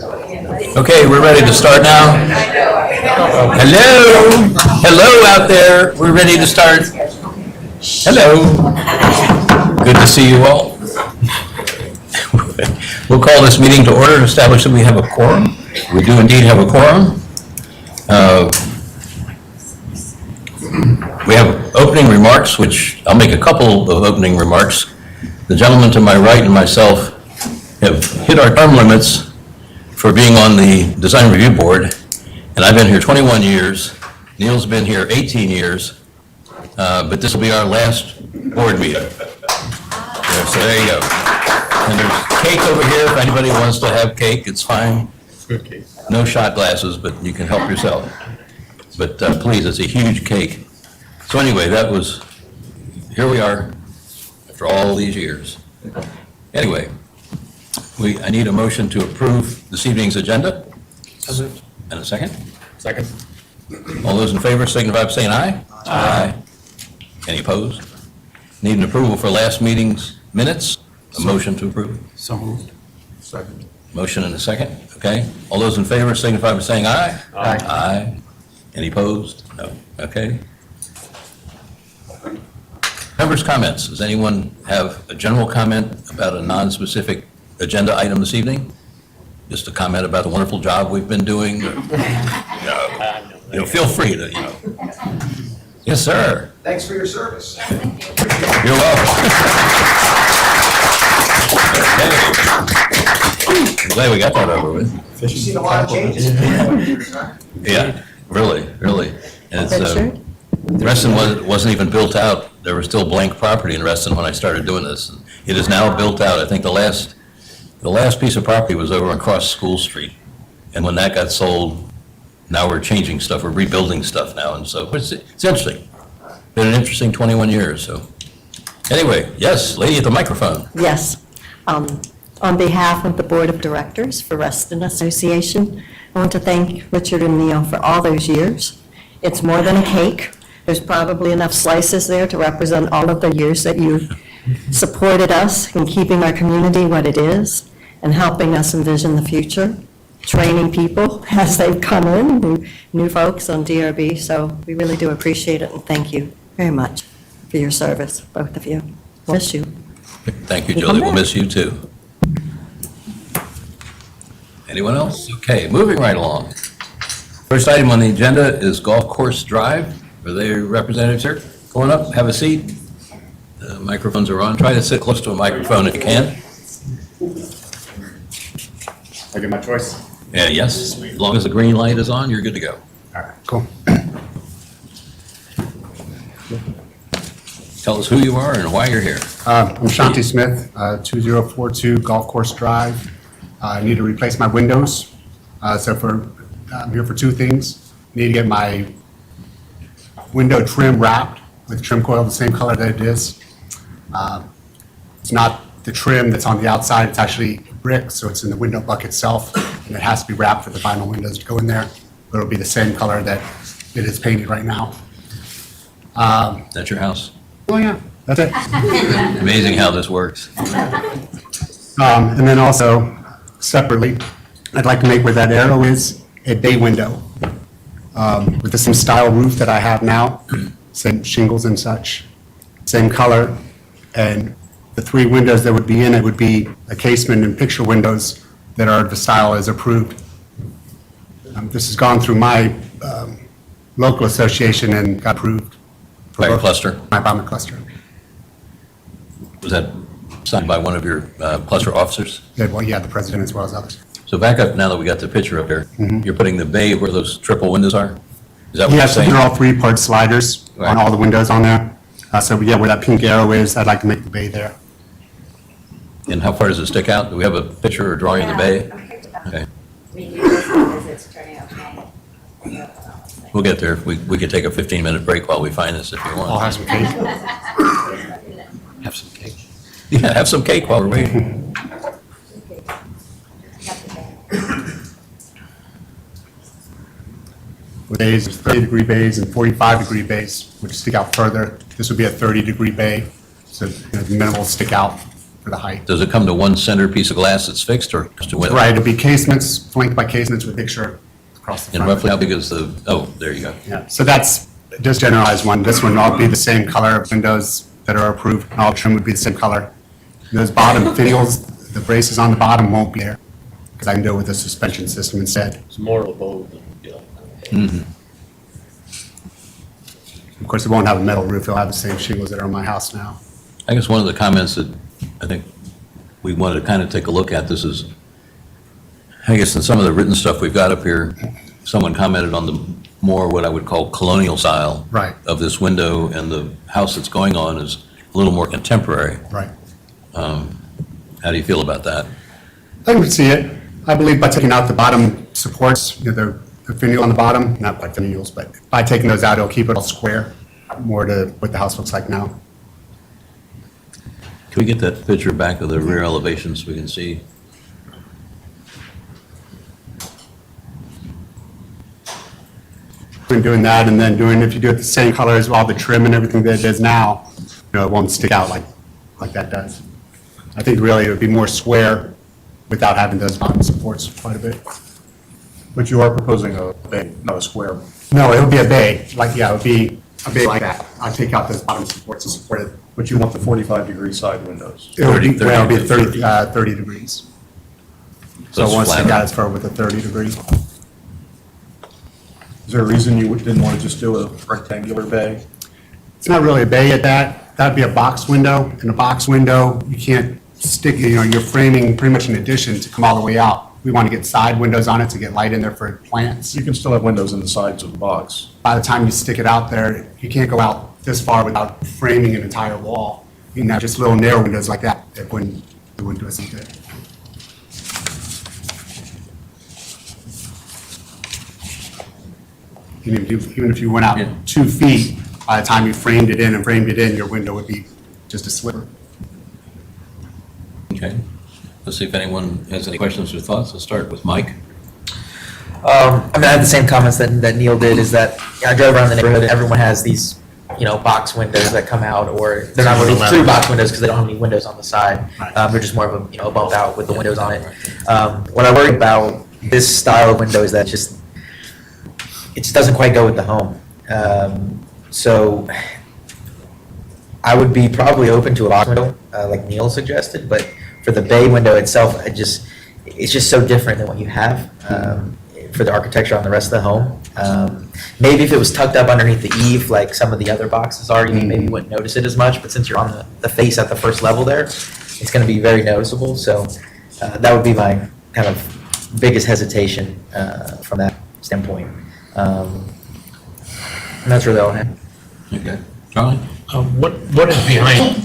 Okay, we're ready to start now. Hello, hello out there. We're ready to start. Hello. Good to see you all. We'll call this meeting to order and establish that we have a quorum. We do indeed have a quorum. We have opening remarks, which I'll make a couple of opening remarks. The gentleman to my right and myself have hit our term limits for being on the Design Review Board, and I've been here 21 years. Neil's been here 18 years, but this will be our last board meeting. Yeah, so there you go. And there's cake over here. If anybody wants to have cake, it's fine. No shot glasses, but you can help yourself. But please, it's a huge cake. So anyway, here we are after all these years. Anyway, I need a motion to approve this evening's agenda. And a second? Second. All those in favor signify by saying aye. Aye. Any opposed? Need an approval for last meeting's minutes. A motion to approve. So moved. Second. Motion and a second. Okay. All those in favor signify by saying aye. Aye. Aye. Any opposed? No. Okay. Members' comments. Does anyone have a general comment about a non-specific agenda item this evening? Just a comment about the wonderful job we've been doing? Feel free to, Yes, sir. Thanks for your service. You're welcome. Okay. I'm glad we got that over with. You've seen a lot of changes. Yeah, really. And it's, Reston wasn't even built out. There was still blank property in Reston when I started doing this. It is now built out. I think the last piece of property was over across School Street. And when that got sold, now we're changing stuff. We're rebuilding stuff now. And so it's interesting. Been an interesting 21 years. So anyway, yes, lady at the microphone. Yes. On behalf of the Board of Directors for Reston Association, I want to thank Richard and Neil for all those years. It's more than a cake. There's probably enough slices there to represent all of the years that you supported us in keeping our community what it is and helping us envision the future, training people as they've come in, new folks on DRB. So we really do appreciate it, and thank you very much for your service, both of you. We'll miss you. Thank you, Julie. We'll miss you too. Anyone else? Okay, moving right along. First item on the agenda is Golf Course Drive. Are there representatives here? Go on up, have a seat. The microphones are on. Try to sit close to a microphone if you can. I get my choice? Yeah, yes. As long as the green light is on, you're good to go. All right, cool. Tell us who you are and why you're here. I'm Shanti Smith, 2042 Golf Course Drive. I need to replace my windows. I'm here for two things. Need to get my window trim wrapped with trim coil the same color that it is. It's not the trim that's on the outside, it's actually brick, so it's in the window bucket itself, and it has to be wrapped for the vinyl windows to go in there, but it'll be the same color that it is painted right now. That's your house. Oh yeah, that's it. Amazing how this works. And then also, separately, I'd like to make where that arrow is a bay window with the same style roof that I have now, same shingles and such, same color, and the three windows that would be in it would be a casement and picture windows that are the style as approved. This has gone through my local association and got approved. By your cluster? By my cluster. Was that signed by one of your cluster officers? Yeah, well, yeah, the president as well as others. So back up now that we got the picture up there. You're putting the bay where those triple windows are? Is that what you're Yeah, so saying? they're all three-part sliders Right. on all the windows on there. So yeah, where that pink arrow is, I'd like to make the bay there. And how far does it stick out? Do we have a picture or drawing of the bay? Okay, It's turning out fine. we'll get there. We could take a 15-minute break while we find this if you I'll want. have some cake. Have some cake. Yeah, have some cake while we're waiting. Bays, 30-degree bays and 45-degree bays, which stick out further. This would be a 30-degree bay, so the minimal stick out for the height. Does it come to one center piece of glass that's fixed, or just a window? Right, it'd be casements, flanked by casements with picture across the And front. roughly how big is the, oh, there you go. Yeah, so that's just generalized one. This one will all be the same color of windows that are approved, and all trim would be the same color. Those bottom finials, the braces on the bottom won't be there, because I can do it with a suspension system instead. It's more of a bold than, you know. Of course, it won't have a metal roof, it'll have the same shingles that are on my house now. I guess one of the comments that I think we wanted to kind of take a look at, this is, I guess in some of the written stuff we've got up here, someone commented on the more what I would call colonial style Right. of this window, and the house that's going on is a little more contemporary. Right. How do you feel about that? I can see it. I believe by taking out the bottom supports, you know, the finial on the bottom, not by finials, but by taking those out, it'll keep it all square, more to what the house looks like now. Can we get that picture back of the rear elevation so we can see? Been doing that, and then if you do it the same color as all the trim and everything that it is now, you know, it won't stick out like that does. I think really it would be more square without having those bottom supports quite a bit. But you are proposing a bay, not a square. No, it would be a bay, like, yeah, it would be a bay like that. I'll take out those bottom supports and support it. But you want the 45-degree side windows. It would be, 30, well, it'd be 30. 30 degrees. So it's once you flatter. got it for with a 30 degree. Is there a reason you didn't want to just do a rectangular bay? It's not really a bay at that. That'd be a box window. In a box window, you can't stick, you know, you're framing pretty much an addition to come all the way out. We want to get side windows on it to get light in there for plants. You can still have windows in the sides of the box. By the time you stick it out there, you can't go out this far without framing an entire wall. You can have just little narrow windows like that. It wouldn't do us any good. Even if you went out Yeah. 2 feet, by the time you framed it in, your window would be just a sliver. Okay. Let's see if anyone has any questions or thoughts. Let's start with Mike. I mean, I had the same comments that Neil did, is that I drove around the neighborhood and everyone has these, you know, box windows that come out, or they're not really true box windows because they don't have any windows on the side. Right. They're just more of a, you know, a bump out with the windows on it. What I worry about this style of window is that it just doesn't quite go with the home. So I would be probably open to a box window, like Neil suggested, but for the bay window itself, it's just so different than what you have for the architecture on the rest of the home. Maybe if it was tucked up underneath the eave, like some of the other boxes are, you maybe wouldn't notice it as much, but since you're on the face at the first level there, it's going to be very noticeable. So that would be my kind of biggest hesitation from that standpoint. And that's really all I have. Okay. Charlie? What is behind,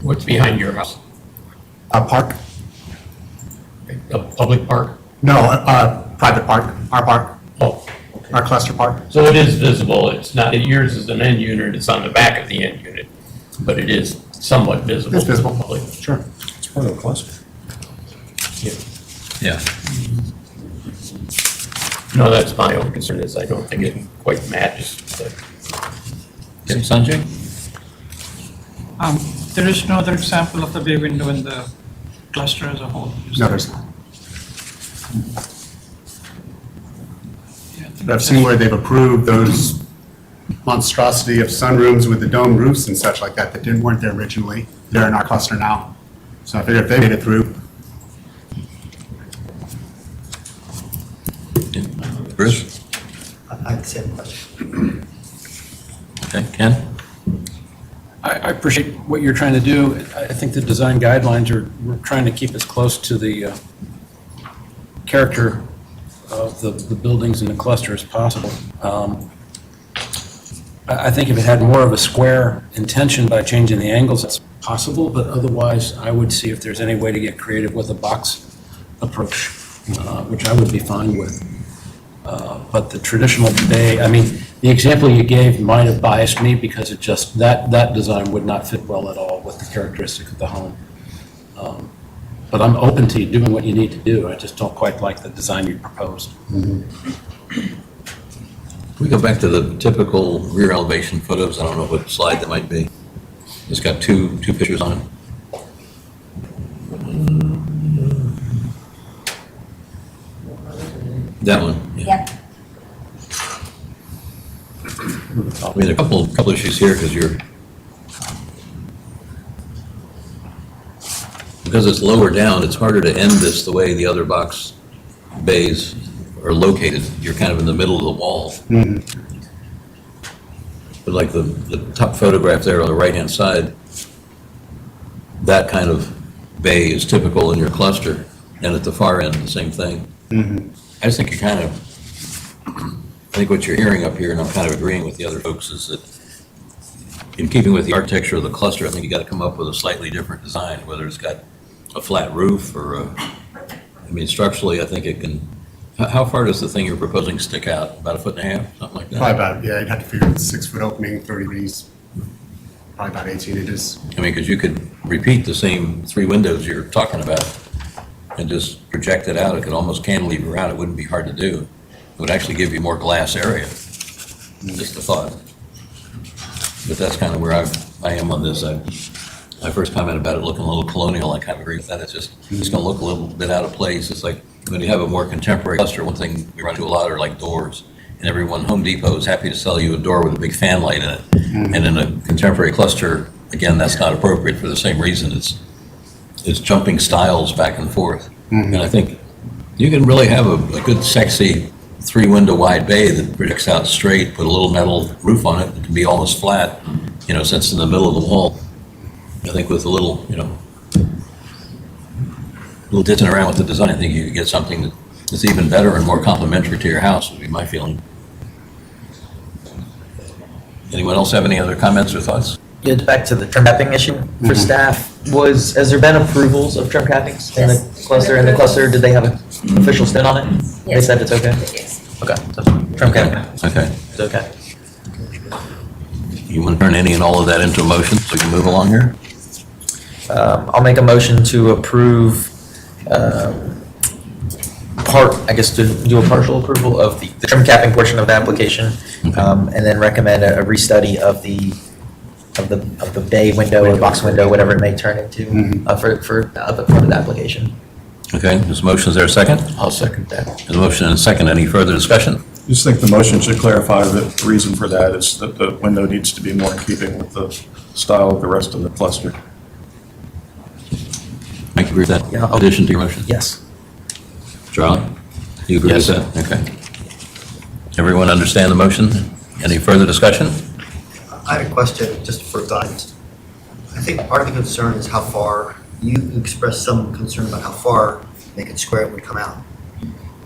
what's behind your house? A park? A public park? No, private park, our park, Oh, our cluster park. so it is visible. It's not, yours is an end unit, it's on the back of the end unit, but it is somewhat visible. It's visible. to the public. Sure. It's part of a cluster. Yeah. No, that's my own concern, is I don't think it quite matches. Okay, Sanjay? There is no other example of the bay window in the cluster as a whole. is No, there? there's not. Yeah, I think But I've seen where they've approved those monstrosity of sunrooms with the dome roofs and such like that weren't there originally. They're in our cluster now. So I figure if they made it through, Bruce? I had the same question. Okay, Ken? I appreciate what you're trying to do. I think the design guidelines we're trying to keep as close to the character of the buildings in the cluster as possible. I think if it had more of a square intention by changing the angles, that's possible, but otherwise, I would see if there's any way to get creative with a box approach, which I would be fine with. But the traditional bay, I mean, the example you gave might have biased me because it just, that design would not fit well at all with the characteristics of the home. But I'm open to you doing what you need to do. I just don't quite like the design you proposed. Can we go back to the typical rear elevation photos? I don't know what slide that might be. It's got two pictures on it. That one? Yeah. Yep. I mean, a couple issues here, because it's lower down, it's harder to end this the way the other box bays are located. You're kind of in the middle of the wall. But like the top photograph there on the right-hand side, that kind of bay is typical in your cluster, and at the far end, the same thing. I just think I think what you're hearing up here, and I'm kind of agreeing with the other folks, is that in keeping with the architecture of the cluster, I think you got to come up with a slightly different design, whether it's got a flat roof or structurally, I think it can, how far does the thing you're proposing stick out? About 1.5 feet, something like that? Probably about, yeah, you'd have to figure out 6-foot opening, 30 degrees, probably about 18 inches. I mean, because you could repeat the same 3 windows you're talking about and just project it out. It could almost cantilever out. It wouldn't be hard to do. It would actually give you more glass area. Just a thought. But that's kind of where I am on this. My first comment about it looking a little colonial, I kind of agree with that. It's going to look a little bit out of place. It's like when you have a more contemporary cluster, one thing we run into a lot are like doors. And everyone, Home Depot is happy to sell you a door with a big fan light in it. And in a contemporary cluster, again, that's not appropriate for the same reason. It's jumping styles back and forth. And I think you can really have a good, sexy 3-window wide bay that projects out straight, put a little metal roof on it. It can be almost flat, since it's in the middle of the wall. I think with a little ditching around with the design, I think you could get something that's even better and more complementary to your house, would be my feeling. Anyone else have any other comments or thoughts? Yeah, back to the trim capping issue for staff, has there been approvals of trim cappings in the cluster? In the cluster, did they have an official stand on it? They Yes. said it's okay? Yes. Okay, so trim capping, Okay. it's okay. You want to turn any and all of that into a motion so we can move along here? I'll make a motion to approve, to do a partial approval of the trim capping portion of the application, and then recommend a restudy of the bay window or box window, whatever it may turn into, for the front of the application. Okay, this motion, is there a second? I'll second that. There's a motion and a second. Any further discussion? Just think the motion should clarify that the reason for that is that the window needs to be more in keeping with the style of the rest of the cluster. Mike, you agree with that Yeah, I'll- addition to your motion? Yes. Charlie, you agree with Yes. that? Okay. Everyone understand the motion? Any further discussion? I have a question just for guidance. I think part of the concern is how far, you expressed some concern about how far they could square it would come out.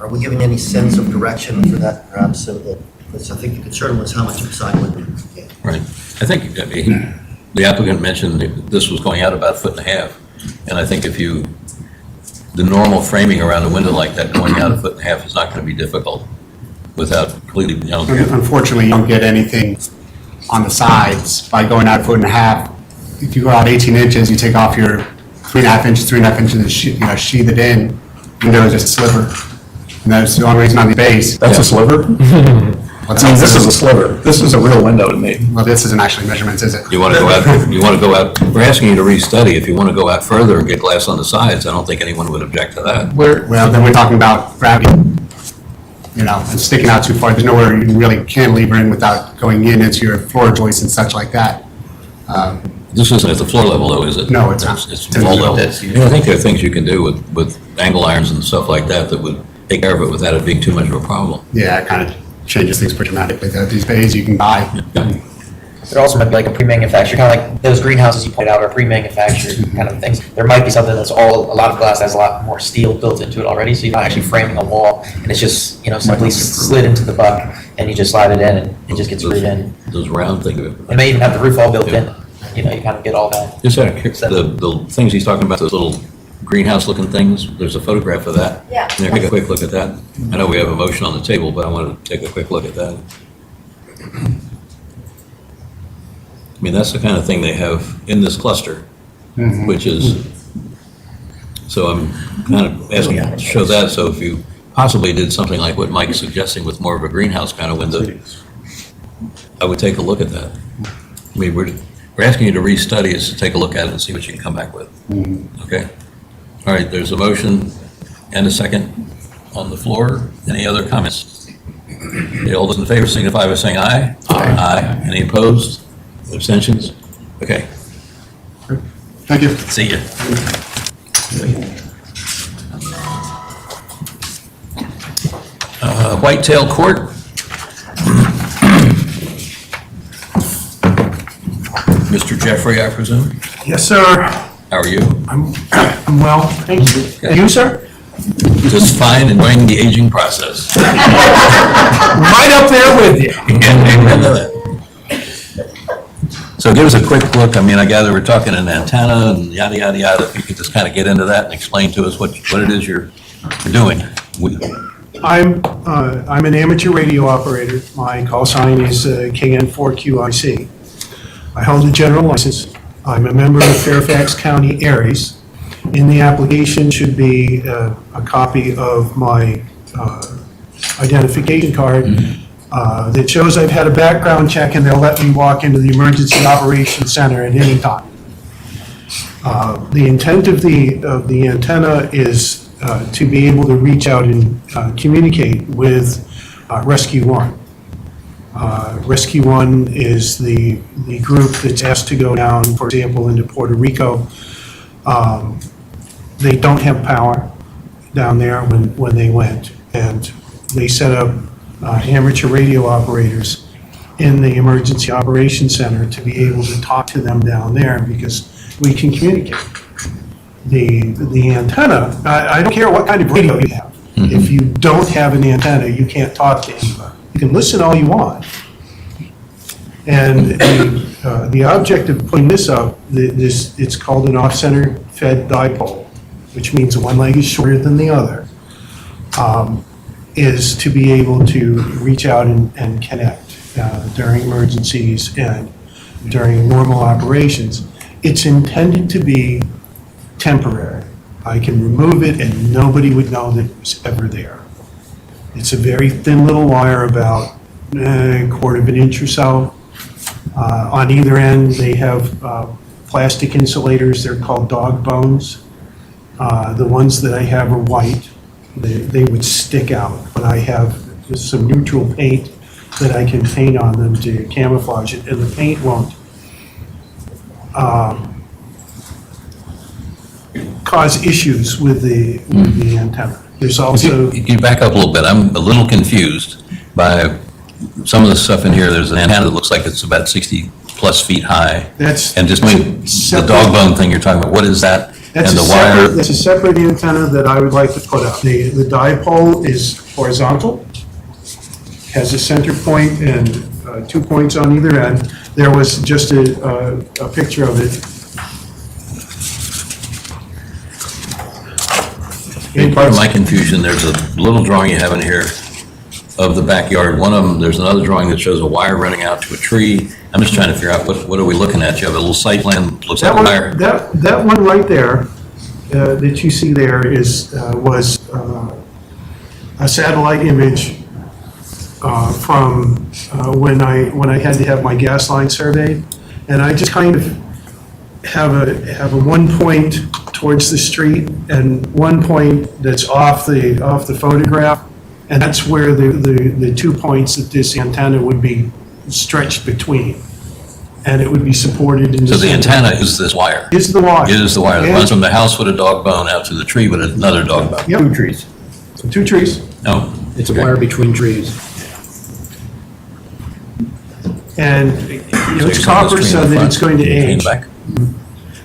Are we giving any sense of direction for that perhaps so that, because I think the concern was how much of a side window you could get. Right. I think the applicant mentioned that this was going out about 1.5 feet. And I think the normal framing around a window like that going out 1.5 feet is not going to be difficult without completely, Unfortunately, you don't get anything on the sides by going out 1.5 feet. If you go out 18 inches, you take off your 3.5 inches and sheath it in, window is just a sliver. And that's the only reason on the base. That's a sliver? What's I mean, that? this is a sliver. This is a real window to me. Well, this isn't actually measurements, is it? you want to go out, we're asking you to restudy. If you want to go out further and get glass on the sides, I don't think anyone would object to that. Well, then we're talking about gravity, and sticking out too far. There's nowhere you can really cantilever in without going in into your floor joists and such like that. This isn't at the floor level though, is it? No, it's not. It's wall level. I think there are things you can do with angle irons and stuff like that that would take care of it without it being too much of a problem. Yeah, it kind of changes things pretty dramatically. These bays you can buy. There also might be like a pre-manufactured, kind of like those greenhouses you pointed out are pre-manufactured kind of things. There might be something that's a lot of glass that has a lot more steel built into it already, so you're not actually framing a wall, and it's just, simply slid into the buck, and you just slide it in, and it just gets screwed in. Those round things. It may even have the roof all built in, you kind of get all that. Just out of curiosity, the things he's talking about, those little greenhouse-looking things, there's a photograph of that. Yeah. Take a quick look at that. I know we have a motion on the table, but I want to take a quick look at that. I mean, that's the kind of thing they have in this cluster, which is, so I'm kind of asking you to show that, so if you possibly did something like what Mike's suggesting with more of a greenhouse kind of window, I would take a look at that. I mean, we're asking you to restudy is to take a look at it and see what you can come back with. Okay? All right, there's a motion and a second. on the floor. Any other comments? Okay, all those in favor signify by saying aye. Aye. Any opposed? Abstentions? Okay, Thank you. see you. Whitetail Court. Mr. Jeffrey, I presume? Yes, sir. How are you? I'm well, thank you. And you, sir? Just fine, enjoying the aging process. Right up there with you. So give us a quick look. I mean, I gather we're talking an antenna and yada, yada, yada. If you could just kind of get into that and explain to us what it is you're doing. I'm an amateur radio operator. My call sign is KN4QIC. I hold a general license. I'm a member of Fairfax County Aries. In the application should be a copy of my identification card that shows I've had a background check and they'll let me walk into the Emergency Operations Center at any time. The intent of the antenna is to be able to reach out and communicate with Rescue 1. Rescue 1 is the group that's asked to go down, for example, into Puerto Rico. They don't have power down there when they went, and they set up amateur radio operators in the Emergency Operations Center to be able to talk to them down there because we can communicate. The antenna, I don't care what kind of radio you have. If you don't have an antenna, you can't talk to anybody. You can listen all you want. And the object of putting this up, it's called an off-center fed dipole, which means one leg is shorter than the other, is to be able to reach out and connect during emergencies and during normal operations. It's intended to be temporary. I can remove it and nobody would know that it was ever there. It's a very thin little wire, about a quarter of an inch or so. On either end, they have plastic insulators. They're called dog bones. The ones that I have are white. They would stick out, but I have just some neutral paint that I can paint on them to camouflage it, and the paint won't cause issues with the antenna. There's also... Can you back up a little bit? I'm a little confused by some of the stuff in here. There's an antenna that looks like it's about 60 plus feet high. That's And the dog bone thing you're talking about, what is that? That's And a the wire? separate, that's a separate antenna that I would like to put up. The dipole is horizontal, has a center point and 2 points on either end. There was just a picture of it. Part of my confusion, there's a little drawing you have in here of the backyard. One of them, there's another drawing that shows a wire running out to a tree. I'm just trying to figure out what are we looking at? You have a little site plan, looks like a wire. That one right there, that you see there was a satellite image from when I had to have my gas line surveyed. And I just kind of have a 1 point towards the street and 1 point that's off the photograph. And that's where the 2 points that this antenna would be stretched between. And it would be supported in the So the center. antenna is this wire? Is the wire. It is the wire that Yeah. runs from the house with a dog bone out to the tree with another dog bone? Yep. 2 trees. 2 trees. No. It's a wire between trees. And it's copper so that it's going to age.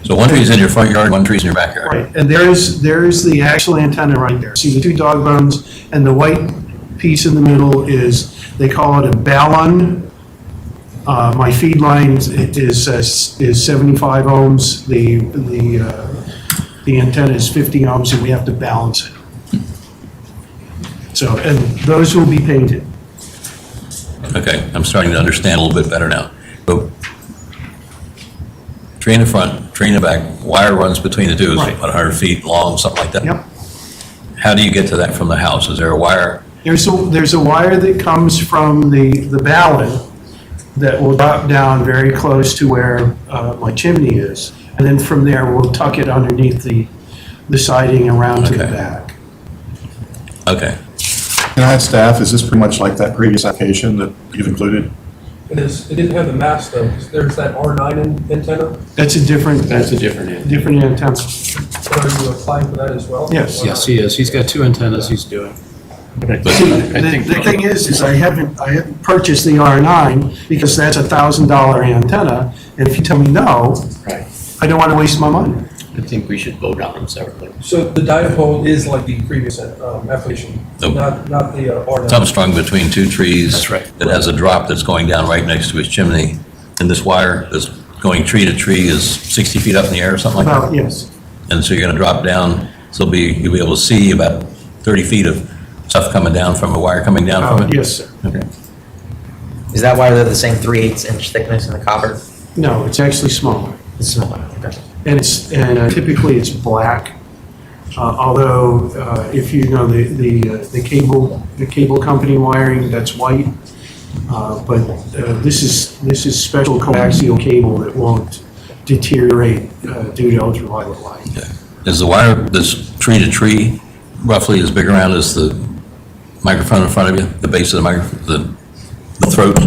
So one tree's in your front yard, one tree's in your backyard? Right, and there is the actual antenna right there. See the 2 dog bones, and the white piece in the middle is, they call it a ballon. My feed line is 75 ohms. The antenna is 50 ohms, and we have to balance it. So, and those will be painted. Okay, I'm starting to understand a little bit better now. So, tree in the front, tree in the back, wire runs between the two, it's Right. about 100 feet long, something like that? Yep. How do you get to that from the house? Is there a wire? There's a wire that comes from the ballon that will drop down very close to where my chimney is. And then from there, we'll tuck it underneath the siding around to the Okay. back. Okay. Can I ask staff, is this pretty much like that previous application that you've included? It didn't have the mast though. There's that R9 antenna. That's a different. That's a different end. Different antenna. So are you applying for that as well? Yes. Yes, he is. He's got 2 antennas he's doing. The thing is I haven't purchased the R9 because that's $1,000 antenna, and if you tell me no, Right. I don't want to waste my money. I think we should vote on them separately. So the dipole is like the previous application, Nope. not the R9. It's strung between 2 trees. That's right. It has a drop that's going down right next to his chimney. And this wire that's going tree to tree is 60 feet up in the air or something like Well, that. yes. And so you're going to drop down, so you'll be able to see about 30 feet of stuff coming down from a wire coming down from it? Yes, sir. Okay. Is that why they're the same 3/8 inch thickness in the copper? No, it's actually smaller. It's smaller, okay. And typically it's black. Although if you know the cable company wiring, that's white. But this is special coaxial cable that won't deteriorate due to ultraviolet light. Is the wire, this tree to tree, roughly as big around as the microphone in front of you, the base of the microphone, the throat?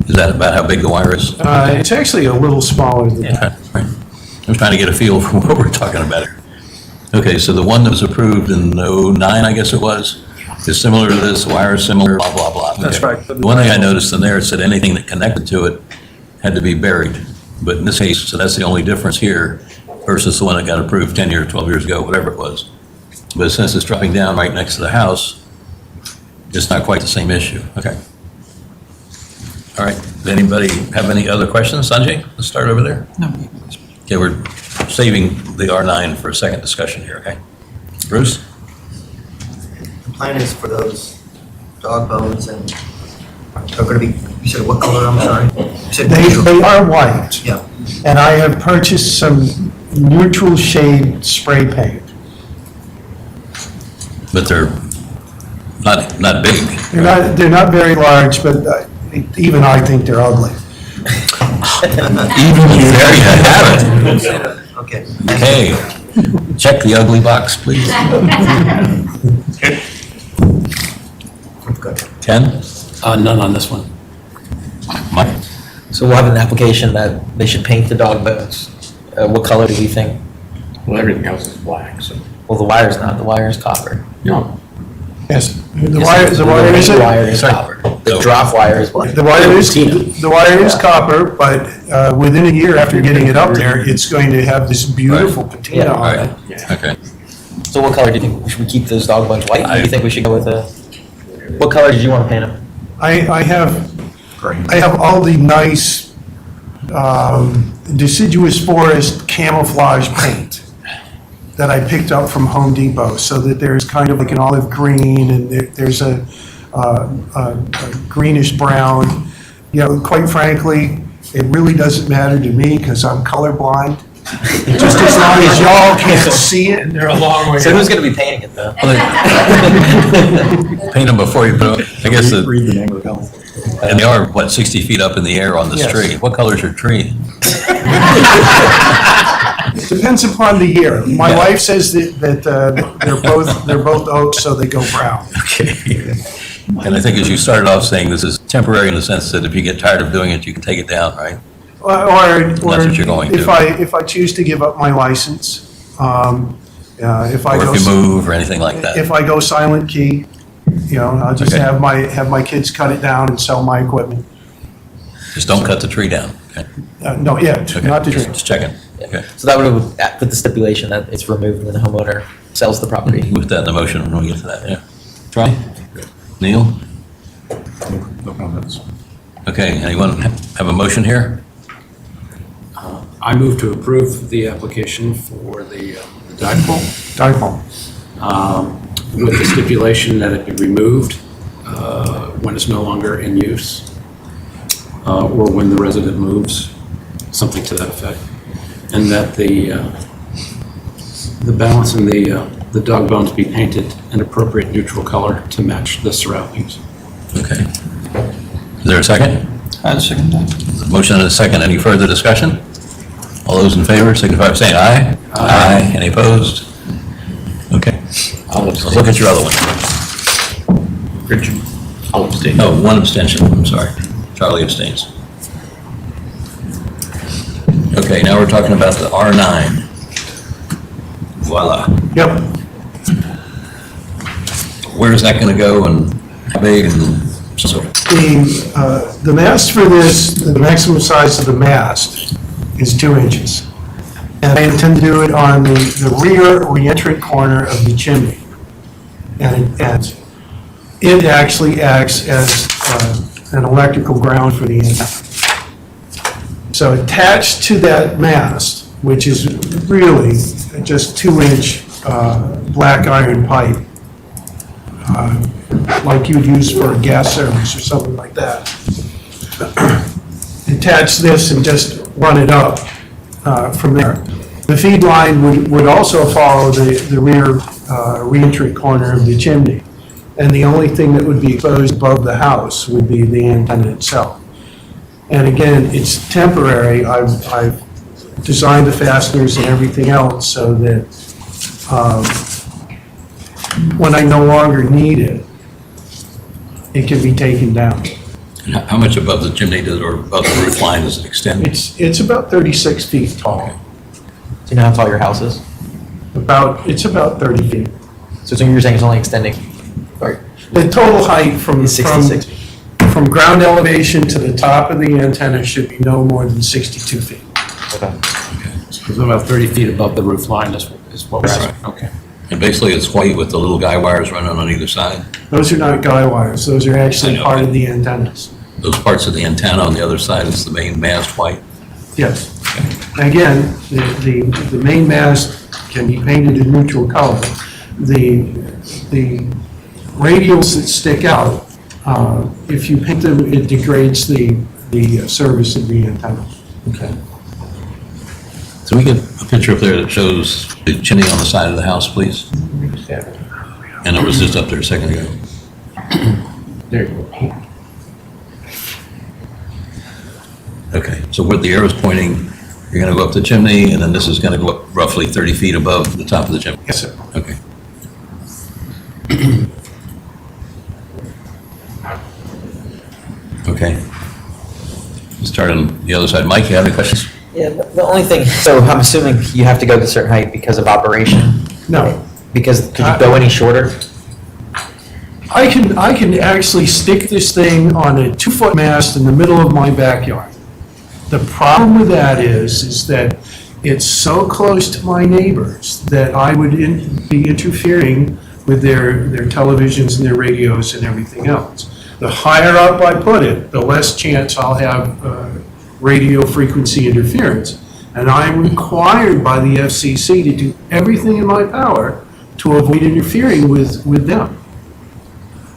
Is that about how big the wire is? It's actually a little smaller than that. Okay, right. I'm trying to get a feel for what we're talking about here. Okay, so the one that was approved in '09, I guess it was, is similar to this, the wire is similar, blah, blah, blah. That's Okay. right. The one thing I noticed in there, it said anything that connected to it had to be buried. But in this case, so that's the only difference here versus the one that got approved 10 years, 12 years ago, whatever it was. But since it's dropping down right next to the house, it's not quite the same issue. Okay. All right. Does anybody have any other questions? Sanjay, let's start over there. No. Okay, we're saving the R9 for a second discussion here, okay? Bruce? The plan is for those dog bones and are going to be, you said what color, I'm sorry? You said neutral. They are white, Yeah, and I have purchased some neutral shade spray paint. But they're not big. They're not very large, but even I think they're ugly. Even you, there you have it. okay. Okay, check the ugly box, please. Good. Ken? None on this one. Mike? So we'll have an application that they should paint the dog bones. What color do we think? Well, everything else is black, so. Well, the wire's not, the wire is copper. No. Yes, the Yes, wire is The wire is Sorry. copper. The drop wire is black. The wire is copper, but within a year after getting it up there, it's going to have this beautiful patina Yeah. All on right, it. okay. So what color do you think, should we keep those dog bones white? Do you think we should go with what color did you want to paint them? I have all the nice deciduous forest camouflage paint that I picked up from Home Depot, so that there's kind of like an olive green and there's a greenish brown. You know, quite frankly, it really doesn't matter to me because I'm colorblind. Just as long as y'all can't see it. They're a long way So who's out. going to be painting it though? Paint them before you put them, I guess, Read the name of the color. and they are, 60 feet up in the air on this Yes. tree? What color's your tree? Depends upon the year. My wife says that they're both oaks, so they go brown. Okay. And I think as you started off saying, this is temporary in the sense that if you get tired of doing it, you can take it down, right? Or That's what you're going to. if I choose to give up my license, if I Or go. if you move or anything like that. If I go silent key, I'll just Okay. have my kids cut it down and sell my equipment. Just don't cut the tree down, okay? No, yeah, Okay, not the tree. Just checking, okay. So that would put the stipulation that it's removed and the homeowner sells the property. Put that in the motion when we get to that, yeah. Charlie? Neil? No comments. Okay, anyone have a motion here? I move to approve the application for the dipole, Dipole. with the stipulation that it be removed when it's no longer in use, or when the resident moves, something to that effect. And that the balance in the dog bones be painted an appropriate neutral color to match the surroundings. Okay. Is there a second? I'll second that. Motion and a second. Any further discussion? All those in favor signify by saying aye. Aye. Any opposed? Okay. Let's look at your other one. Richard, I'll abstain. No, one abstention, I'm sorry. Charlie abstains. Okay, now we're talking about the R9. Voila. Yep. Where is that going to go and how big and so? The mast for this, the maximum size of the mast is 2 inches. And I intend to do it on the rear re-entrant corner of the chimney. And it actually acts as an electrical ground for the antenna. So attached to that mast, which is really just 2-inch black iron pipe, like you'd use for a gas service or something like that. Attach this and just run it up from there. The feed line would also follow the rear re-entry corner of the chimney. And the only thing that would be exposed above the house would be the antenna itself. And again, it's temporary. I've designed the fasteners and everything else so that when I no longer need it, it can be taken down. And how much above the chimney does, or above the roof line does it extend? It's about 36 feet tall. Do you know how tall your house is? It's about 30 feet. So you're saying it's only extending, or The total height from 66 feet? from ground elevation to the top of the antenna should be no more than 62 feet. Okay. It's about 30 feet above the roof line is what we're That's asking. Okay. And basically it's white with the little guy wires running on either side. Those are not guy wires, those are I actually know. part of the antennas. Those parts of the antenna on the other side is the main mast white. Yes. Again, the main mast can be painted in neutral color. The radials that stick out, if you paint them, it degrades the surface of the antenna. Okay. So we get a picture up there that shows the chimney on the side of the house, please? And it was just up there a second ago. There you go. Okay, so where the arrow's pointing, you're going to go up the chimney, and then this is going to go up roughly 30 feet above the top of the chimney? Yes, sir. Okay. Okay. Let's start on the other side. Mike, you have any questions? Yeah, the only thing, so I'm assuming you have to go to a certain height because of operation? No. Because, could you go any shorter? I can actually stick this thing on a 2-foot mast in the middle of my backyard. The problem with that is that it's so close to my neighbors that I would be interfering with their televisions and their radios and everything else. The higher up I put it, the less chance I'll have radio frequency interference. And I'm required by the FCC to do everything in my power to avoid interfering with them.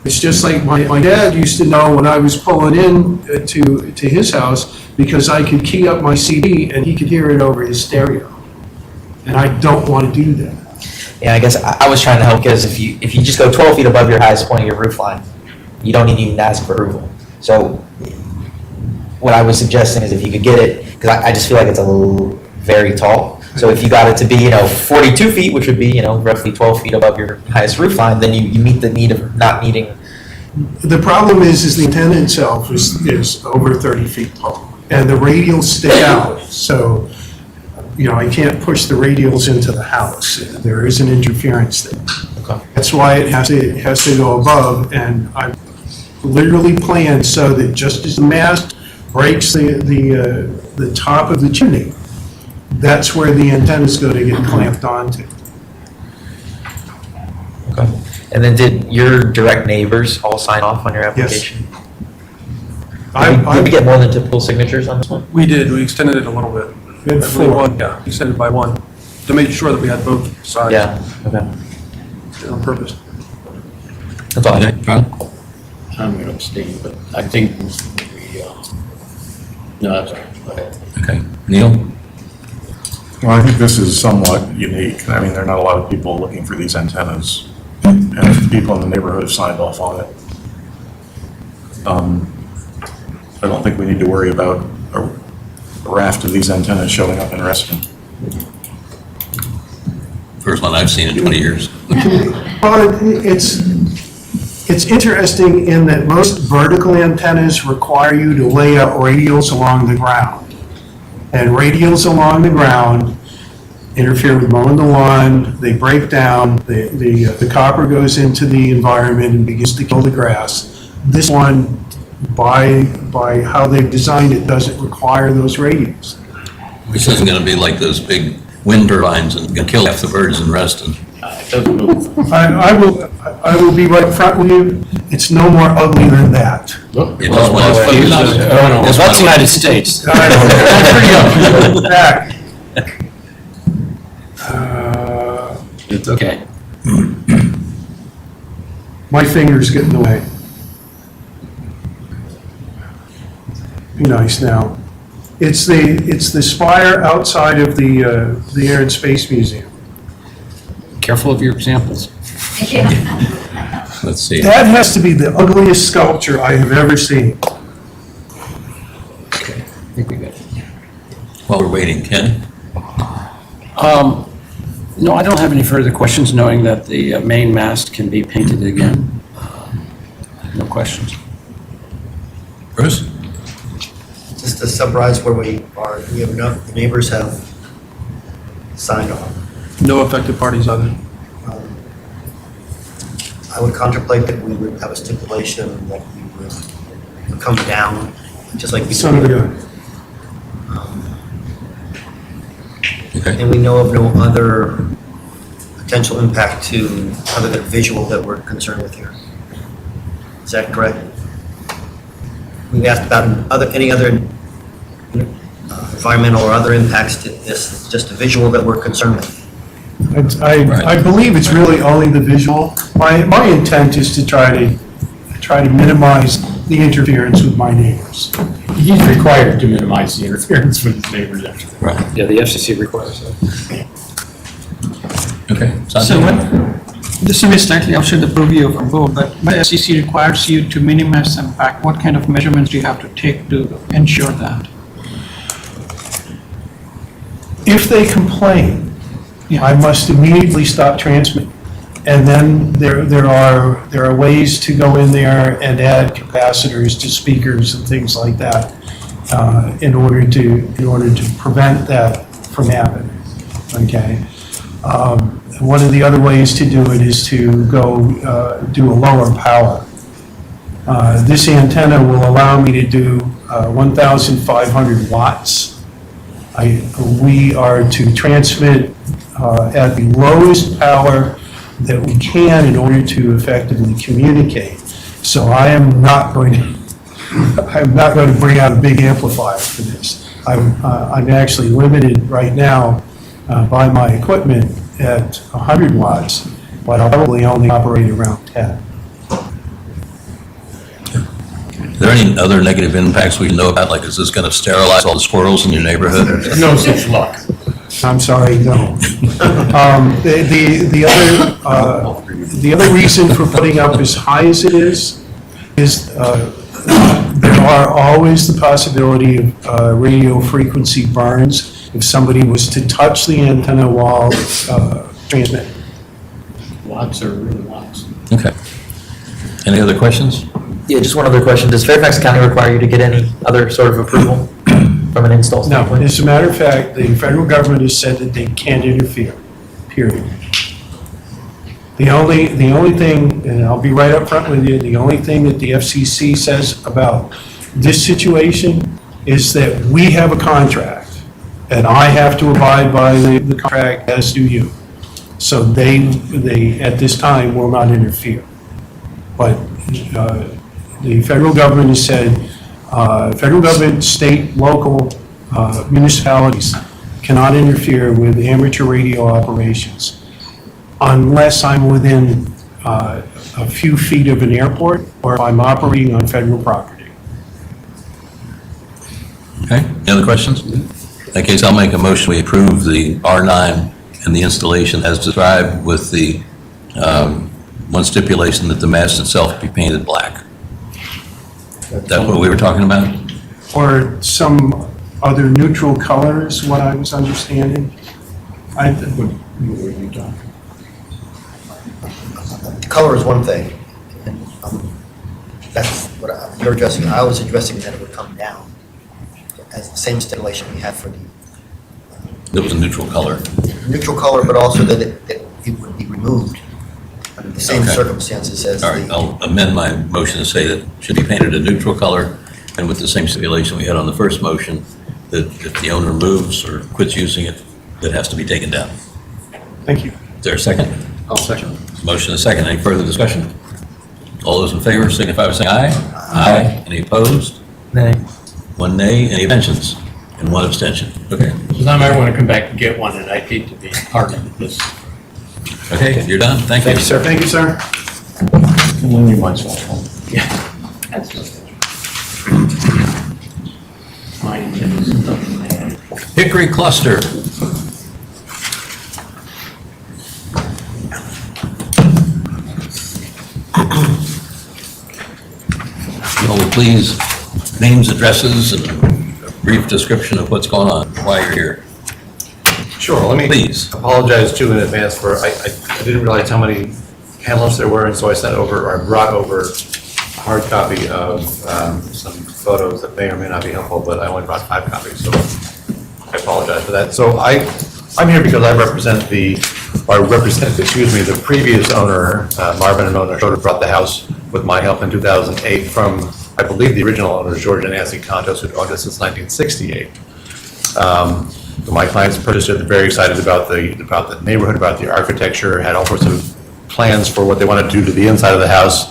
It's just like my dad used to know when I was pulling in to his house, because I could key up my CD and he could hear it over his stereo. And I don't want to do that. Yeah, I guess I was trying to help, because if you just go 12 feet above your highest point of your roof line, you don't even ask for approval. So what I was suggesting is if you could get it, because I just feel like it's a little very tall. So if you got it to be, 42 feet, which would be, roughly 12 feet above your highest roof line, then you meet the need of not needing. The problem is the antenna itself is over 30 feet tall. And the radials stick out, so, I can't push the radials into the house. There is an interference there. Okay. That's why it has to go above, and I literally planned so that just as the mast breaks the top of the chimney, that's where the antenna's going to get clamped onto. Okay. And then did your direct neighbors all sign off on your application? Did we get more than typical signatures on this one? We did, we extended it a little bit. We had I believe 4. one, yeah, extended by 1, to make sure that we had both sides. Yeah, okay. On purpose. That's all I Okay, Charlie? I'm going to abstain, but I think no, that's all right. Go ahead. Okay. Neil? Well, I think this is somewhat unique. I mean, there are not a lot of people looking for these antennas, and if the people in the neighborhood have signed off on it, I don't think we need to worry about a raft of these antennas showing up in Reston. first one I've seen in 20 years. Well, it's interesting in that most vertical antennas require you to lay out radials along the ground. And radials along the ground interfere with mowing the lawn, they break down, the copper goes into the environment and begins to kill the grass. This one, by how they've designed it, doesn't require those radials. This isn't going to be like those big wind turbines and gonna kill half the birds in Reston. It doesn't move. I will be right front with you, it's no more ugly than that. It was when it was That's the United States. Back. It's okay. My finger's getting in the way. Be nice now. It's the spire outside of the Air and Space Museum. Careful of your examples. Let's see. That has to be the ugliest sculpture I have ever seen. I think we got it. While we're waiting, Ken? No, I don't have any further questions, knowing that the main mast can be painted again. No questions. Bruce? Just to summarize where we are, we have enough, the neighbors have signed off. No affected parties other. I would contemplate that we would have a stipulation that we would come down, just like we Son of a did. gun. Okay. And we know of no other potential impact to, other than visual, that we're concerned with here. Is that correct? We asked about any other environmental or other impacts to this, just the visual that we're concerned with. I believe it's really only the visual. My intent is to try to minimize the interference with my neighbors. He's required to minimize the interference with his neighbors. Right. Yeah, the FCC requires that. Okay. So this may be slightly outside the purview of our board, but when the FCC requires you to minimize impact, what kind of measurements do you have to take to ensure that? If they complain, Yeah. I must immediately stop transmitting. And then there are ways to go in there and add capacitors to speakers and things like that in order to prevent that from happening. Okay. One of the other ways to do it is to go do a lower power. This antenna will allow me to do 1,500 watts. We are to transmit at the lowest power that we can in order to effectively communicate. So I am not going to bring out a big amplifier for this. I'm actually limited right now by my equipment at 100 watts, but I'll probably only operate around 10. Are there any other negative impacts we know about? Like, is this going to sterilize all the squirrels in your neighborhood? No such luck. I'm sorry, no. The other reason for putting up as high as it is there are always the possibility of radio frequency burns if somebody was to touch the antenna while transmitting. Lots are really lots. Okay. Any other questions? Yeah, just one other question. Does Fairfax County require you to get any other sort of approval from an install No, standpoint? as a matter of fact, the federal government has said that they can't interfere, period. The only thing, and I'll be right up front with you, the only thing that the FCC says about this situation is that we have a contract, and I have to abide by the contract, as do you. So they at this time will not interfere. But the federal government has said, federal government, state, local, municipalities cannot interfere with amateur radio operations unless I'm within a few feet of an airport or if I'm operating on federal property. Okay. Any other questions? In that case, I'll make a motion. We approve the R9 and the installation as described with the one stipulation that the mast itself be painted black. That's what we were talking about? Or some other neutral color is what I was understanding. Color is one thing, and that's what you're addressing. I was addressing that it would come down as the same stipulation we had for the It was a neutral color. neutral color, but also that it would be removed under the same Okay. circumstances as All right, the. I'll amend my motion to say that it should be painted a neutral color, and with the same stipulation we had on the first motion, that if the owner moves or quits using it, it has to be taken down. Thank you. Is there a second? I'll second. Motion is second. Any further discussion? All those in favor signify by saying aye. Aye. Any opposed? Nay. One nay. Any abstentions? And one abstention. Okay. So I might want to come back and get one, and I hate to be part of this. Okay, you're done. Thank you. Thank you, sir. Thank you, sir. When you might as well. Yeah. That's mine is Hickory cluster. Well, please, names, addresses, and a brief description of what's going on, why you're here. Sure, let me Please. apologize too in advance for, I didn't realize how many panelists there were, and so I brought over a hard copy of some photos that may or may not be helpful, but I only brought 5 copies, so I apologize for that. So I'm here because I represented the previous owner, Marvin and owner Schroeder brought the house with my help in 2008 from, I believe, the original owners, George and Nancy Contos, who'd owned it since 1968. My clients purchased it, they're very excited about the neighborhood, about the architecture, had all sorts of plans for what they wanted to do to the inside of the house.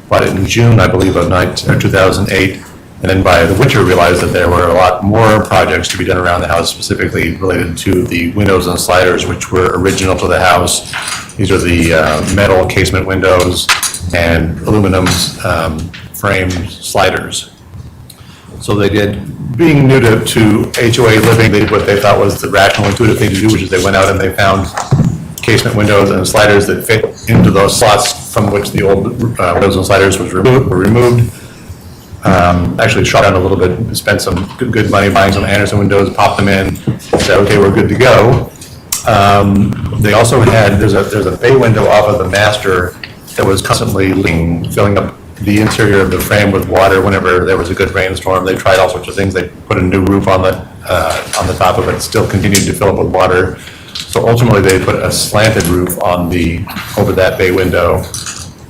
Bought it in June, I believe, of 2008, and then by the winter realized that there were a lot more projects to be done around the house, specifically related to the windows and sliders, which were original to the house. These are the metal casement windows and aluminum frame sliders. So they did, being new to HOA living, they did what they thought was the rational, intuitive thing to do, which is they went out and they found casement windows and sliders that fit into those slots from which the old windows and sliders were removed. Actually shot down a little bit, spent some good money buying some Anderson windows, popped them in, said, okay, we're good to go. They also had, there's a bay window off of the master that was constantly leaking, filling up the interior of the frame with water whenever there was a good rainstorm. They tried all sorts of things. They put a new roof on the top of it, still continued to fill up with water. So ultimately, they put a slanted roof on over that bay window.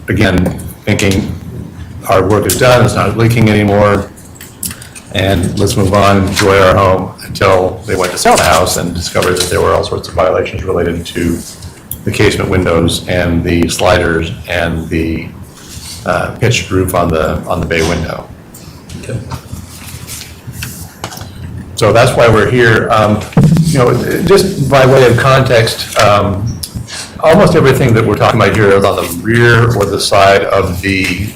Again, thinking our work is done, it's not leaking anymore, and let's move on, enjoy our home, until they went to sell the house and discovered that there were all sorts of violations related to the casement windows and the sliders and the pitched roof on the bay window. Okay. So that's why we're here. Just by way of context, almost everything that we're talking about here is on the rear or the side of the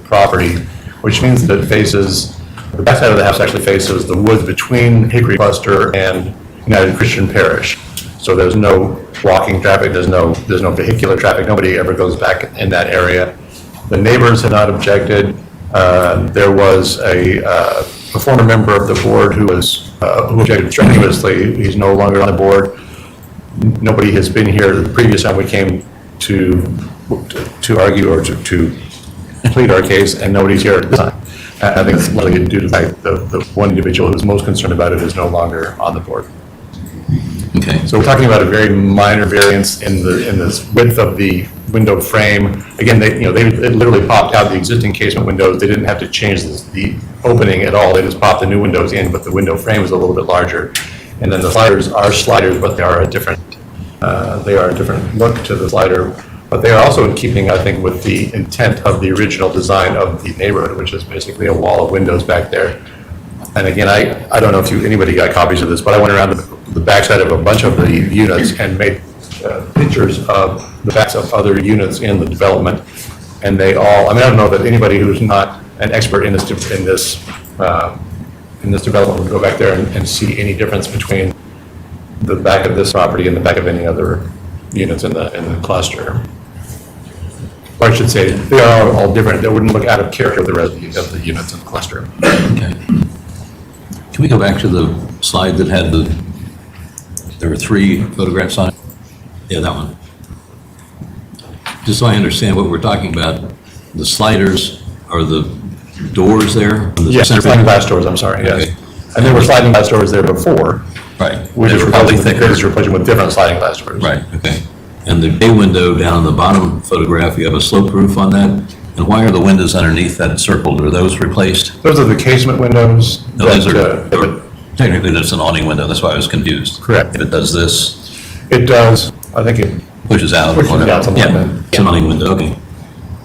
property, which means that the back side of the house actually faces the woods between Hickory Cluster and United Christian Parish. So there's no walking traffic, there's no vehicular traffic, nobody ever goes back in that area. The neighbors have not objected. There was a former member of the board who objected strenuously. He's no longer on the board. Nobody has been here the previous time we came to argue or to plead our case, and nobody's here at this time. I think it's largely due to the fact that the one individual who's most concerned about it is no longer on the board. Okay. So we're talking about a very minor variance in the width of the window frame. Again, they literally popped out the existing casement windows. They didn't have to change the opening at all. They just popped the new windows in, but the window frame is a little bit larger. And then the sliders are sliders, but they are a different look to the slider. But they are also in keeping, I think, with the intent of the original design of the neighborhood, which is basically a wall of windows back there. And again, I don't know if anybody got copies of this, but I went around the backside of a bunch of the units and made pictures of the backs of other units in the development. And they all, I don't know that anybody who's not an expert in this development would go back there and see any difference between the back of this property and the back of any other units in the cluster. Or I should say, they are all different. They wouldn't look out of character with the rest of the units in the cluster. Okay. Can we go back to the slide that had there were 3 photographs on it? Yeah, that one. Just so I understand what we're talking about, the sliders are the doors there? on the Yes, center sliding page? glass doors, I'm sorry, yes. Okay. And there were sliding glass doors there before. Right. We're They just were probably replacing, thicker. replacing with different sliding glass doors. Right, okay. And the bay window down on the bottom photograph, you have a slope roof on that? And why are the windows underneath that circled? Are those replaced? Those are the casement windows. No, those that, are, technically, that's an awning window, that's why I was confused. Correct. If it does this, It does, I think it, pushes out. or Pushes whatever. out, something like Yeah, that. it's an awning window, okay.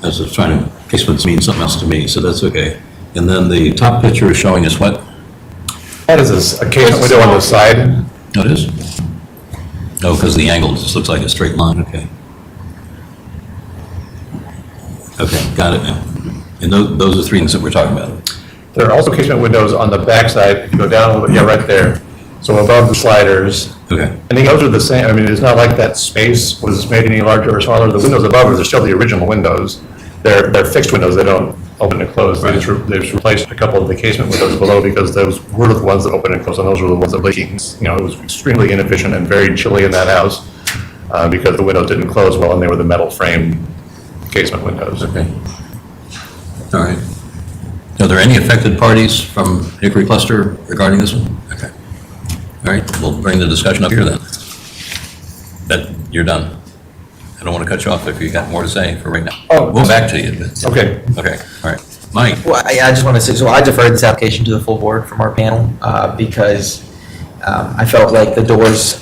I was just trying to, casements mean something else to me, so that's okay. And then the top picture is showing us what? that is a casement window on the side. Oh, it is? Oh, because the angle just looks like a straight line, okay. Okay, got it now. And those are three things that we're talking about. There are also casement windows on the back side, if you go down a little bit, yeah, right there. So above the sliders. Okay, I think those are the same, I mean, it's not like that space was made any larger or smaller. The windows above are still the original windows. They're fixed windows, they don't open and close. They just replaced a couple of the casement windows below because those were the ones that open and close, and those were the ones that leaking. You know, it was extremely inefficient and very chilly in that house because the windows didn't close well and they were the metal frame casement windows. okay. All right. Are there any affected parties from Hickory Cluster regarding this one? Okay. All right, we'll bring the discussion up here then. That, you're done. I don't want to cut you off if you got more to say for right now. Oh. We'll back to you. but- Okay. Okay, all right. Mike? Well, I just want to say, so I deferred this application to the full board from our panel because I felt like the doors,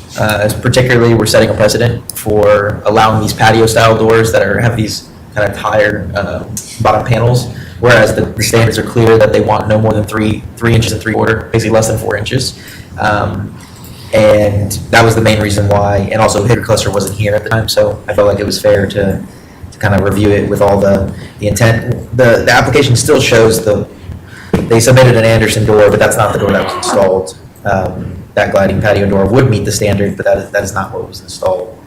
particularly, were setting a precedent for allowing these patio-style doors that have these kind of higher bottom panels, whereas the standards are clear that they want no more than 3 inches and 3/4, basically less than 4 inches. And that was the main reason why, and also Hickory Cluster wasn't here at the time, so I felt like it was fair to kind of review it with all the intent. The application still shows they submitted an Anderson door, but that's not the door that was installed. That gliding patio door would meet the standard, but that is not what was installed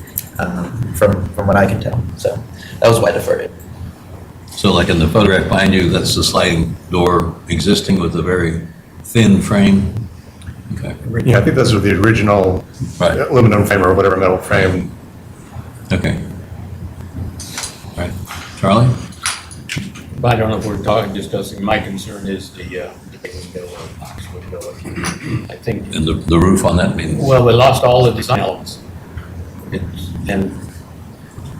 from what I can tell. So that was why I deferred it. So like in the photograph behind you, that's the sliding door existing with a very thin frame? Okay, Yeah, I think those are the original right, aluminum frame or whatever metal frame. okay. All right, Charlie? I don't know if we're discussing, my concern is the window or box window. I think, And the roof on that means? well, we lost all the design elements. And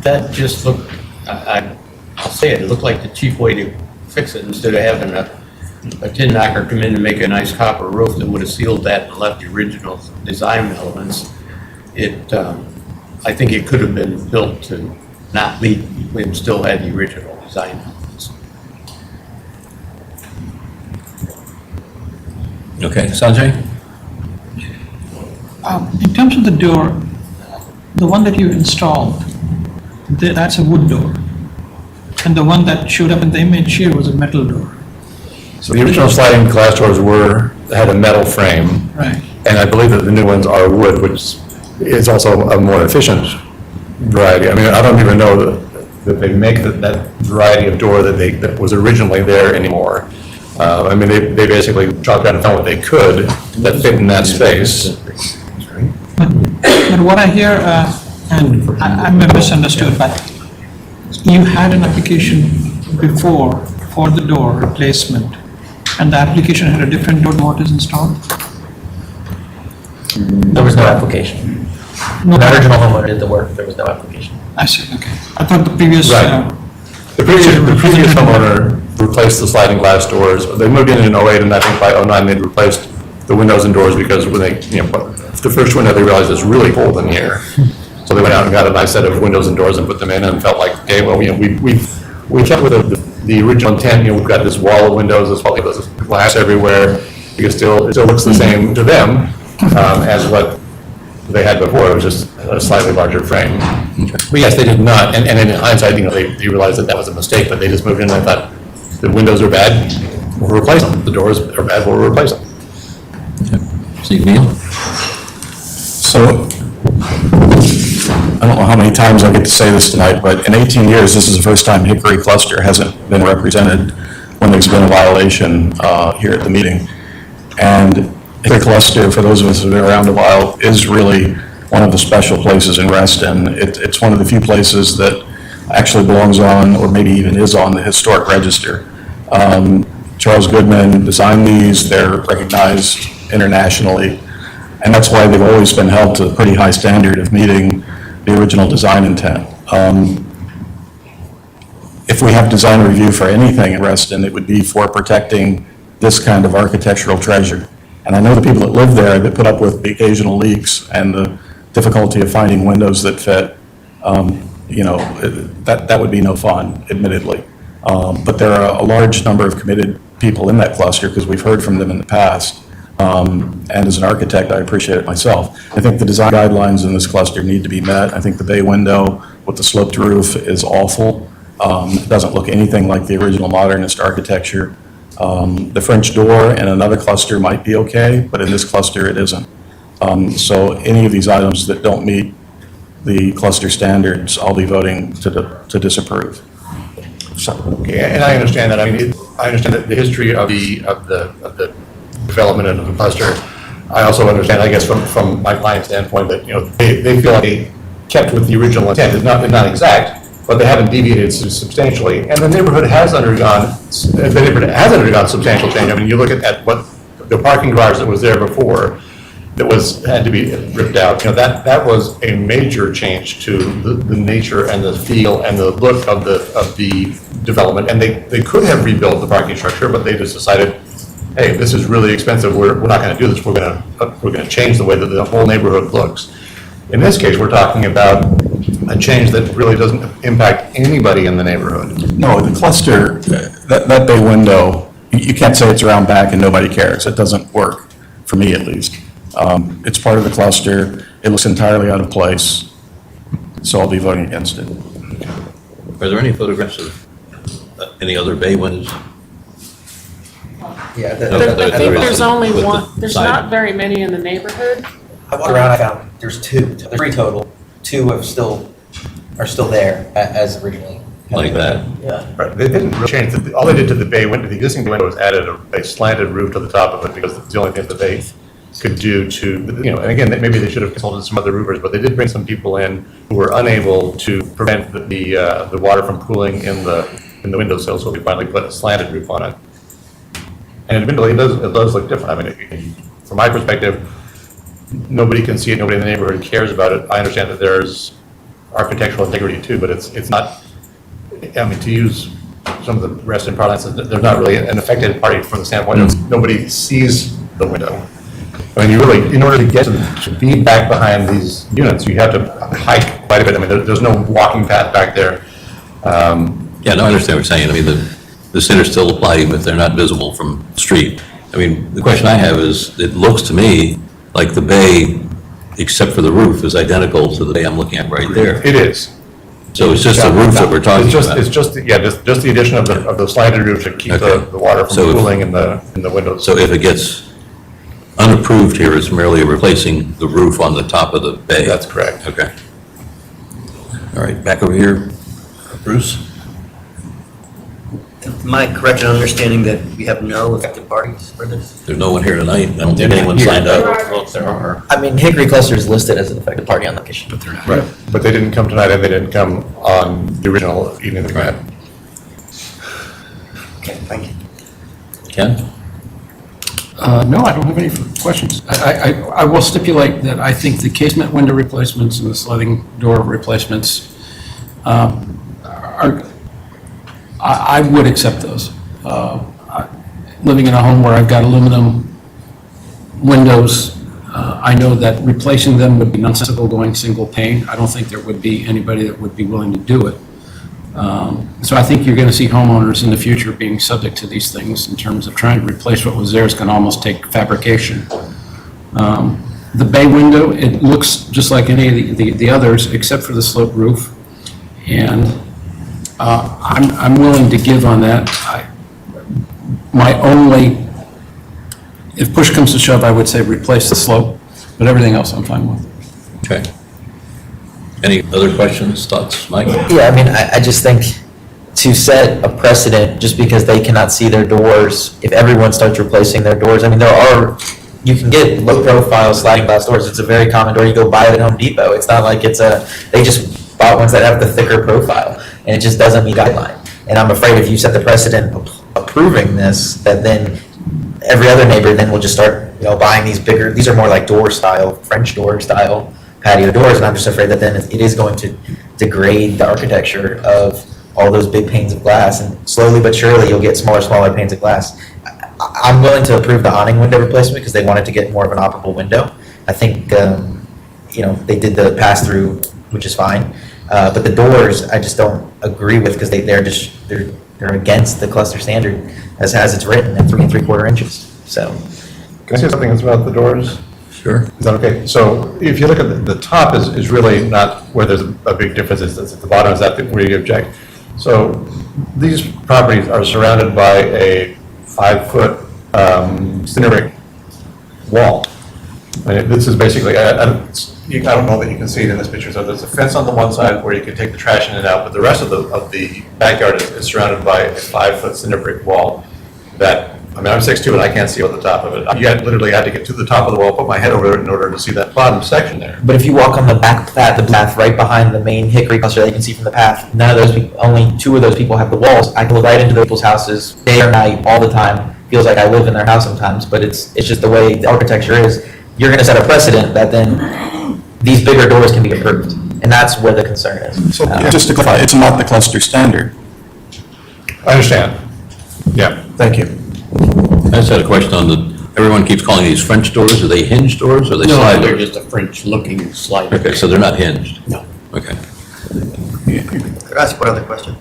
that just looked, I'll say it looked like the cheap way to fix it instead of having a tin knocker come in and make a nice copper roof that would have sealed that and left the original design elements. I think it could have been built to not leak and still had the original design elements. Okay, Sanjay? In terms of the door, the one that you installed, that's a wood door. And the one that showed up in the image here was a metal door. So the original sliding glass doors had a metal frame. Right. And I believe that the new ones are wood, which is also a more efficient variety. I mean, I don't even know that they make that variety of door that was originally there anymore. I mean, they basically chopped down and found what they could that fit in that space. But what I hear, and I may have misunderstood, but you had an application before for the door replacement, and the application had a different door than what is installed? There was no application. No. The original homeowner did the work, there was no application. I see, okay. I thought the previous... Right. The previous homeowner replaced the sliding glass doors. They moved in 08, and I think by 09 they'd replaced the windows and doors because when they, the first window they realized it's really cold in here. So they went out and got a nice set of windows and doors and put them in and felt like, okay, well, we kept with the original intent. We've got this wall of windows, this wall of glass everywhere. It still looks the same to them as what they had before. It was just a slightly larger frame. But yes, they did not, and in hindsight, they realized that was a mistake, but they just moved in and thought, the windows are bad, we'll replace them. The doors are bad, we'll replace them. Steve Neal? So, I don't know how many times I get to say this tonight, but in 18 years, this is the first time Hickory Cluster hasn't been represented when there's been a violation here at the meeting. And Hickory Cluster, for those of us who've been around a while, is really one of the special places in Reston. It's one of the few places that actually belongs on, or maybe even is on, the historic register. Charles Goodman designed these, they're recognized internationally, and that's why they've always been held to a pretty high standard of meeting the original design intent. If we have design review for anything in Reston, it would be for protecting this kind of architectural treasure. And I know the people that live there that put up with the occasional leaks and the difficulty of finding windows that fit. That would be no fun, admittedly. But there are a large number of committed people in that cluster because we've heard from them in the past. And as an architect, I appreciate it myself. I think the design guidelines in this cluster need to be met. I think the bay window with the sloped roof is awful. It doesn't look anything like the original modernist architecture. The French door in another cluster might be okay, but in this cluster it isn't. So any of these items that don't meet the cluster standards, I'll be voting to disapprove. Okay, and I understand that. I mean, I understand that the history of the development of the cluster. I also understand, I guess, from my client's standpoint, that they feel like they kept with the original intent. It's not exact, but they haven't deviated substantially. And the neighborhood has undergone substantial change. I mean, you look at what the parking garage that was there before, that had to be ripped out. That was a major change to the nature and the feel and the look of the development. And they could have rebuilt the parking structure, but they just decided, hey, this is really expensive. We're not going to do this. We're going to change the way that the whole neighborhood looks. In this case, we're talking about a change that really doesn't impact anybody in the neighborhood. No, the cluster, that bay window, you can't say it's around back and nobody cares. It doesn't work, for me at least. It's part of the cluster. It looks entirely out of place, so I'll be voting against it. Are there any photographs of any other bay windows? Yeah, I think there's only with the one, there's side. not very many in the neighborhood. I went around, I found there's three total. Two are still there as originally. Like that? Yeah. Right. They didn't really change. All they did to the bay window, the existing window, was added a slanted roof to the top of it because it's the only thing that they could do to, and again, maybe they should have consulted some other roofers, but they did bring some people in who were unable to prevent the water from pooling in the windowsill, so they finally put a slanted roof on it. And admittedly, it does look different. I mean, from my perspective, nobody can see it, nobody in the neighborhood cares about it. I understand that there's architectural integrity too, but it's not, I mean, to use some of the Reston parlance, there's not really an affected party from the standpoint of nobody sees the window. I mean, you really, in order to get to be back behind these units, you have to hike quite a bit. I mean, there's no walking path back there. Yeah, no, I understand what you're saying. I mean, the centers still apply even if they're not visible from the street. I mean, the question I have is, it looks to me like the bay, except for the roof, is identical to the bay I'm looking at right there. It is. So it's just the roof that we're talking about. It's just the addition of the slanted roof to keep Okay. the water from So if- pooling in the windows. So if it gets unapproved here, it's merely replacing the roof on the top of the bay? That's correct. Okay. All right, back over here, Bruce? Am I correct in understanding that we have no affected parties for this? There's no one here tonight. I don't think anyone signed up. Well, if there are. I mean, Hickory Cluster is listed as an affected party on the application. But they're not. Right, but they didn't come tonight and they didn't come on the original evening of the grant. Okay, thank you. Ken? No, I don't have any questions. I will stipulate that I think the casement window replacements and the sliding door replacements I would accept those. Living in a home where I've got aluminum windows, I know that replacing them would be nonsensical going single pane. I don't think there would be anybody that would be willing to do it. So I think you're going to see homeowners in the future being subject to these things in terms of trying to replace what was there is going to almost take fabrication. The bay window, it looks just like any of the others except for the sloped roof. And I'm willing to give on that. If push comes to shove, I would say replace the slope, but everything else I'm fine with. Okay. Any other questions, thoughts, Mike? Yeah, I mean, I just think to set a precedent, just because they cannot see their doors, if everyone starts replacing their doors, I mean, there are you can get low profile sliding glass doors. It's a very common door. You go buy it at Home Depot. It's not like they just bought ones that have the thicker profile, and it just doesn't meet guideline. And I'm afraid if you set the precedent approving this, that then every other neighbor then will just start, buying these bigger, these are more like door style, French door style patio doors, and I'm just afraid that then it is going to degrade the architecture of all those big panes of glass, and slowly but surely you'll get smaller panes of glass. I'm willing to approve the awning window replacement because they wanted to get more of an operable window. I think, they did the pass-through, which is fine. But the doors, I just don't agree with because they're against the cluster standard as it's written at 3 3/4 inches. So, Can I say something else about the doors? Sure. Is that okay? So if you look at the top is really not where there's a big difference, it's at the bottom, is that where you object. So these properties are surrounded by a 5-foot cinder brick wall. I mean, this is basically, I don't know that you can see it in this picture, so there's a fence on the one side where you can take the trash in and out, but the rest of the backyard is surrounded by a 5-foot cinder brick wall that, I'm 6'2", and I can't see on the top of it. You literally had to get to the top of the wall, put my head over it in order to see that bottom section there. but if you walk on the back path, the path right behind the main hickory cluster that you can see from the path, none of those people, only 2 of those people have the walls. I can look right into those people's houses day or night, all the time. Feels like I live in their house sometimes, but it's just the way the architecture is. You're going to set a precedent that then these bigger doors can be approved, and that's where the concern is. So just to clarify, it's not the cluster standard. I understand. Yeah. Thank you. I just had a question on everyone keeps calling these French doors. Are they hinged doors or are they No, slide they're doors? just a French-looking slider. Okay, so they're not hinged? No. Okay. Could I ask one other question?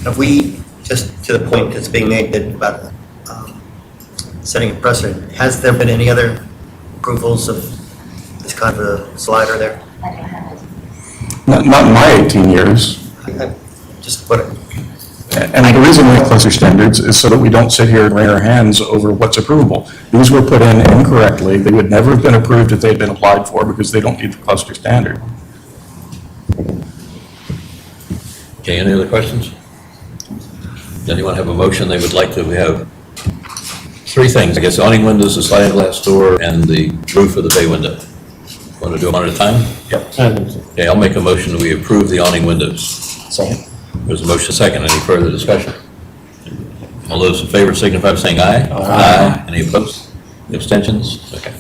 If we, just to the point that's being made that about setting a precedent, has there been any other approvals of this kind of a slider there? Not in my 18 years. Just what, And the reason we have cluster standards is so that we don't sit here and wring our hands over what's approvable. These were put in incorrectly. They would never have been approved if they'd been applied for because they don't meet the cluster standard. Okay, any other questions? Does anyone have a motion they would like to have? 3 things, I guess, awning windows, the sliding glass door, and the roof of the bay window. Want to do them one at a time? Yep. Okay, I'll make a motion that we approve the awning windows. Second. There's a motion second. Any further discussion? All those in favor signify by saying aye. Aye. Any opposed? Abstentions? Okay.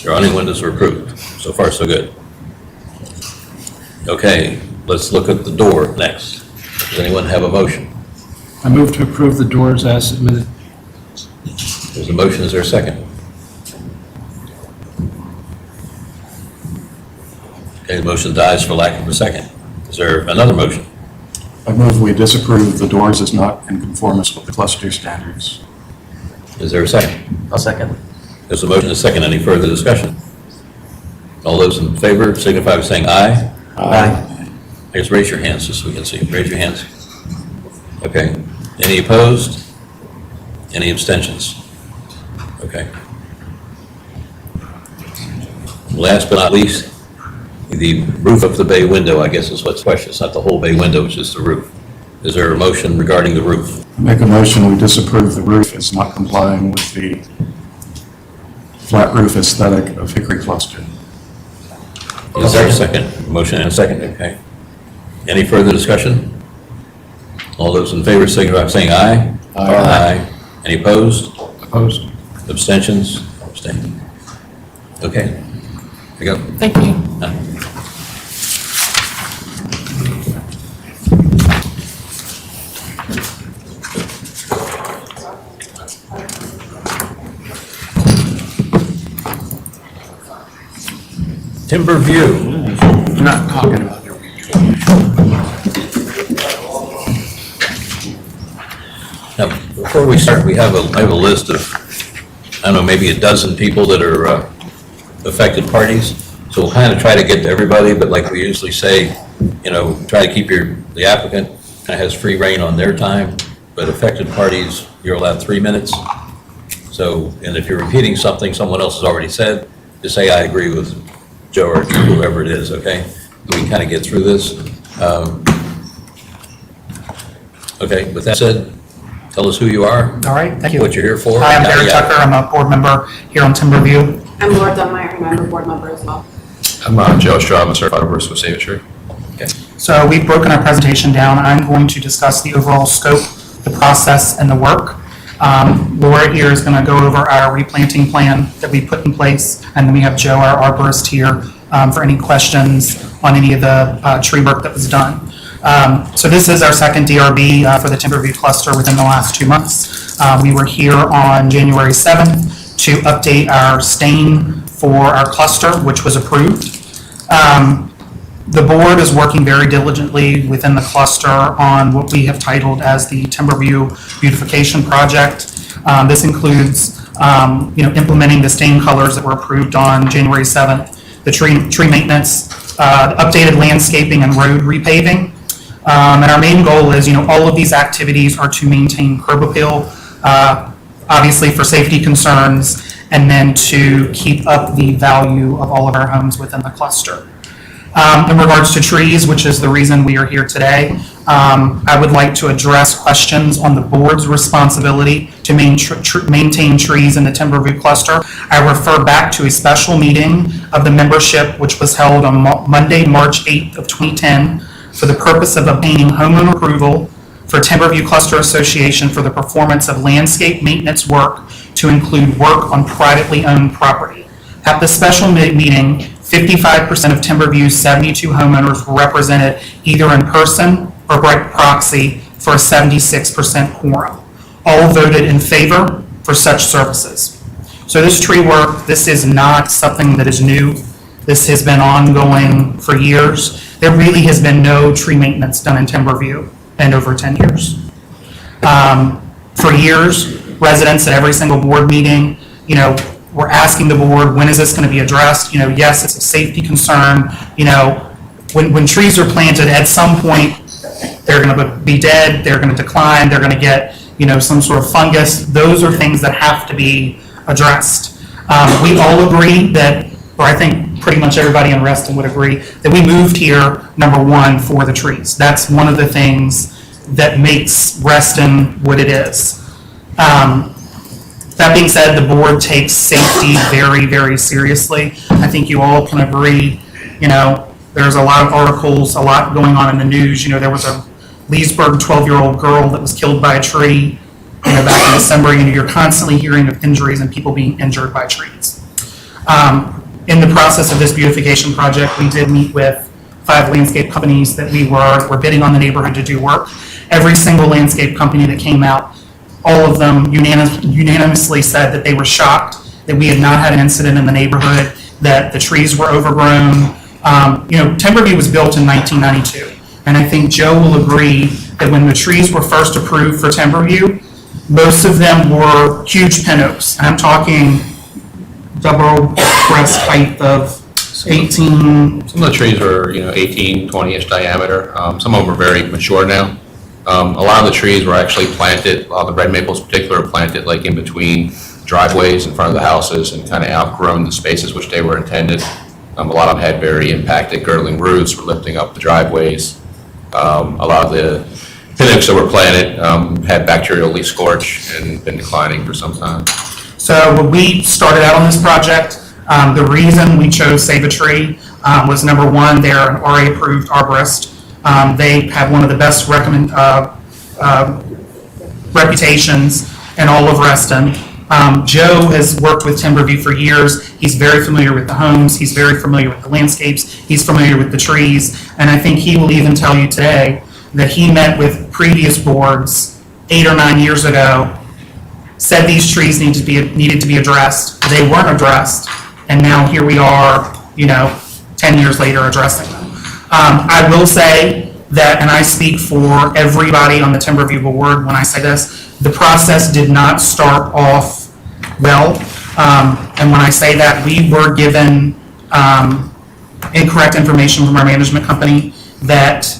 Your awning windows are approved. So far, so good. Okay, let's look at the door next. Does anyone have a motion? I move to approve the doors as submitted. There's a motion, is there a second? Okay, the motion dies for lack of a second. Is there another motion? I move we disapprove the doors as not in conformance with the cluster standards. Is there a second? I'll second. There's a motion, and a second. Any further discussion? All those in favor signify by saying aye. Aye. I guess raise your hands just so we can see. Raise your hands. Okay. Any opposed? Any abstentions? Okay. Last but not least, the roof of the bay window, I guess is what's the question. It's not the whole bay window, it's just the roof. Is there a motion regarding the roof? Make a motion we disapprove the roof as not complying with the flat roof aesthetic of hickory cluster. Is there a second? Motion and a second, okay. Any further discussion? All those in favor signify by saying aye. Aye. Any opposed? Opposed? Abstentions? Abstain. Okay. Here you go. Thank you. Timber View. I'm not talking about your Now, before we start, I have a list of, I don't know, maybe a dozen people that are affected parties. So we'll kind of try to get to everybody, but like we usually say, try to keep the applicant kind of has free reign on their time, but affected parties, you're allowed 3 minutes. So, and if you're repeating something someone else has already said, just say, I agree with Joe or whoever it is, okay? We can kind of get through this. Okay, with that said, Tell us who you are, All right, thank you. what you're here for. Hi, I'm yada, Derek yada. Tucker. I'm a board member here on Timberview. I'm Laura Dunmeyer, and I'm a board member as well. I'm Joe Straw, I'm a certified arborist with Save a Tree. So we've broken our presentation down. I'm going to discuss the overall scope, the process, and the work. Laura here is going to go over our replanting plan that we put in place, and then we have Joe, our arborist, here for any questions on any of the tree work that was done. So this is our second DRB for the Timberview cluster within the last 2 months. We were here on January 7th to update our stain for our cluster, which was approved. The board is working very diligently within the cluster on what we have titled as the Timberview Beautification Project. This includes, implementing the stain colors that were approved on January 7th, the tree maintenance, updated landscaping and road repaving. And our main goal is, all of these activities are to maintain curb appeal, obviously for safety concerns, and then to keep up the value of all of our homes within the cluster. In regards to trees, which is the reason we are here today, I would like to address questions on the board's responsibility to maintain trees in the Timberview cluster. I refer back to a special meeting of the membership, which was held on Monday, March 8th of 2010, for the purpose of obtaining homeowner approval for Timberview Cluster Association for the performance of landscape maintenance work to include work on privately owned property. At the special meeting, 55% of Timberview's 72 homeowners were represented either in person or by proxy for a 76% quorum. All voted in favor for such services. So this tree work, this is not something that is new. This has been ongoing for years. There really has been no tree maintenance done in Timberview in over 10 years. For years, residents at every single board meeting, we're asking the board, when is this going to be addressed? Yes, it's a safety concern. When trees are planted, at some point, they're going to be dead, they're going to decline, they're going to get, some sort of fungus. Those are things that have to be addressed. We all agree that, or I think pretty much everybody in Reston would agree, that we moved here, number one, for the trees. That's one of the things that makes Reston what it is. That being said, the board takes safety very, very seriously. I think you all can agree, there's a lot of articles, a lot going on in the news. There was a Leesburg 12-year-old girl that was killed by a tree, back in December. You're constantly hearing of injuries and people being injured by trees. In the process of this beautification project, we did meet with 5 landscape companies that we were bidding on the neighborhood to do work. Every single landscape company that came out, all of them unanimously said that they were shocked that we had not had an incident in the neighborhood, that the trees were overgrown. Timberview was built in 1992, and I think Joe will agree that when the trees were first approved for Timberview, most of them were huge pin oaks. And I'm talking double breast height of 18. Some of the trees are, 18, 20-inch diameter. Some of them are very mature now. A lot of the trees were actually planted, a lot of the red maples in particular, are planted like in between driveways in front of the houses and kind of outgrown the spaces which they were intended. A lot of them had very impacted girdling roots, were lifting up the driveways. A lot of the pin oaks that were planted had bacterial leaf scorch and been declining for some time. So when we started out on this project, the reason we chose Save a Tree was, number one, they're an RA-approved arborist. They have one of the best reputations in all of Reston. Joe has worked with Timberview for years. He's very familiar with the homes. He's very familiar with the landscapes. He's familiar with the trees. And I think he will even tell you today that he met with previous boards 8 or 9 years ago, said these trees needed to be addressed. They weren't addressed. And now here we are, 10 years later addressing them. I will say that, and I speak for everybody on the Timberview board when I say this, the process did not start off well. And when I say that, we were given incorrect information from our management company that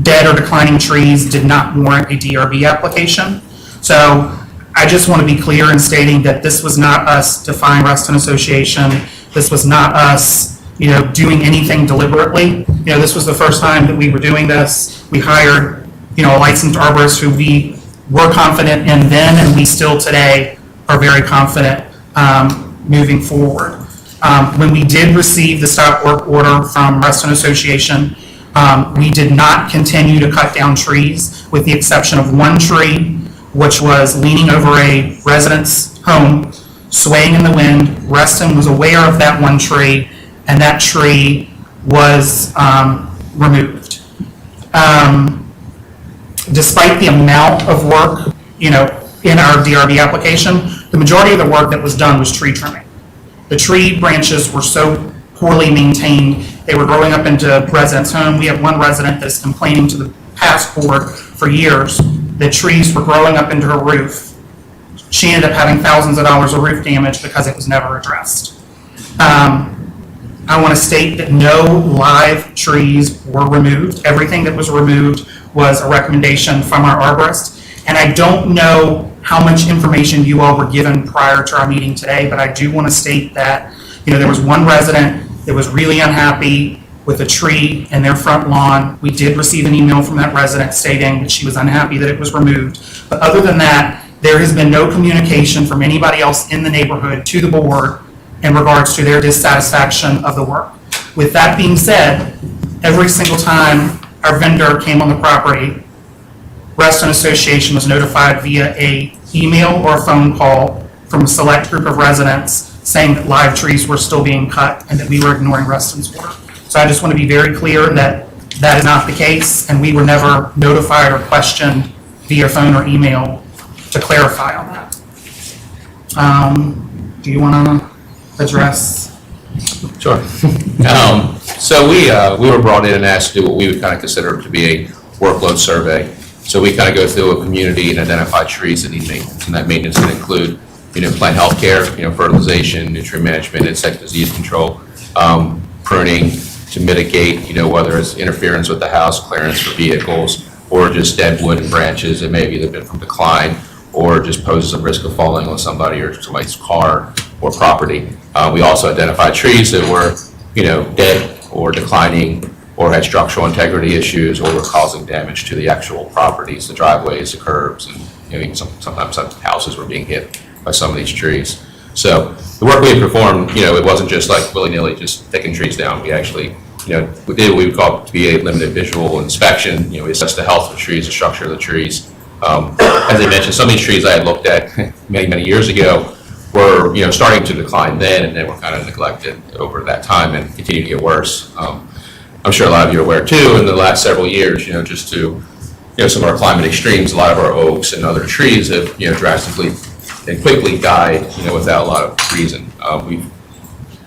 dead or declining trees did not warrant a DRB application. So I just want to be clear in stating that this was not us defying Reston Association. This was not us, doing anything deliberately. This was the first time that we were doing this. We hired a licensed arborist who we were confident in then, and we still today are very confident moving forward. When we did receive the stop work order from Reston Association, we did not continue to cut down trees, with the exception of one tree, which was leaning over a resident's home, swaying in the wind. Reston was aware of that one tree, and that tree was removed. Despite the amount of work, in our DRB application, the majority of the work that was done was tree trimming. The tree branches were so poorly maintained, they were growing up into residents' home. We have one resident that is complaining to the past board for years that trees were growing up into her roof. She ended up having thousands of dollars of roof damage because it was never addressed. I want to state that no live trees were removed. Everything that was removed was a recommendation from our arborist. And I don't know how much information you all were given prior to our meeting today, but I do want to state that, there was one resident that was really unhappy with a tree in their front lawn. We did receive an email from that resident stating that she was unhappy that it was removed. But other than that, there has been no communication from anybody else in the neighborhood to the board in regards to their dissatisfaction of the work. With that being said, every single time our vendor came on the property, Reston Association was notified via a email or a phone call from a select group of residents saying that live trees were still being cut and that we were ignoring Reston's work. So I just want to be very clear that that is not the case, and we were never notified or questioned via phone or email to clarify on that. Do you want to address? Sure. So we were brought in and asked to do what we would kind of consider to be a workload survey. So we kind of go through a community and identify trees that need maintenance, and that maintenance can include, plant health care, fertilization, nutrient management, insect disease control, pruning to mitigate, whether it's interference with the house, clearance for vehicles, or just dead wood and branches that maybe they've been from decline, or just poses a risk of falling on somebody or somebody's car or property. We also identify trees that were, dead or declining, or had structural integrity issues, or were causing damage to the actual properties, the driveways, the curbs, and even sometimes houses were being hit by some of these trees. So the work we performed, it wasn't just like willy-nilly just taking trees down. We actually, we did what we would call to be a limited visual inspection. We assessed the health of the trees, the structure of the trees. As I mentioned, some of these trees I had looked at many, many years ago were, starting to decline then, and they were kind of neglected over that time and continued to get worse. I'm sure a lot of you are aware too, in the last several years, just to, some of our climate extremes, a lot of our oaks and other trees have, drastically and quickly died, without a lot of reason. We've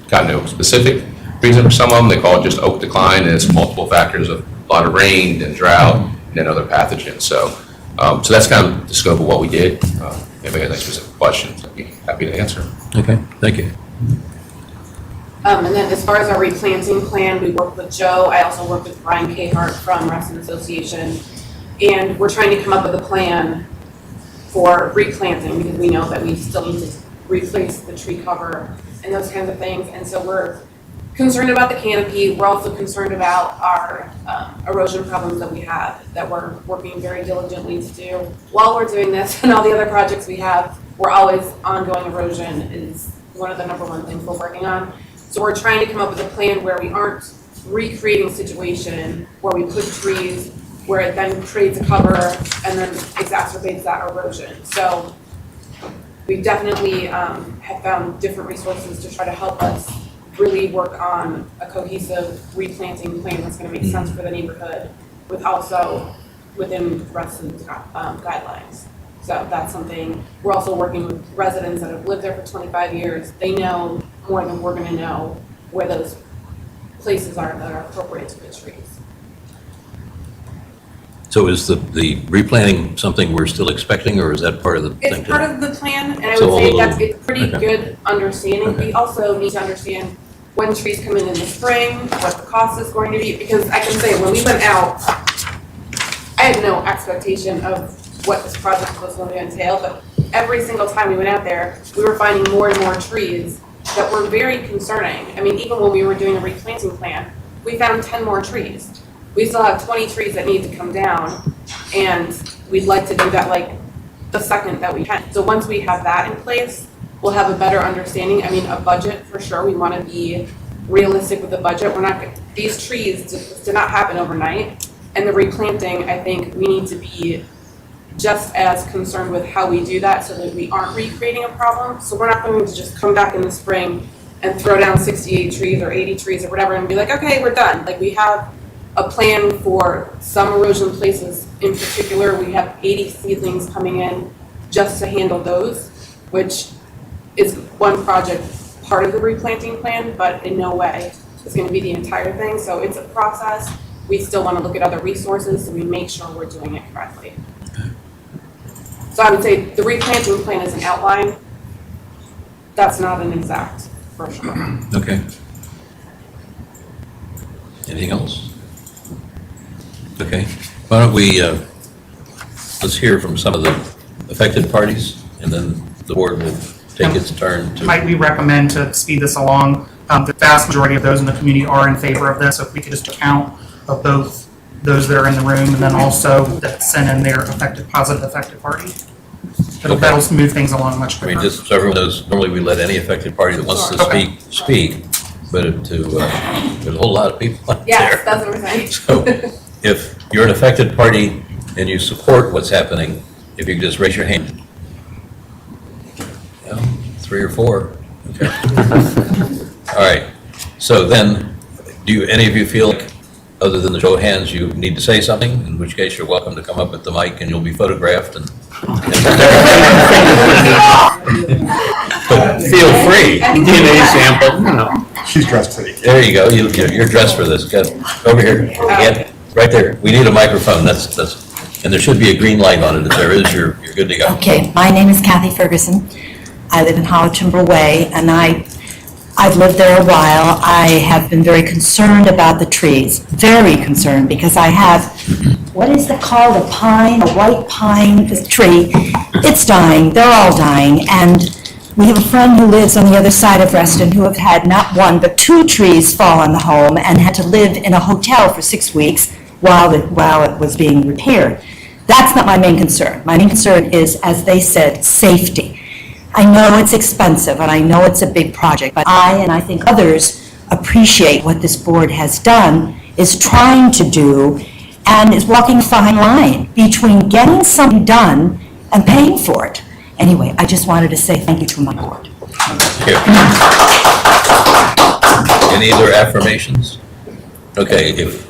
got no specific reason for some of them. They call it just oak decline, and it's multiple factors of a lot of rain and drought and then other pathogens. So that's kind of the scope of what we did. If anybody has any specific questions, I'd be happy to answer. Okay, thank you. And then as far as our replanting plan, we worked with Joe. I also worked with Brian Cahart from Reston Association. And we're trying to come up with a plan for replanting, because we know that we still need to replace the tree cover and those kinds of things. And so we're concerned about the canopy. We're also concerned about our erosion problems that we have, that we're working very diligently to do. While we're doing this and all the other projects we have, we're always ongoing erosion is one of the #1 things we're working on. So we're trying to come up with a plan where we aren't recreating a situation where we put trees where it then creates a cover and then exacerbates that erosion. So we definitely have found different resources to try to help us really work on a cohesive replanting plan that's going to make sense for the neighborhood, with also within Reston's guidelines. So that's something. We're also working with residents that have lived there for 25 years. They know more than we're going to know where those places are that are appropriate to put trees. So is the replanting something we're still expecting, or is that part of the thing? It's part of the plan, and I So would say although- that's a pretty okay. good understanding. Okay. We also need to understand when trees come in the spring, what the cost is going to be, because I can say when we went out, I had no expectation of what this project was going to entail, but every single time we went out there, we were finding more and more trees that were very concerning. I mean, even when we were doing a replanting plan, we found 10 more trees. we still have 20 trees that need to come down, and we'd like to do that like the second that we can. So once we have that in place, we'll have a better understanding. I mean, a budget for sure. We want to be realistic with the budget. We're not, these trees did not happen overnight. And the replanting, I think we need to be just as concerned with how we do that so that we aren't recreating a problem. So we're not going to just come back in the spring and throw down 68 trees or 80 trees or whatever and be like, okay, we're done. Like, we have a plan for some erosion places in particular. We have 80 seedlings coming in just to handle those, which is one project, part of the replanting plan, but in no way is going to be the entire thing. So it's a process. We still want to look at other resources so we make sure we're doing it correctly. So I would say the replanting plan is an outline. That's not an exact, for sure. Okay. Anything else? Okay. Why don't we, let's hear from some of the affected parties, and then the board will take its turn to. Might we recommend to speed this along? The vast majority of those in the community are in favor of this, so if we could just count of both those that are in the room and then also that send in their positive affected party. That'll move things along much I quicker. mean, just so everyone knows, normally we let any affected party that wants to speak, but there's a whole lot of people out Yes, there. that's what we're saying. So if you're an affected party and you support what's happening, if you could just raise your hand. Yeah, 3 or 4. Okay. All right. So then, do any of you feel like, other than the show of hands, you need to say something? In which case, you're welcome to come up at the mic and you'll be photographed. And but feel free. DNA sample, you know. She's dressed pretty. There you go. You're dressed for this. Go over here. Yeah, right there. We need a microphone. That's. And there should be a green light on it. If there is, you're good to go. Okay, my name is Kathy Ferguson. I live in Hollow Timber Way, and I've lived there a while. I have been very concerned about the trees, very concerned, because I have, what is it called, a pine, a white pine tree. It's dying, they're all dying, and we have a friend who lives on the other side of Reston who have had not 1, but 2 trees fall on the home and had to live in a hotel for 6 weeks while it was being repaired. That's not my main concern. My main concern is, as they said, safety. I know it's expensive, and I know it's a big project, but I think others appreciate what this board has done, is trying to do, and is walking a fine line between getting something done and paying for it. Anyway, I just wanted to say thank you to my board. Here. Any other affirmations? Okay, if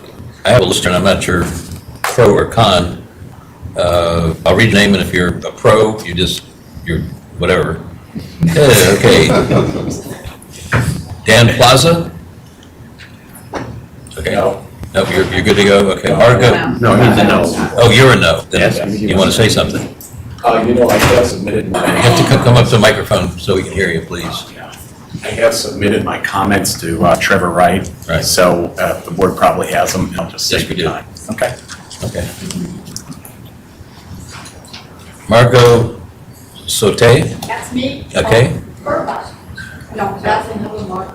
I have a listener, and I'm not sure pro or con, I'll read your name, and if you're a pro, you're whatever. Okay. Dan Plaza? Okay. No, you're good to go? Okay. Margo? No, he's a no. Oh, you're a no. Then Yes. you want to say something? I have submitted You have to come up to the microphone so we can hear you, please. I have submitted my comments to Trevor Wright. Right. So the board probably has them. I'll just Yes, take we the do. time. Okay. Okay. Margot Sauté? That's me. Okay. Burbank. No, that's another mark.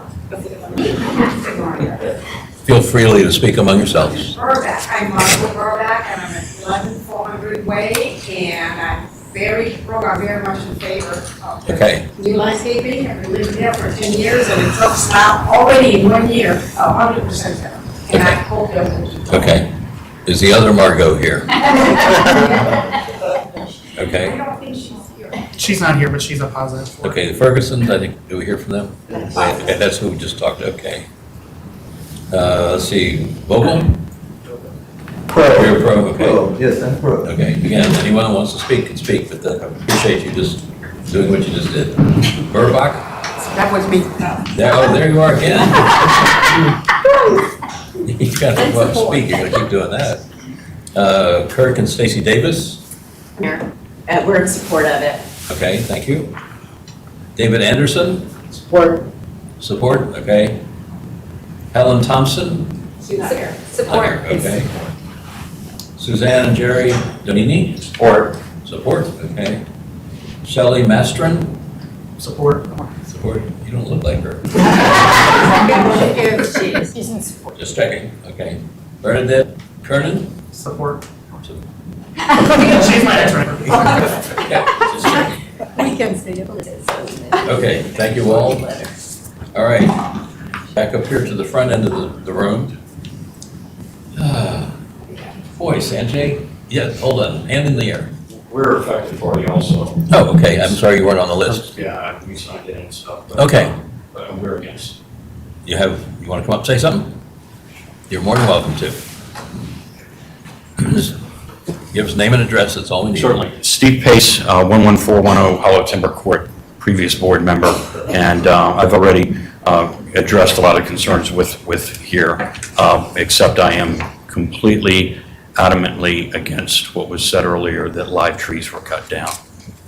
Feel freely to speak among yourselves. Burbank. I'm Margaret Burbank, and I'm at 11400 Way, and I'm very much in favor of Okay. new landscaping. I've been living there for 10 years, and it looks now already in 1 year, 100% better. And I hope they'll continue. Okay. Is the other Margot here? I Okay. don't think she's here. She's not here, but she's a positive. for it. Okay, the Fergusons, I think, do we hear from them? Okay, that's who we just talked to, okay. Let's see, Vogel? Pro. You're a pro, okay. Yes, I'm pro. Okay, again, anyone who wants to speak can speak, but I appreciate you just doing what you just did. Burbach? That was me. There you are again. You gotta go up and speak, you're gonna keep doing that. Kirk and Stacy Davis? We're in support of it. Okay, thank you. David Anderson? Support. Support, okay. Helen Thompson? She's not here. Not here, okay. Suzanne and Jerry Donini? Support. Support, okay. Shelley Mastron? Support. Support, you don't look like her. She's in support. Just checking, okay. Bernadette Kernan? Support. She's my expert. We can see it. Okay, thank you all. All right, back up here to the front end of the room. Boy, Sanjay, yeah, hold on, hand in the air. We're a affected party also. Oh, okay, I'm sorry you weren't on the list. Yeah, we signed it and stuff. Okay. But we're against. You want to come up and say something? You're more than welcome to. Just give us name and address, that's all we need. Certainly. Steve Pace, 11410 Hollow Timber Court, previous board member, and I've already addressed a lot of concerns with here, except I am completely adamantly against what was said earlier, that live trees were cut down.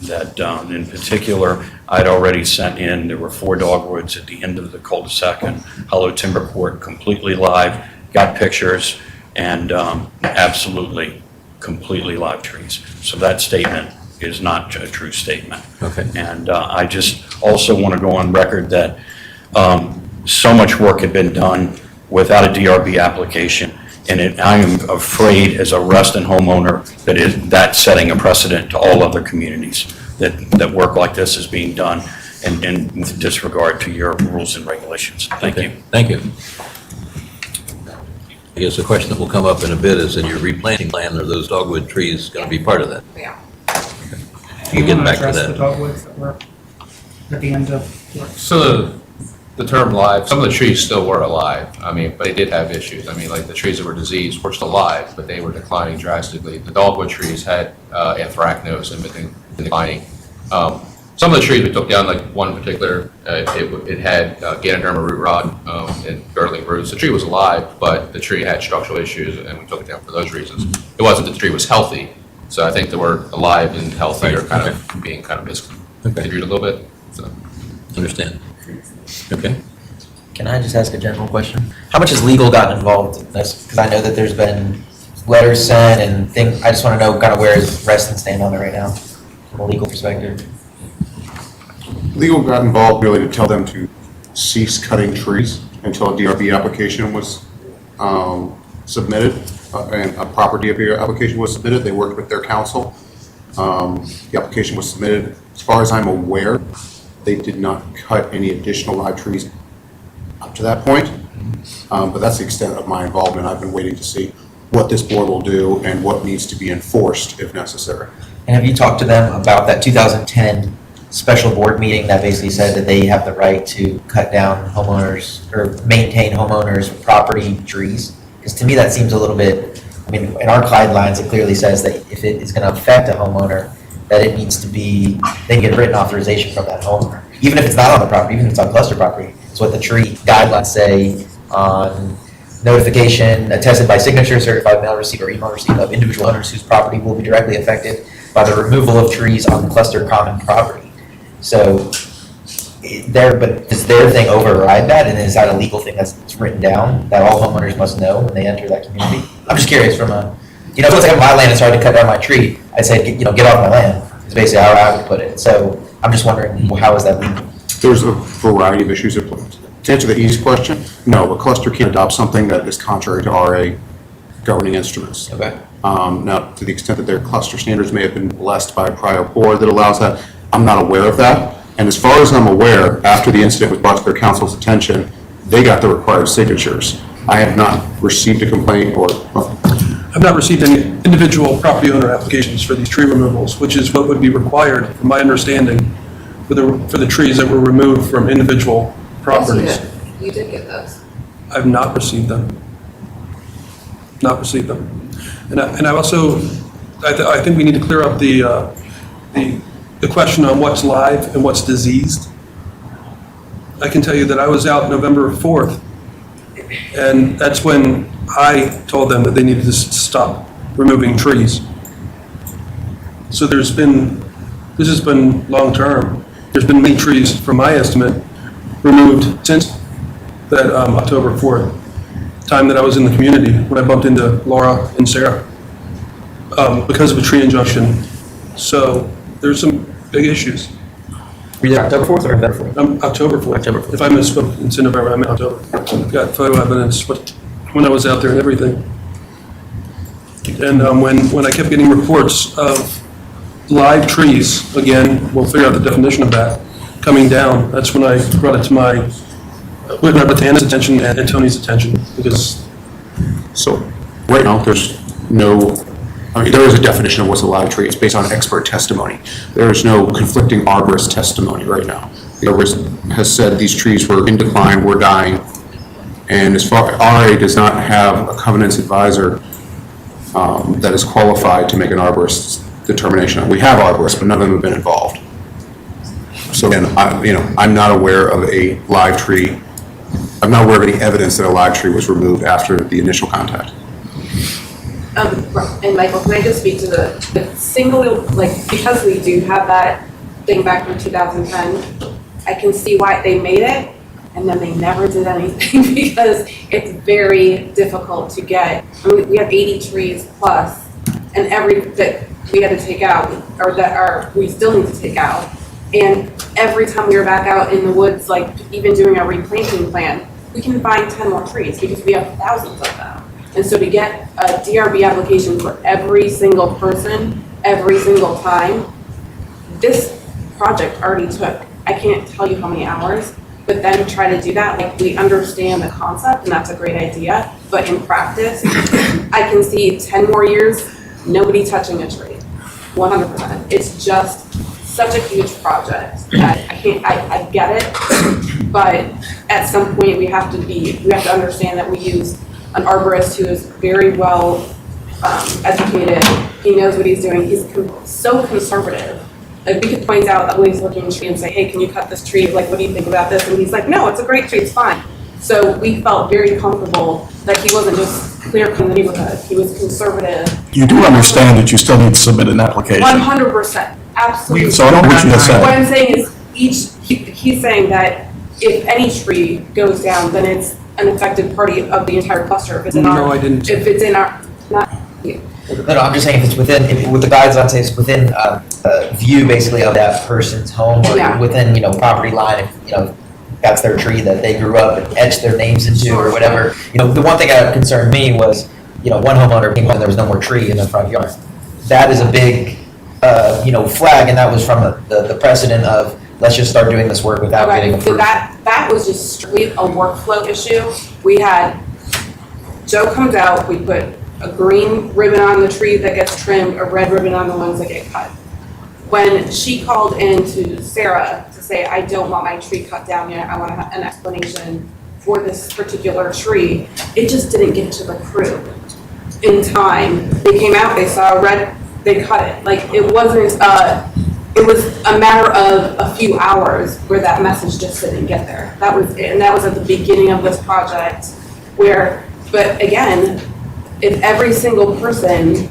That in particular, I'd already sent in, there were 4 dogwoods at the end of the cul-de-sac in Hollow Timber Court, completely live, got pictures, and absolutely, completely live trees. So that statement is not a true statement. Okay. And I just also want to go on record that so much work had been done without a DRB application. And I am afraid as a Reston homeowner that's setting a precedent to all other communities that work like this is being done and with disregard to your rules and regulations. Thank you. Thank you. I guess the question that will come up in a bit is, in your replanting plan, are those dogwood trees going to be part of that? Yeah. You get back to Address the that. dogwoods that were at the end of. So the term live, some of the trees still were alive, I mean, but they did have issues. I mean, like the trees that were diseased were still alive, but they were declining drastically. The dogwood trees had anthracnose and been declining. Some of the trees we took down, like one particular, it had Ganoderma root rot and girdling roots. The tree was alive, but the tree had structural issues, and we took it down for those reasons. It wasn't that the tree was healthy, so I think the word alive and healthy are kind of being kind of misconstrued a little bit. So. Understand. Okay. Can I just ask a general question? How much has legal gotten involved in this? Because I know that there's been letters sent and things, I just want to know kind of where is Reston stand on it right now, from a legal perspective? Legal got involved really to tell them to cease cutting trees until a DRB application was submitted, and a proper DRB application was submitted. They worked with their counsel. The application was submitted. As far as I'm aware, they did not cut any additional live trees up to that point, but that's the extent of my involvement. I've been waiting to see what this board will do and what needs to be enforced if necessary. And have you talked to them about that 2010 special board meeting that basically said that they have the right to cut down homeowners or maintain homeowners' property trees? Because to me, that seems a little bit, I mean, in our guidelines, it clearly says that if it is going to affect a homeowner, that it needs to be, they get written authorization from that homeowner. Even if it's not on the property, even if it's on cluster property, it's what the tree guidelines say on notification attested by signature, certified mail receipt or email receipt of individual owners whose property will be directly affected by the removal of trees on cluster common property. So but does their thing override that, and is that a legal thing that's written down that all homeowners must know when they enter that community? I'm just curious from a, if it's like on my land and started to cut down my tree, I'd say, get off my land, is basically how I would put it. So I'm just wondering, how is that legal? There's a variety of issues at play. To answer the easy question, no, a cluster can't adopt something that is contrary to RA governing instruments. Okay. Now, to the extent that their cluster standards may have been blessed by a prior board that allows that, I'm not aware of that. And as far as I'm aware, after the incident was brought to their council's attention, they got the required signatures. I have not received a complaint or... I've not received any individual property owner applications for these tree removals, which is what would be required, from my understanding, for the trees that were removed from individual properties. Yes, you did get those. I've not received them. Not received them. And I also, I think we need to clear up the question on what's live and what's diseased. I can tell you that I was out November 4th, and that's when I told them that they needed to stop removing trees. So this has been long-term. There's been many trees, from my estimate, removed since that October 4th, time that I was in the community, when I bumped into Laura and Sarah, because of a tree injunction. So there's some big issues. Were you there October 4th or November 4th? October 4th. October 4th. If I misspoke, it's in November, I meant October. I've got photo evidence when I was out there and everything. And when I kept getting reports of live trees, again, we'll figure out the definition of that, coming down, that's when I brought it to Anna's attention and Tony's attention, because So, right now, there's no, I mean, there is a definition of what's a live tree. It's based on expert testimony. There is no conflicting arborist testimony right now. The arborist has said these trees were in decline, were dying, and as far, RA does not have a covenants advisor that is qualified to make an arborist's determination. We have arborists, but none of them have been involved. So again, I'm not aware of a live tree. I'm not aware of any evidence that a live tree was removed after the initial contact. And Michael, can I just speak to the single, like, because we do have that thing back from 2010, I can see why they made it, and then they never did anything because it's very difficult to get. I mean, we have 80 trees plus, and that we had to take out, or that we still need to take out. And every time we were back out in the woods, like even doing a replanting plan, we can find 10 more trees because we have thousands of them. And so to get a DRB application for every single person, every single time, this project already took, I can't tell you how many hours, but then to try to do that, like we understand the concept and that's a great idea, but in practice, I can see 10 more years, nobody touching a tree, 100%. It's just such a huge project. I get it, but at some point we have to understand that we use an arborist who is very well educated. He knows what he's doing. He's so conservative. Like we could point out that when he's looking at a tree and say, hey, can you cut this tree? Like, what do you think about this? And he's like, no, it's a great tree, it's fine. So we felt very comfortable that he wasn't just clear cutting the neighborhood. He was conservative. You do understand that you still need to submit an application. 100%, absolutely. So I don't know what you just said. What I'm saying is he's saying that if any tree goes down, then it's an affected party of the entire cluster. If it's in No, I didn't. If it's in our, not you. No, I'm just saying if it's within, with the guides on say it's within view basically of that person's home or Yeah. within, property line, if, that's their tree that they grew up and etched their names into or whatever. The one thing that concerned me was, one homeowner came home and there was no more tree in the front yard. That is a big, flag, and that was from the precedent of let's just start doing this work without getting So approved. that was just strictly a workflow issue. We had, Joe comes out, we put a green ribbon on the tree that gets trimmed, a red ribbon on the ones that get cut. When she called in to Sarah to say, I don't want my tree cut down yet, I want to have an explanation for this particular tree, it just didn't get to the crew in time. They came out, they saw a red, they cut it. Like, it wasn't, it was a matter of a few hours where that message just didn't get there. That was it, and that was at the beginning of this project but again, if every single person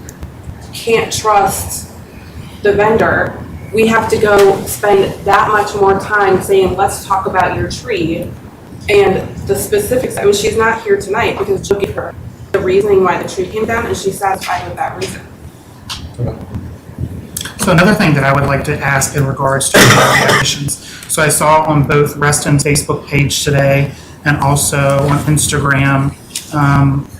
can't trust the vendor, we have to go spend that much more time saying, let's talk about your tree and the specifics. I mean, she's not here tonight because Joe gave her the reasoning why the tree came down and she's satisfied with that reason. So another thing that I would like to ask in regards to applications. So I saw on both Reston's Facebook page today and also on Instagram,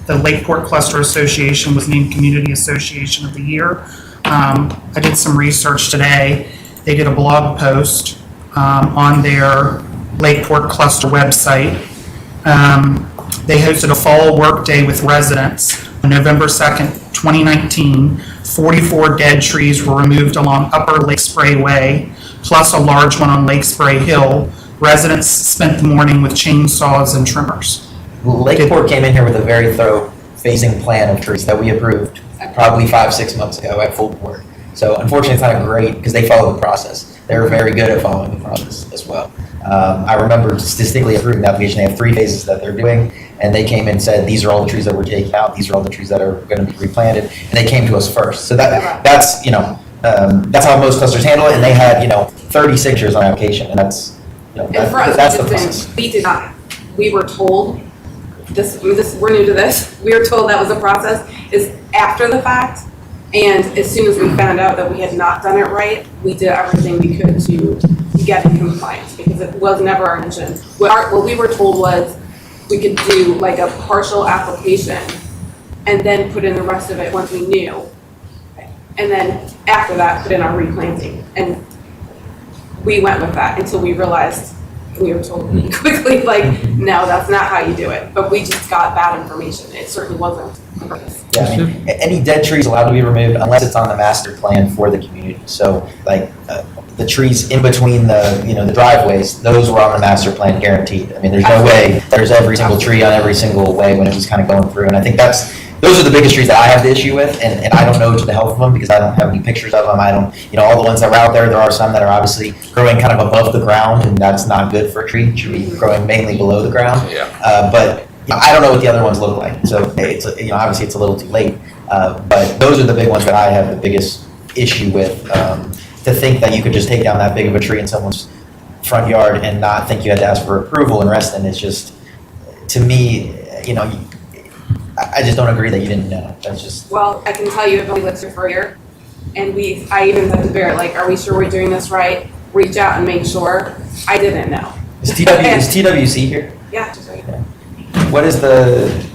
the Lakeport Cluster Association was named Community Association of the Year. I did some research today. They did a blog post on their Lakeport Cluster website. They hosted a fall work day with residents on November 2nd, 2019. 44 dead trees were removed along Upper Lake Spray Way, plus a large one on Lake Spray Hill. Residents spent the morning with chainsaws and trimmers. Lakeport came in here with a very thorough phasing plan of trees that we approved probably 5-6 months ago at full board. So unfortunately, it's not great because they follow the process. They're very good at following the process as well. I remember distinctly approving the application. They have 3 phases that they're doing, and they came in and said, these are all the trees that we're taking out. These are all the trees that are going to be replanted, and they came to us first. So that's how most clusters handle it, and they had 30 signatures on application, and that's And for us, that's the process. we did not. We were told we're new to this. We were told that was a process is after the fact, and as soon as we found out that we had not done it right, we did everything we could to get in compliance because it was never our intention. What we were told was we could do like a partial application and then put in the rest of it once we knew. And then after that, put in our replanting. And we went with that until we realized, we were told really quickly, like, no, that's not how you do it. But we just got bad information. It certainly wasn't on purpose. Yeah, I mean, any dead trees allowed to be removed unless it's on the master plan for the community. So like the trees in between the, the driveways, those were on the master plan guaranteed. I mean, there's no way there's every single tree on every single way when it was kind of going through. And I think those are the biggest trees that I have the issue with, and I don't know to the health of them because I don't have any pictures of them. I don't, all the ones that are out there are some that are obviously growing kind of above the ground, and that's not good for a tree. It should be growing mainly below the ground. Yeah. But I don't know what the other ones look like, so it's, obviously it's a little too late. But those are the big ones that I have the biggest issue with. To think that you could just take down that big of a tree in someone's front yard and not think you had to ask for approval in Reston is just, to me, I just don't agree that you didn't know. That's just. Well, I can tell you, I've only lived here for a year, and I even said to Barrett, like, are we sure we're doing this right? Reach out and make sure. I didn't know. Is TWC here? Yeah, just right. What is the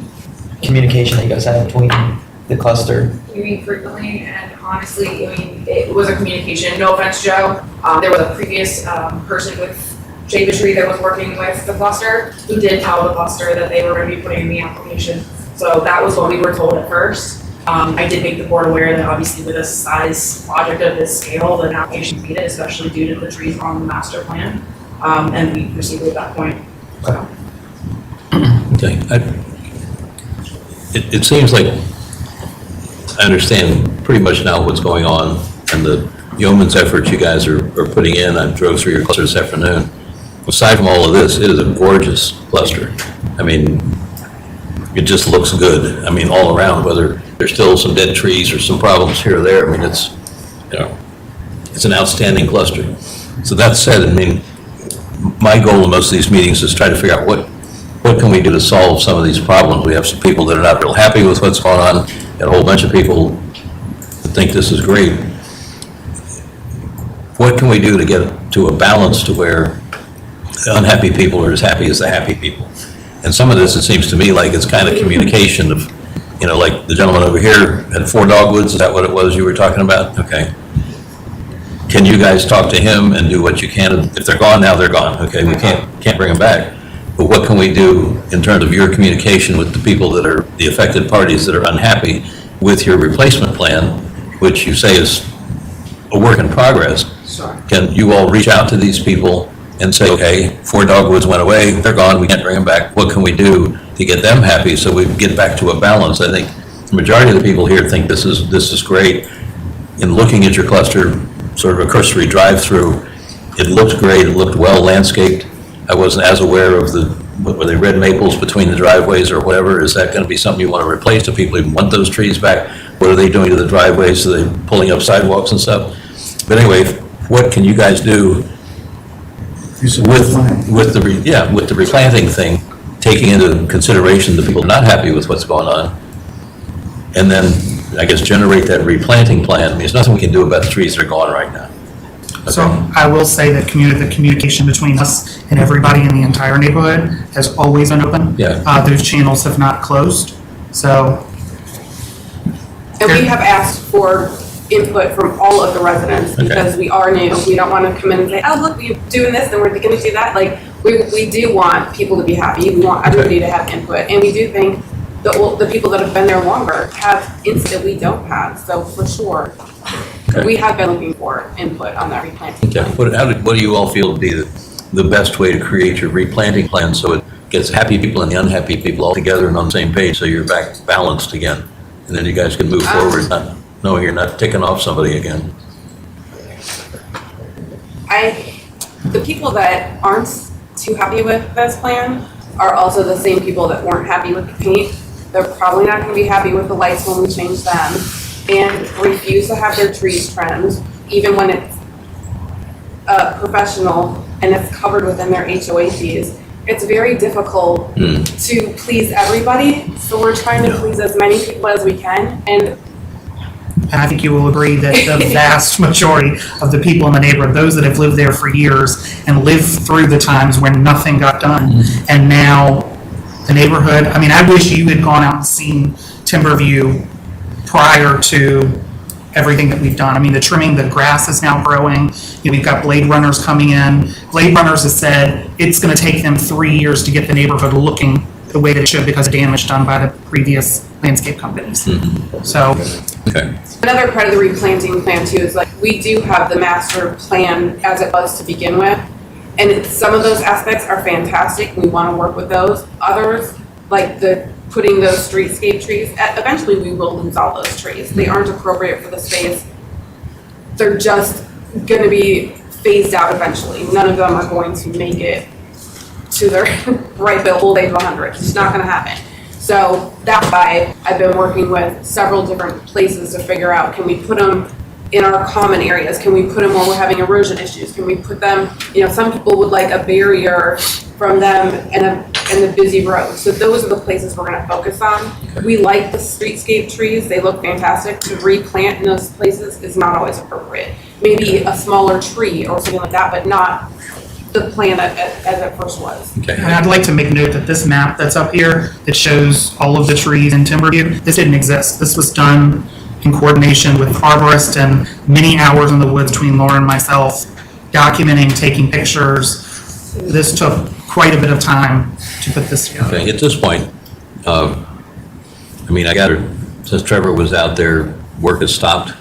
communication that you guys have between the cluster? We meet frequently, and honestly, it was a communication. No offense, Joe. There was a previous person with Shade the Tree that was working with the cluster who did tell the cluster that they were going to be putting in the application. So that was what we were told at first. I did make the board aware that obviously with a size project of this scale, the application is needed, especially due to the trees on the master plan. And we proceeded at that point. So. Okay. It seems like I understand pretty much now what's going on and the yeoman's effort you guys are putting in. I drove through your cluster this afternoon. Aside from all of this, it is a gorgeous cluster. I mean, it just looks good. I mean, all around, whether there's still some dead trees or some problems here or there. I mean, it's an outstanding cluster. So that said, I mean, my goal in most of these meetings is try to figure out what can we do to solve some of these problems. We have some people that are not real happy with what's going on, and a whole bunch of people that think this is great. What can we do to get to a balance to where the unhappy people are as happy as the happy people? And some of this, it seems to me like it's kind of communication of, like the gentleman over here had 4 dogwoods. Is that what it was you were talking about? Okay. Can you guys talk to him and do what you can? If they're gone now, they're gone. Okay, we can't bring them back. But what can we do in terms of your communication with the people that are the affected parties that are unhappy with your replacement plan, which you say is a work in progress? Sure. Can you all reach out to these people and say, okay, 4 dogwoods went away, they're gone, we can't bring them back. What can we do to get them happy so we get back to a balance? I think the majority of the people here think this is great. In looking at your cluster, sort of a cursory drive-through, it looked great, it looked well landscaped. I wasn't as aware of were they red maples between the driveways or whatever? Is that going to be something you want to replace? Do people even want those trees back? What are they doing to the driveways? Are they pulling up sidewalks and stuff? But anyway, what can you guys do with the replanting thing, taking into consideration the people not happy with what's going on, and then I guess generate that replanting plan? I mean, there's nothing we can do about the trees that are gone right now. Okay. So I will say that the communication between us and everybody in the entire neighborhood has always been open. Yeah. Those channels have not closed, so. And we have asked for input from all of the residents because we are new. We don't want to come in and say, oh, look, you're doing this and we're going to do that. Like, we do want people to be happy. We want everybody to have input. And we do think the people that have been there longer have insight that we don't have. So for sure, we have been looking for input on that replanting. Okay. What do you all feel would be the best way to create your replanting plan so it gets happy people and the unhappy people all together and on the same page so you're back balanced again? And then you guys can move forward, not knowing you're not ticking off somebody again. The people that aren't too happy with this plan are also the same people that weren't happy with the paint. They're probably not going to be happy with the lights when we change them, and refuse to have their trees trimmed, even when it's professional and it's covered within their HOA fees. It's very difficult to please everybody, so we're trying to please as many people as we can. And I think you will agree that the vast majority of the people in the neighborhood, those that have lived there for years and lived through the times when nothing got done, and now the neighborhood, I mean, I wish you had gone out and seen Timberview prior to everything that we've done. I mean, the trimming, the grass is now growing. You know, we've got Blade Runners coming in. Blade Runners has said it's going to take them 3 years to get the neighborhood looking the way that it should because of damage done by the previous landscape companies. So, Okay. Another part of the replanting plan too is like, we do have the master plan as it was to begin with. And some of those aspects are fantastic. We want to work with those. Others, like putting those streetscape trees, eventually we will lose all those trees. They aren't appropriate for the space. They're just going to be phased out eventually. None of them are going to make it to their ripe old age of 100. It's not going to happen. So that's why I've been working with several different places to figure out, can we put them in our common areas? Can we put them where we're having erosion issues? Can we put them, some people would like a barrier from them and the busy road. So those are the places we're going to focus on. We like the streetscape trees. They look fantastic. To replant in those places is not always appropriate. Maybe a smaller tree or something like that, but not the plan as it first was. Okay. and I'd like to make note that this map that's up here that shows all of the trees in Timberview, this didn't exist. This was done in coordination with arborists and many hours in the woods between Laura and myself, documenting, taking pictures. This took quite a bit of time to put this together. Okay, at this point, I gather, since Trevor was out there, work has stopped?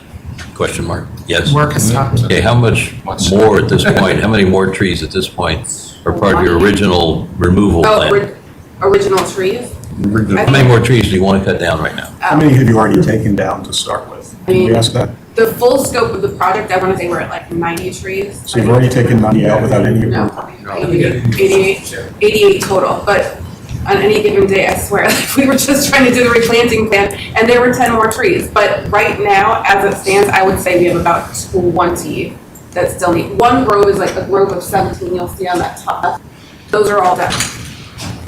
Question mark? Yes? Work has stopped. Okay, how much more at this point, how many more trees at this point are part of your original removal plan? Original trees? How many more trees do you want to cut down right now? How many have you already taken down to start with? Can we ask that? The full scope of the project, I want to say we're at like 90 trees. So you've already taken 90 out without any No, approval? 88 total, but on any given day, I swear, like, we were just trying to do the replanting plan, and there were 10 more trees. But right now, as it stands, I would say we have about 20 that still need. One grove is like a grove of 17 you'll see on that top. Those are all done.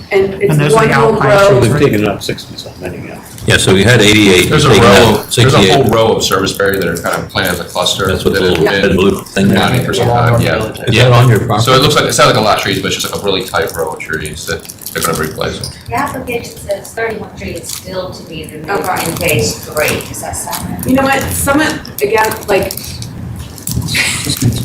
And it's And those are one the whole alpine grove. We've taken up 60-something anyhow. Yeah, so we had 88. There's a taken row, out there's a 68. whole row of serviceberry that are kind of planned as a cluster. That's what the that little have red been blue thing there. planning for some time, yeah. Is that on your property? So it sounds like a lot of trees, but it's just like a really tight row of trees that they're gonna replace. The application says 31 trees still to be removed Okay. in phase 3. Does that sound right? You know what, again, like,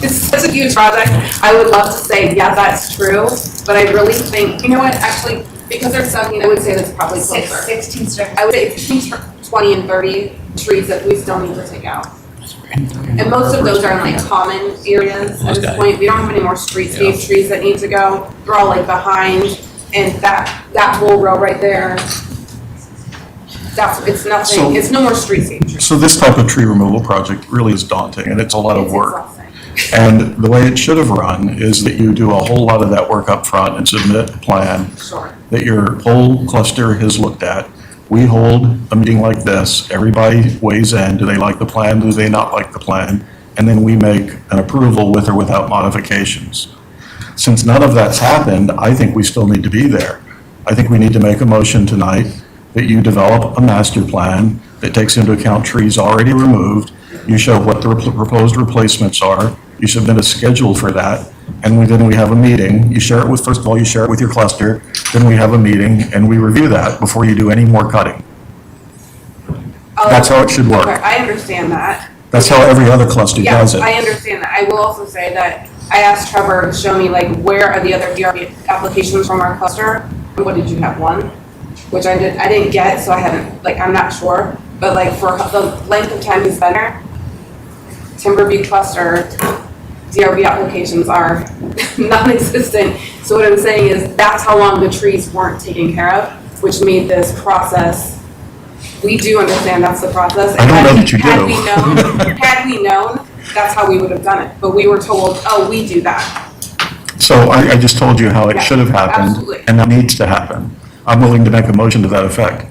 it's such a huge project. I would love to say, yeah, that's true, but I really think, actually, because there's 17, I would say that's probably closer. 16 circles. I would say between 20 and 30 trees that we still need to take out. And most of those are in like common areas at this point. We don't have any more streetscape trees that need to go. They're all like behind, and that whole row right there, it's nothing, it's no more streetscape trees. So this type of tree removal project really is daunting, and it's a lot of It's work. exhausting. And the way it should have run is that you do a whole lot of that work up front and submit a plan Sure. that your whole cluster has looked at. We hold a meeting like this, everybody weighs in, do they like the plan, do they not like the plan? And then we make an approval with or without modifications. Since none of that's happened, I think we still need to be there. I think we need to make a motion tonight that you develop a master plan that takes into account trees already removed. You show what the proposed replacements are. You submit a schedule for that, and then we have a meeting. You share it with, first of all, you share it with your cluster, then we have a meeting, and we review that before you do any more cutting. That's how it should work. Okay, I understand that. That's how every other cluster does Yeah, I it. understand that. I will also say that I asked Trevor to show me like where are the other DRB applications from our cluster. What did you have, one? Which I didn't get, so I haven't, I'm not sure. But like for the length of time he's been there, Timberview cluster DRB applications are non-existent. So what I'm saying is that's how long the trees weren't taken care of, which made this process. We do understand that's the process. I don't know that you do. Had we known, that's how we would have done it. But we were told, oh, we do that. So I just told you how it Yeah, should have happened, absolutely. and that needs to happen. I'm willing to make a motion to that effect.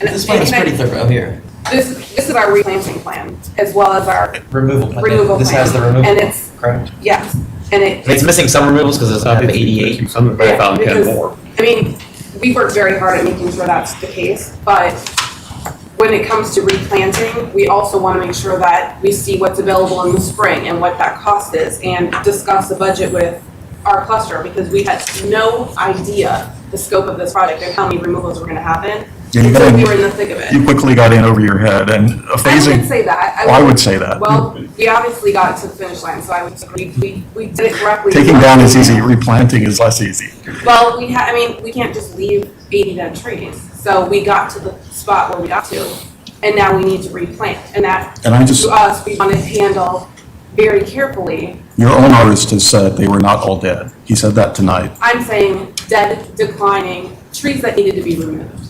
And This one is pretty thorough here. This is our replanting plan, as well as our Removal plan. removal plan. This has the removal, And it's, correct? yes, and It's missing some removals because it's not 88. Some, but I found 10 because, more. I mean, we worked very hard at making sure that's the case, but when it comes to replanting, we also want to make sure that we see what's available in the spring and what that cost is, and discuss the budget with our cluster, because we had no idea the scope of this project and how many removals were going to happen. Yeah, you So got we were in the in, thick of it. you quickly got in over your head, and a I phasing. wouldn't say that. Well, I would say that. Well, we obviously got to the finish line, so I would, we did it correctly. Taking down is easy, replanting is less easy. Well, I mean, we can't just leave 80 dead trees. So we got to the spot where we got to, and now we need to replant. And that, And I just- to us, we want to handle very carefully. Your own artist has said they were not all dead. He said that tonight. I'm saying dead, declining, trees that needed to be removed.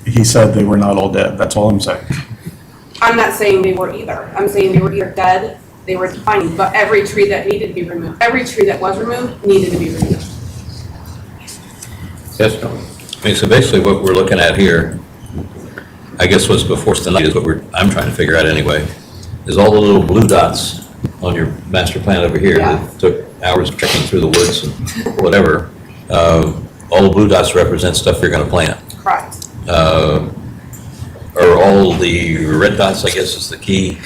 He said they were not all dead. That's all I'm saying. I'm not saying they were either. I'm saying they were either dead, they were declining, but every tree that needed to be removed, every tree that was removed needed to be removed. Yes, I mean, so basically what we're looking at here, I guess what's before us tonight is what I'm trying to figure out anyway, is all the little blue dots on your master plan over here that took hours of trekking through the woods and whatever. All the blue dots represent stuff you're gonna plant. Correct. Are all the red dots, I guess is the key,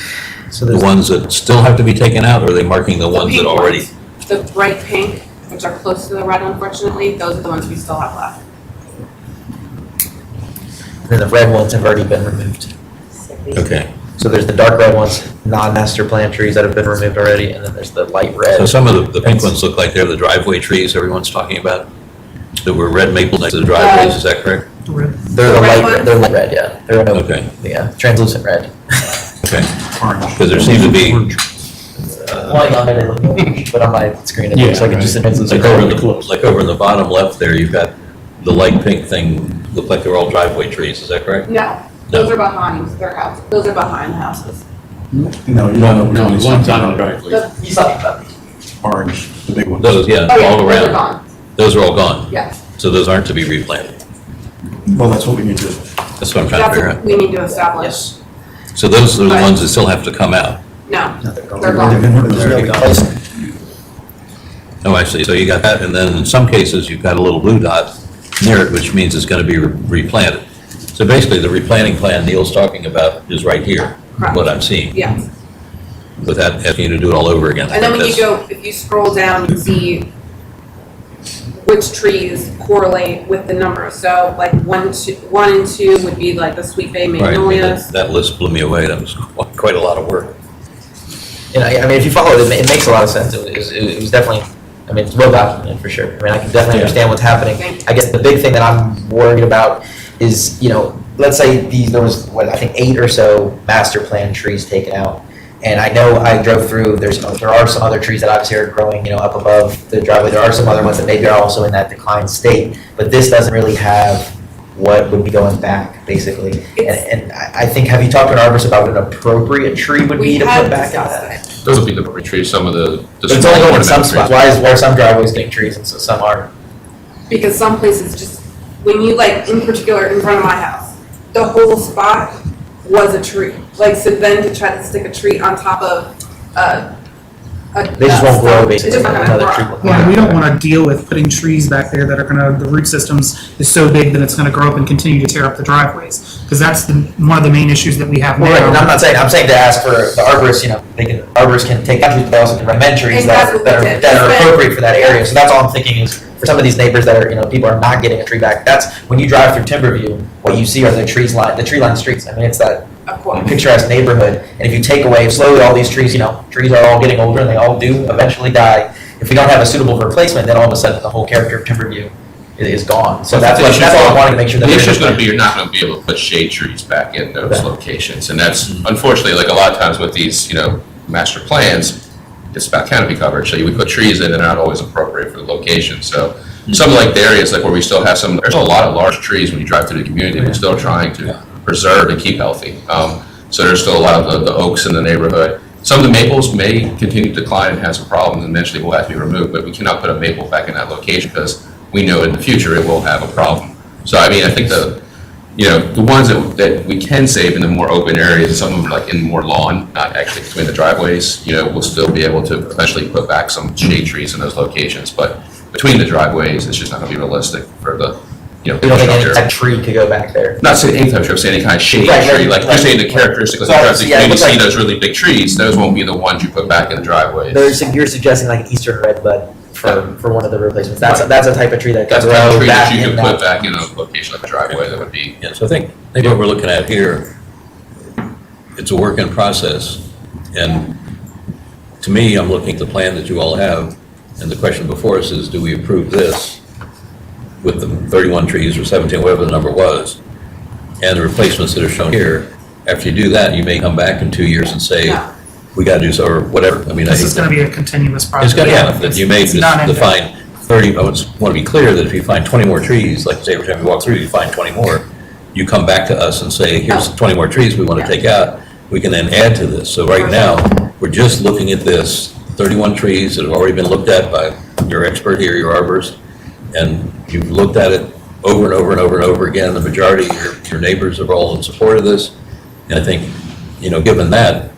So the there's, ones that still have to be taken out, or are they marking the ones that pink already? ones, the bright pink, which are close to the red unfortunately, those are the ones we still have left. then the red ones have already been removed. Okay, So there's the dark red ones, non-master plan trees that have been removed already, and then there's the light red. so some of the pink ones look like they're the driveway trees everyone's talking about, that were red maples next to the driveways, is that correct? They're the The red light, ones? they're light red, yeah. They're no, Okay. yeah, translucent red. Okay, because there seems to be, Light on it, look orange, but on my screen it looks like it's just a translucent red. like over in the bottom left there, you've got the light pink thing, look like they're all driveway trees, is that correct? No, those are behind their houses, those are behind the houses. No, you don't know. The ones on the driveway. He's talking about. Orange, the big ones. Those, yeah, Oh yeah, all those are around, gone, those are all gone, yes. so those aren't to be replanted, Well, that's what we need to. that's what I'm trying to That's figure what out. we need to establish. So those are the Right. ones that still have to come out. No, No, they're gone. they're gone. They're already gone. Oh, I see, so you got that, and then in some cases, you've got a little blue dot near it, which means it's gonna be replanted. So basically, the replanting plan Neil's talking about is right here, Correct. what I'm seeing, Yes. without asking you to do it all over again. And then when you That's- go, if you scroll down, you can see which trees correlate with the numbers. So like 1 and 2 would be like the sweet bay Right, I mean, magnolias. that list blew me away, that was quite a lot of work. And I mean, if you follow it, it makes a lot of sense. It was definitely, I mean, it's well documented for sure. I mean, I can definitely understand what's happening. I guess the big thing that I'm worried about is, you know, let's say there was, I think 8 or so master plan trees taken out. And I know I drove through, there are some other trees that obviously are growing, you know, up above the driveway. There are some other ones that maybe are also in that declined state, but this doesn't really have what would be going back, basically. And I think, have you talked to an arborist about what an appropriate tree would be to put back in that? Those would be the appropriate trees, some of the But it's only going in some ornamental spots. trees. Why are some driveways getting trees and so some aren't? Because some places just, when you like, in particular, in front of my house, the whole spot was a tree. Like, so then to try to stick a tree on top of They just won't grow, It's basically, just not gonna another grow. tree. Yeah, we don't want to deal with putting trees back there that are gonna, the root systems is so big that it's gonna grow up and continue to tear up the driveways. Because that's one of the main issues that we have Well, right, and I'm now. not saying, I'm saying to ask for the arborists, you know, arborists can take out trees, but they also can recommend trees And that's what we did. that are appropriate for that area. So that's all I'm thinking is, for some of these neighbors that are, you know, people are not getting a tree back, that's, when you drive through Timberview, what you see are the tree lined streets. I mean, it's that Of course. picturesque neighborhood. And if you take away slowly all these trees, you know, trees are all getting older and they all do eventually die. If we don't have a suitable replacement, then all of a sudden the whole character of Timberview is gone. So that's all I wanted to make sure that. The issue is going to be, you're not going to be able to put shade trees back in those locations. And that's unfortunately, like a lot of times with these, you know, master plans, it's about canopy coverage. So you would put trees in, they're not always appropriate for the location. So some like the areas like where we still have there's a lot of large trees when you drive through the community, we're still trying to preserve and keep healthy. So there's still a lot of the oaks in the neighborhood. Some of the maples may continue to decline and have some problems, and eventually will have to be removed, but we cannot put a maple back in that location because we know in the future it will have a problem. So I mean, I think the ones that we can save in the more open areas, some of them like in more lawn, not actually between the driveways, you know, we'll still be able to eventually put back some shade trees in those locations, but between the driveways, it's just not gonna be realistic for the, you know, We don't think any infrastructure. type of tree could go back there. Not saying any type of tree, I'm saying any kind of shade Right, tree, right, like you're right. saying the characteristics of So the I drive, see, when yeah, it you looks see like- those really big trees, those won't be the ones you put back in the driveways. You're suggesting like an eastern redbud for one of the replacements. That's a type of tree that That's could the kind of grow tree back that you in could put that. back in a location like a driveway that would be. Yeah, so I think what we're looking at here, it's a work in process. And to me, I'm looking at the plan that you all have, and the question before us is, do we approve this with the 31 trees or 17, whatever the number was, and the replacements that are shown here? After you do that, you may come back in 2 years and say, we got to do so, or whatever. I mean, I This hate is that. going to be a continuous project. It's got, yeah, that you may It's just not ending. define 30, I want to be clear that if you find 20 more trees, like say every time you walk through, you find 20 more, you come back to us and say, here's 20 more trees we want to take out, we can then add to this. So right now, we're just looking at this, 31 trees that have already been looked at by your expert here, your arborist, and you've looked at it over and over and over and over again. The majority of your neighbors are all in support of this. And I think, given that,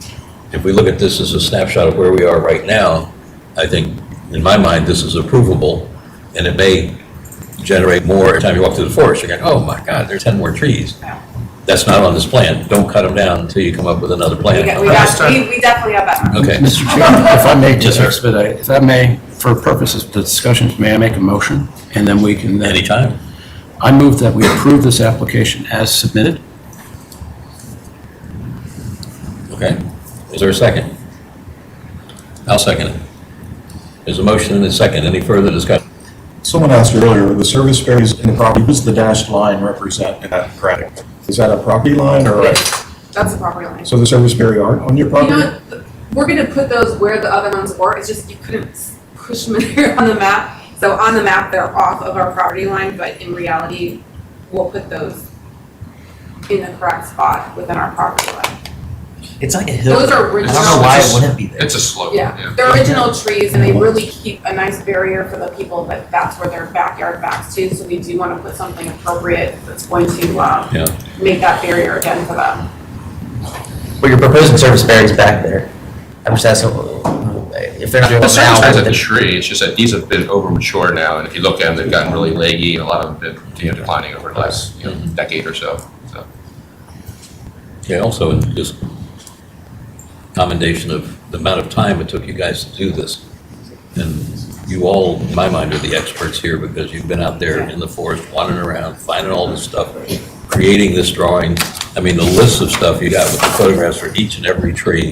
if we look at this as a snapshot of where we are right now, I think, in my mind, this is approvable, and it may generate more every time you walk through the forest. You're going, oh my God, there's 10 more trees. That's not on this plan. Don't cut them down until you come up with another plan. We definitely have that. Okay. Mr. Chairman, if I may Yes, just sir. expedite, if I may, for purposes of the discussion, may I make a motion? And then we can. Anytime. I move that we approve this application as submitted. Okay. Is there a second? I'll second it. There's a motion and a second. Any further discussion? Someone asked earlier, the service berries in the property, what does the dashed line represent in that graphic? Is that a property line or? That's the property line. So the service berry aren't on your You property? know, we're gonna put those where the other ones were, it's just you couldn't push them in there on the map. So on the map, they're off of our property line, but in reality, we'll put those in the correct spot within our property line. It's like a hill. Those are I don't original. know why it wouldn't be there. It's a slope. Yeah, they're original trees and they really keep a nice barrier for the people, but that's where their backyard backs to. So we do want to put something appropriate that's going to make that barrier again for them. Well, you're proposing service berries back there. I'm just asking, if they're not doing The it service now. berries at the tree, it's just that these have been over mature now, and if you look at them, they've gotten really leggy, and a lot of them have been declining over the last decade or so. Yeah, also, just commendation of the amount of time it took you guys to do this. And you all, in my mind, are the experts here because you've been out there in the forest, wandering around, finding all this stuff, creating this drawing. I mean, the list of stuff you got with the photographs for each and every tree,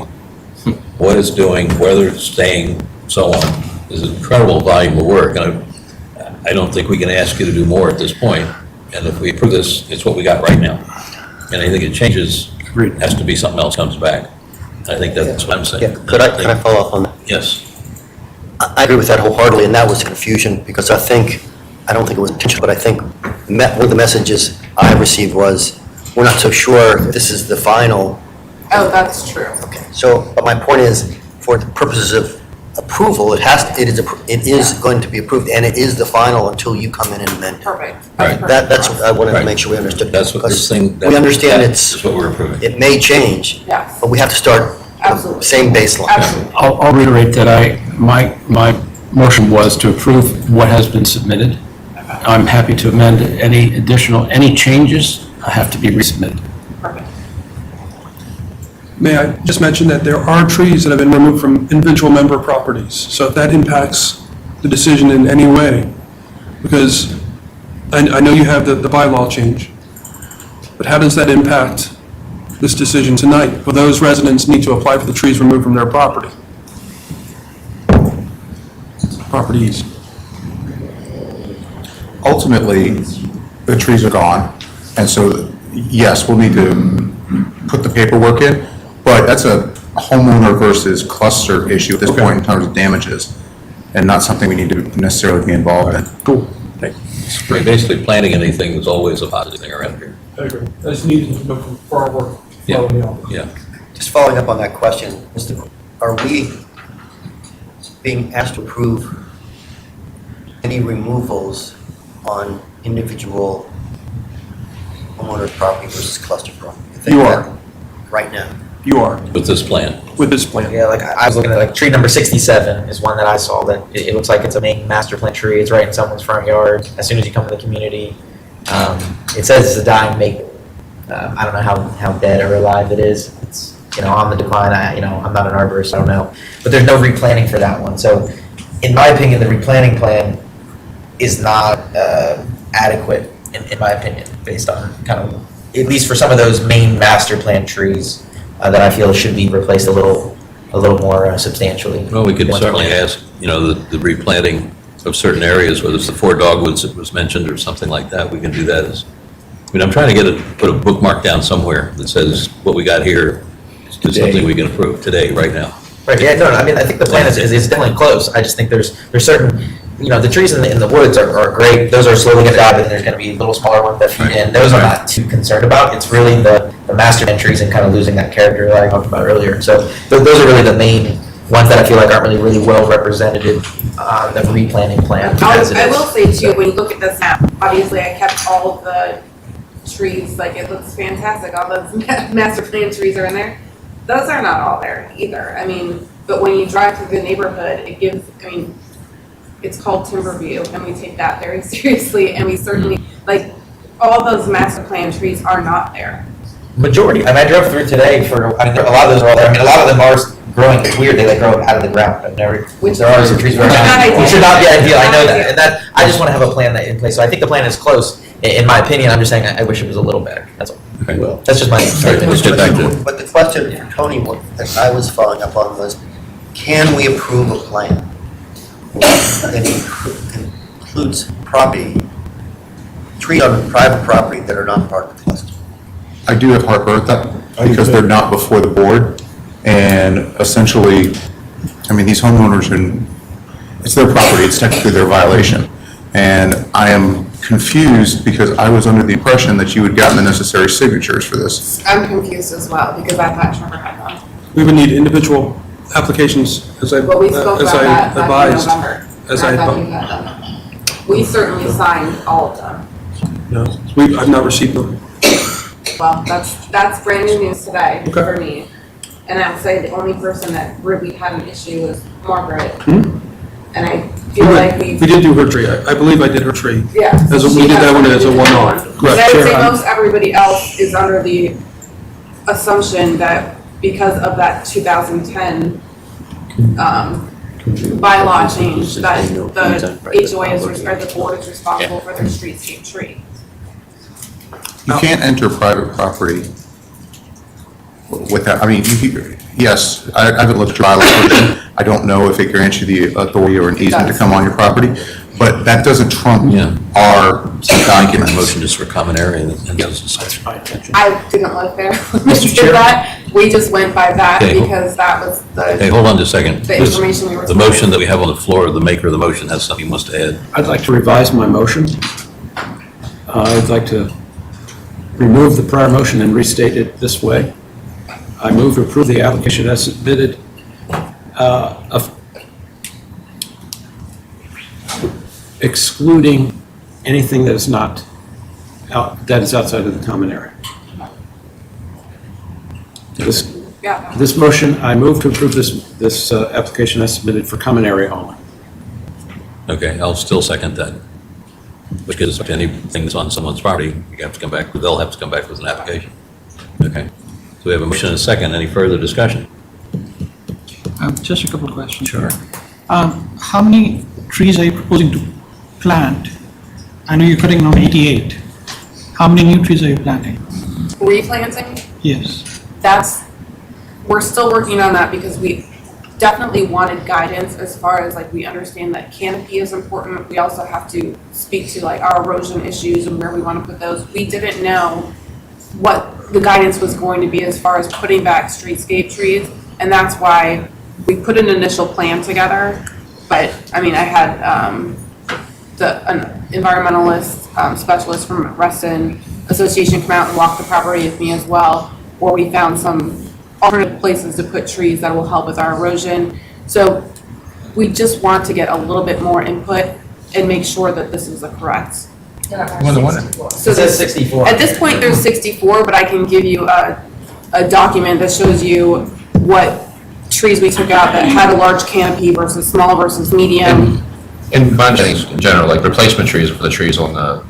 what it's doing, whether it's staying, so on, is incredible volume of work. And I don't think we can ask you to do more at this point. And if we approve this, it's what we got right now. And I think it changes, has to be something else comes back. I think that's what I'm saying. Yeah, could I follow up on that? Yes. I agree with that wholeheartedly, and that was confusion, because I don't think it was intentional, but I think one of the messages I received was, we're not so sure if this is the final. Oh, that's true. Okay, so, but my point is, for the purposes of approval, it is going to be approved, and it is the final until you come in and amend it. Perfect. Right. That's what I wanted to Right. make sure we understood. That's what this thing. We understand That's what we're approving. it may change, Yes, but we have to start absolutely. same baseline. Absolutely. I'll reiterate that my motion was to approve what has been submitted. I'm happy to amend any changes have to be resubmitted. Perfect. May I just mention that there are trees that have been removed from individual member properties. So if that impacts the decision in any way, because I know you have the bylaw change, but how does that impact this decision tonight? Will those residents need to apply for the trees removed from their property? Properties. Ultimately, the trees are gone, and so, yes, we'll need to put the paperwork in, but that's a homeowner versus cluster issue at this point in terms of damages, and not something we need to necessarily be involved in. Cool. Basically, planting anything is always a positive thing around here. I agree. I just needed to know for our work. Yeah. Just following up on that question, are we being asked to approve any removals on individual homeowner's property versus cluster property? You are. Right now. You are, With this plan. with this plan. Yeah, like I was looking at like tree number 67 is one that I saw that it looks like it's a main master plan tree. It's right in someone's front yard. As soon as you come to the community, it says it's a dying maple. I don't know how dead or alive it is. It's on the decline. I'm not an arborist, so I don't know. But there's no replanting for that one. So in my opinion, the replanting plan is not adequate, in my opinion, based on kind of, at least for some of those main master plan trees that I feel should be replaced a little more substantially. Well, we could once certainly planted. ask, the replanting of certain areas, whether it's the 4 dogwoods that was mentioned or something like that, we can do that as, I'm trying to put a bookmark down somewhere that says what we got here is something we can approve today, right now. Right, yeah, no, I mean, I think the plan is definitely close. I just think there's certain, the trees in the woods are great. Those are slowly going to die, but then there's going to be little smaller ones that feed in. Those I'm not too concerned about. It's really the master plan trees and kind of losing that character that I talked about earlier. So those are really the main ones that I feel like aren't really well represented on the replanting plan as it I is. will say too, when you look at this map, obviously I kept all of the trees, like it looks fantastic, all those master plan trees are in there. Those are not all there either. I mean, but when you drive through the neighborhood, it gives, it's called timber view, and we take that very seriously, and we certainly, like, all those master plan trees are not there. Majority, I drove through today a lot of those are all there. A lot of them are growing, it's weird, they grow out of the ground. There are some trees growing out, which should not be ideal, I know that. And I just want to have a plan in place. So I think the plan is close. In my opinion, I'm just saying I wish it was a little better, that's all. That's just my statement. Let's get back to But the question for Tony that I was following up on was, can we approve a plan that includes trees on private property that are not part of the cluster? I do have heartburn with that because they're not before the board. And essentially, these homeowners, it's their property, it's technically their violation. And I am confused because I was under the impression that you had gotten the necessary signatures for this. I'm confused as well, because I thought Trevor had one. We would need individual applications, as I But we spoke about that back in advised. November. As I I thought you had them. We certainly signed all of them. No, I've not received them. Well, that's brand new news today Okay. for me. And I would say the only person that really had an issue was Margaret. And I feel like We did do her tree. I believe I did her tree. Yeah. We did that one as a one-off. Because I would say most everybody else is under the assumption that because of that 2010 bylaw change, that the HOA or the board is responsible for their streetscape tree. You can't enter private property without, yes, I haven't looked at your bylaw. I don't know if it grants you the authority or an easement to come on your property, but that doesn't trump our document. Motion just for common area. I didn't live there when we Mr. did Chair? that. We just went by that Okay. because that was Hey, the, hold on just a second. the information we were. The motion that we have on the floor, the maker of the motion has something he wants to add. I'd like to revise my motion. I'd like to remove the prior motion and restate it this way. I move to approve the application as submitted of excluding anything that is not that is outside of the common area. This motion, I move to approve this application as submitted for common area only. Okay, I'll still second that. Because if anything that's on someone's property, they'll have to come back with an application. Okay, so we have a motion and a second. Any further discussion? Just a couple of questions. Sure. How many trees are you proposing to plant? I know you're cutting down 88. How many new trees are you planting? Replanting, Yes. we're still working on that because we definitely wanted guidance as far as we understand that canopy is important. We also have to speak to our erosion issues and where we want to put those. We didn't know what the guidance was going to be as far as putting back streetscape trees, and that's why we put an initial plan together. But I had an environmentalist specialist from Reston Association come out and walk the property with me as well, where we found some alternative places to put trees that will help with our erosion. So we just want to get a little bit more input and make sure that this is the correct. So It says 64. At this point, there's 64, but I can give you a document that shows you what trees we took out that had a large canopy versus small versus medium. In things in general, like replacement trees for the trees on the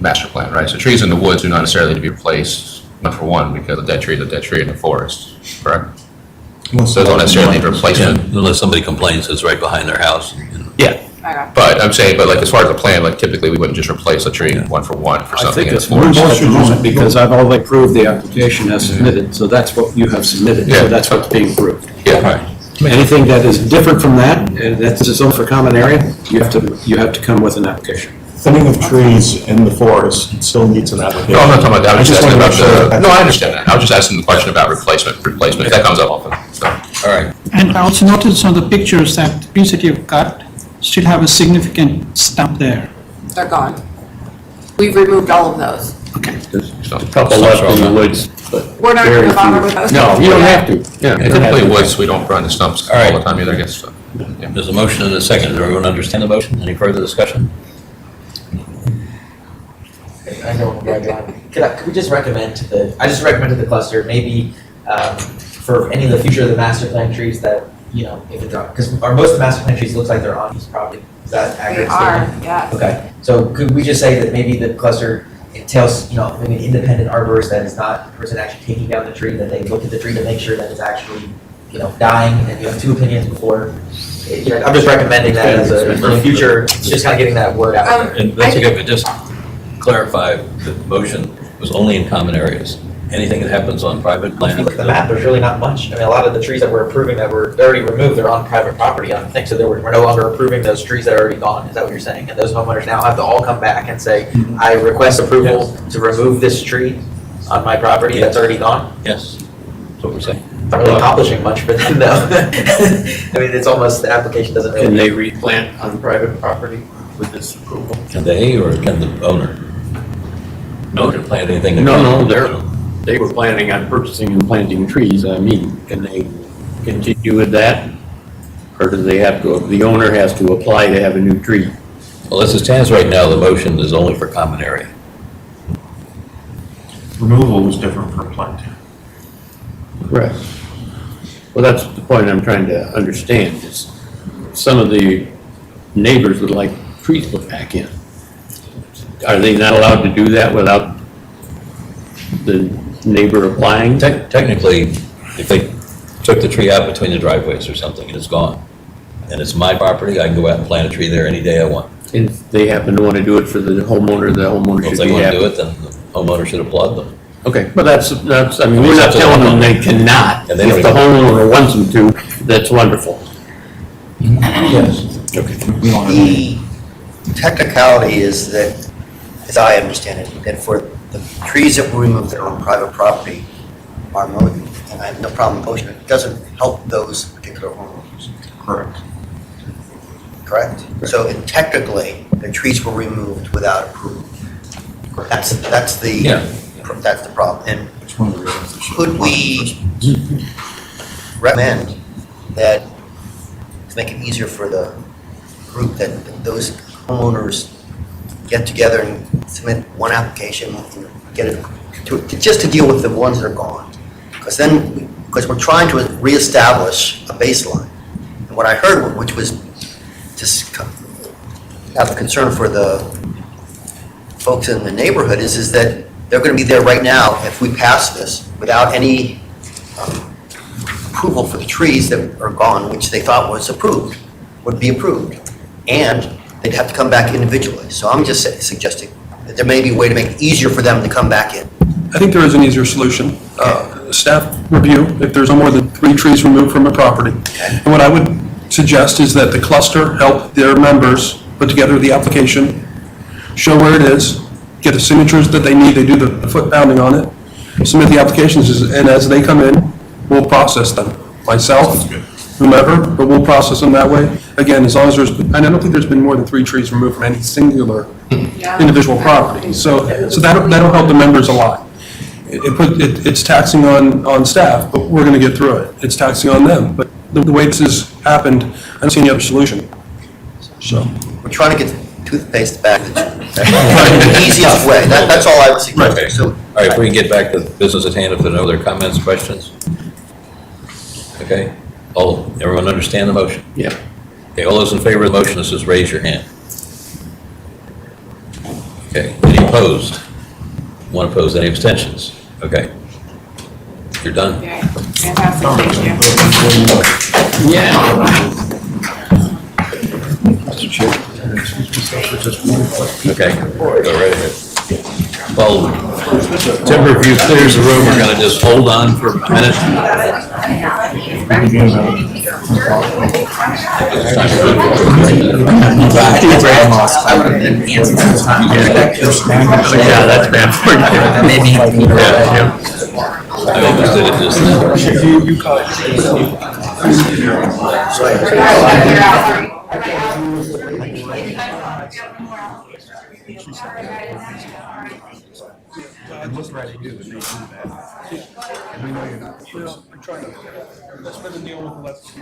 master plan, right? So trees in the woods do not necessarily need to be replaced, not for one, because a dead tree is a dead tree in the forest, correct? So they don't necessarily need replacement. Unless somebody complains it's right behind their house. Yeah, Okay. but I'm saying, but like as far as the plan, like typically we wouldn't just replace a tree one for one for I something think in it's the more forest. at the moment, because I've already approved the application as submitted, so that's what you have submitted, Yeah. so that's what's being approved. Yeah, Anything that is different from that, that's a zone for common area, you have to come with an application. Thinning of trees in the forest still needs an application. no, I'm not talking about that, I was just asking wanna about make sure the, that- no, I understand that, I was just asking the question about replacement, if that comes up often, so. All right. And I also noticed on the pictures that the trees that you've cut still have a significant stump there. They're gone. We've removed all of those. There's a couple left in the woods, but. We're not very gonna bother few. with those. No, you don't have to, yeah. And typically woods, we don't burn the stumps All right. all the time either, I guess, so. There's a motion and a second. Does everyone understand the motion? Any further discussion? I know, could we just recommend to I just recommended the cluster, maybe, for any of the future of the master plan trees that, you know, if it's, because most of the master plan trees looks like they're on this property. Is that They accurate? are, statement? yes. Okay, so could we just say that maybe the cluster entails, you know, maybe an independent arborist that is not the person actually taking down the tree, that they look at the tree to make sure that it's actually, you know, dying, and you have two opinions before. You know, I'm just recommending that as a, for the future, just kind of getting that word out there. And that's okay, but just clarify, the motion was only in common areas. Anything that happens on private If you land. look at the map, there's really not much. I mean, a lot of the trees that we're approving that were already removed, they're on private property, I think, so we're no longer approving those trees that are already gone, is that what you're saying? And those homeowners now have to all come back and say, I request approval to remove this tree on my property that's already gone? Yes, that's what we're saying. Not really accomplishing much for them, though. I mean, it's almost, the application doesn't really. Can they replant on private property with this approval? Can they, or can the owner? No, can plant anything. that- No, they were planning on purchasing and planting trees. I mean, can they continue with that? Or do they have to, the owner has to apply to have a new tree? Well, as it stands right now, the motion is only for common area. Removal was different from planting. Correct. Well, that's the point I'm trying to understand, is some of the neighbors would like trees put back in. Are they not allowed to do that without the neighbor applying? Technically, if they took the tree out between the driveways or something and it's gone, and it's my property, I can go out and plant a tree there any day I want. And if they happen to want to do it for the homeowner Well, should if they be want to do happy. it, then the homeowner should applaud them. Okay, but that's, I mean, we're not telling them they cannot. And they don't If the even- homeowner wants them to, that's wonderful. Yes. The technicality is that, as I understand it, that for the trees that were removed that are on private property are mowed, and I have no problem motion, it doesn't help those particular homeowners. Correct. Correct? So technically, the trees were removed without approval. That's the, Yeah. that's the problem. And It's one of the reasons they should. could we recommend that, to make it easier for the group, that those homeowners get together and submit one application and get it, just to deal with the ones that are gone? Because we're trying to reestablish a baseline. And what I heard, which was just have a concern for the folks in the neighborhood, is that they're going to be there right now if we pass this without any approval for the trees that are gone, which they thought was approved, would be approved. And they'd have to come back individually. So I'm just suggesting that there may be a way to make it easier for them to come back in. I think there is an easier solution. Staff review, if there's no more than 3 trees removed from a property. And what I would suggest is that the cluster help their members put together the application, show where it is, get the signatures that they need, they do the foot pounding on it, submit the applications, and as they come in, we'll process them. Myself, whomever, but we'll process them that way. Again, as long as and I don't think there's been more than 3 trees removed from any singular individual property. So that'll help the members a lot. It's taxing on staff, but we're gonna get through it. It's taxing on them, but the way this has happened, I don't see any other solution. So. We're trying to get toothpaste back to the easiest way. That's all I would suggest. Okay. So, All right, if we can get back to business at hand, if there are no other comments, questions? Okay, everyone understand the motion? Yeah. Okay, all those in favor of the motion, just raise your hand. Okay, any opposed? One opposed, any abstentions? Okay. You're done? Okay, fantastic, thank you. Yeah. Mr. Chair. Okay, go right ahead. Well, timber review clears the room, we're gonna just hold on for a minute. Yeah, that's bad for you. Maybe. I almost did it just now. You caught I'm just ready to do it. And we know you're not. I'm trying to, that's been the deal with the left.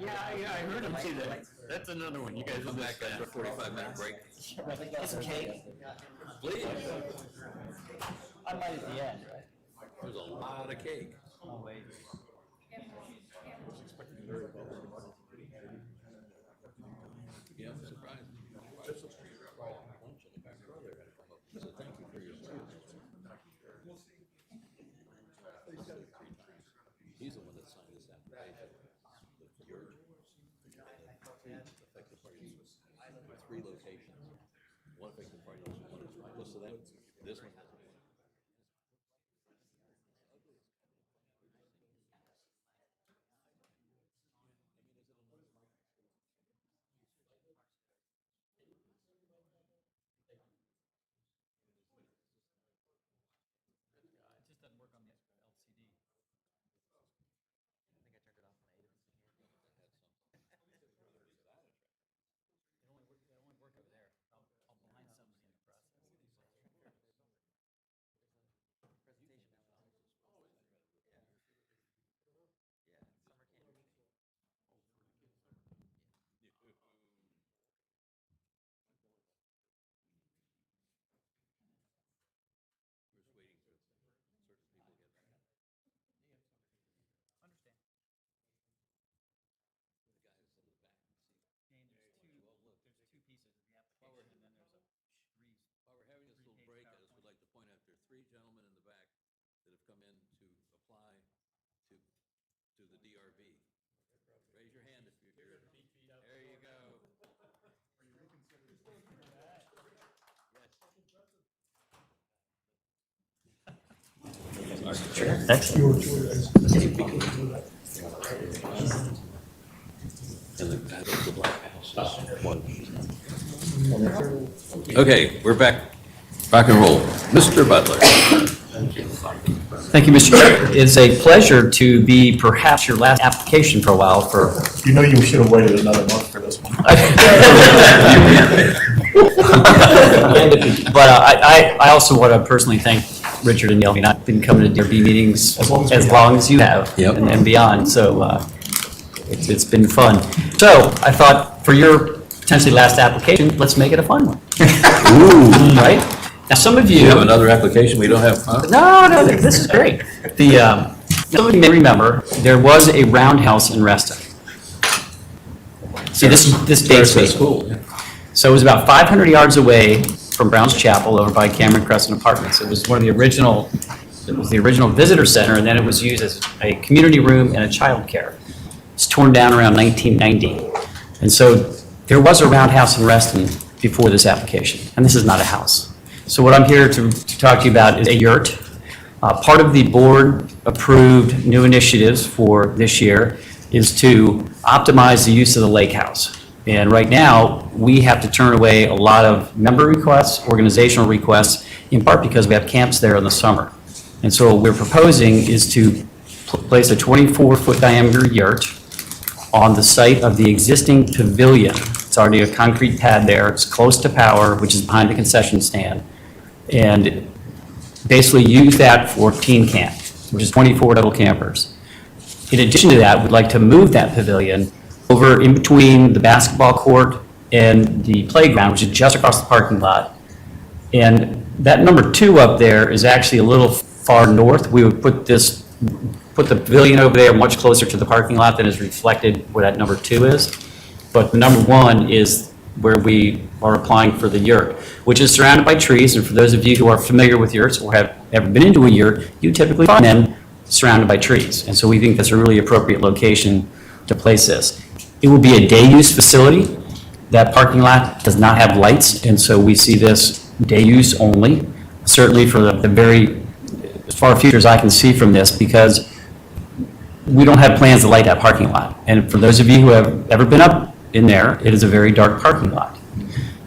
Yeah, I heard him say that. That's another one. You guys will back after a 45-minute break. It's okay. Please. I might at the end, right? There's a lot of cake. Oh, wait. Yeah, I'm surprised. So thank you for your service. He's the one that signed this application. The yurt. Affected parties. 3 locations. One affected party, one is right. So that, this one. While we're having this little break, I just would like to point out there are 3 gentlemen in the back that have come in to apply to the DRB. Raise your hand if you're here. There you go. Okay, we're back, rock and roll. Mr. Butler. Thank you, Mr. Chair. It's a pleasure to be perhaps your last application for a while for. You know you should have waited another month for this one. But I also want to personally thank Richard and Neil. I mean, I've been coming to DRB meetings as long as you have and beyond, so it's been fun. So I thought for your potentially last application, let's make it a fun one. Ooh. Right? Now, some of you. You have another application we don't have, huh? No, this is great. Some of you may remember, there was a roundhouse in Reston. See, this dates me. Cool. So it was about 500 yards away from Brown's Chapel over by Cameron Crescent Apartments. It was one of the original, visitor center, and then it was used as a community room and a child care. It's torn down around 1990. And so there was a roundhouse in Reston before this application, and this is not a house. So what I'm here to talk to you about is a yurt. Part of the board-approved new initiatives for this year is to optimize the use of the lake house. And right now, we have to turn away a lot of member requests, organizational requests, in part because we have camps there in the summer. And so what we're proposing is to place a 24-foot diameter yurt on the site of the existing pavilion. It's already a concrete pad there. It's close to power, which is behind the concession stand. And basically use that for teen camp, which is 24 total campers. In addition to that, we'd like to move that pavilion over in between the basketball court and the playground, which is just across the parking lot. And that number 2 up there is actually a little far north. We would put the pavilion over there much closer to the parking lot than is reflected where that number 2 is. But the number 1 is where we are applying for the yurt, which is surrounded by trees. And for those of you who are familiar with yurts or have ever been into a yurt, you typically find them surrounded by trees. And so we think that's a really appropriate location to place this. It will be a day-use facility. That parking lot does not have lights, and so we see this day use only, certainly for the very, as far future as I can see from this, because we don't have plans to light that parking lot. And for those of you who have ever been up in there, it is a very dark parking lot.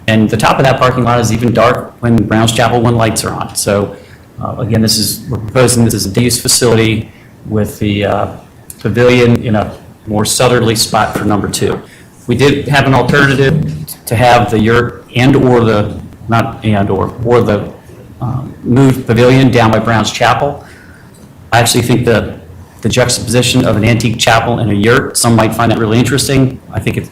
And the top of that parking lot is even dark when Browns Chapel 1 lights are on. So again, we're proposing this as a day-use facility with the pavilion in a more southerly spot for number 2. We did have an alternative to have the yurt or the moved pavilion down by Browns Chapel. I actually think the juxtaposition of an antique chapel and a yurt, some might find that really interesting. I think it's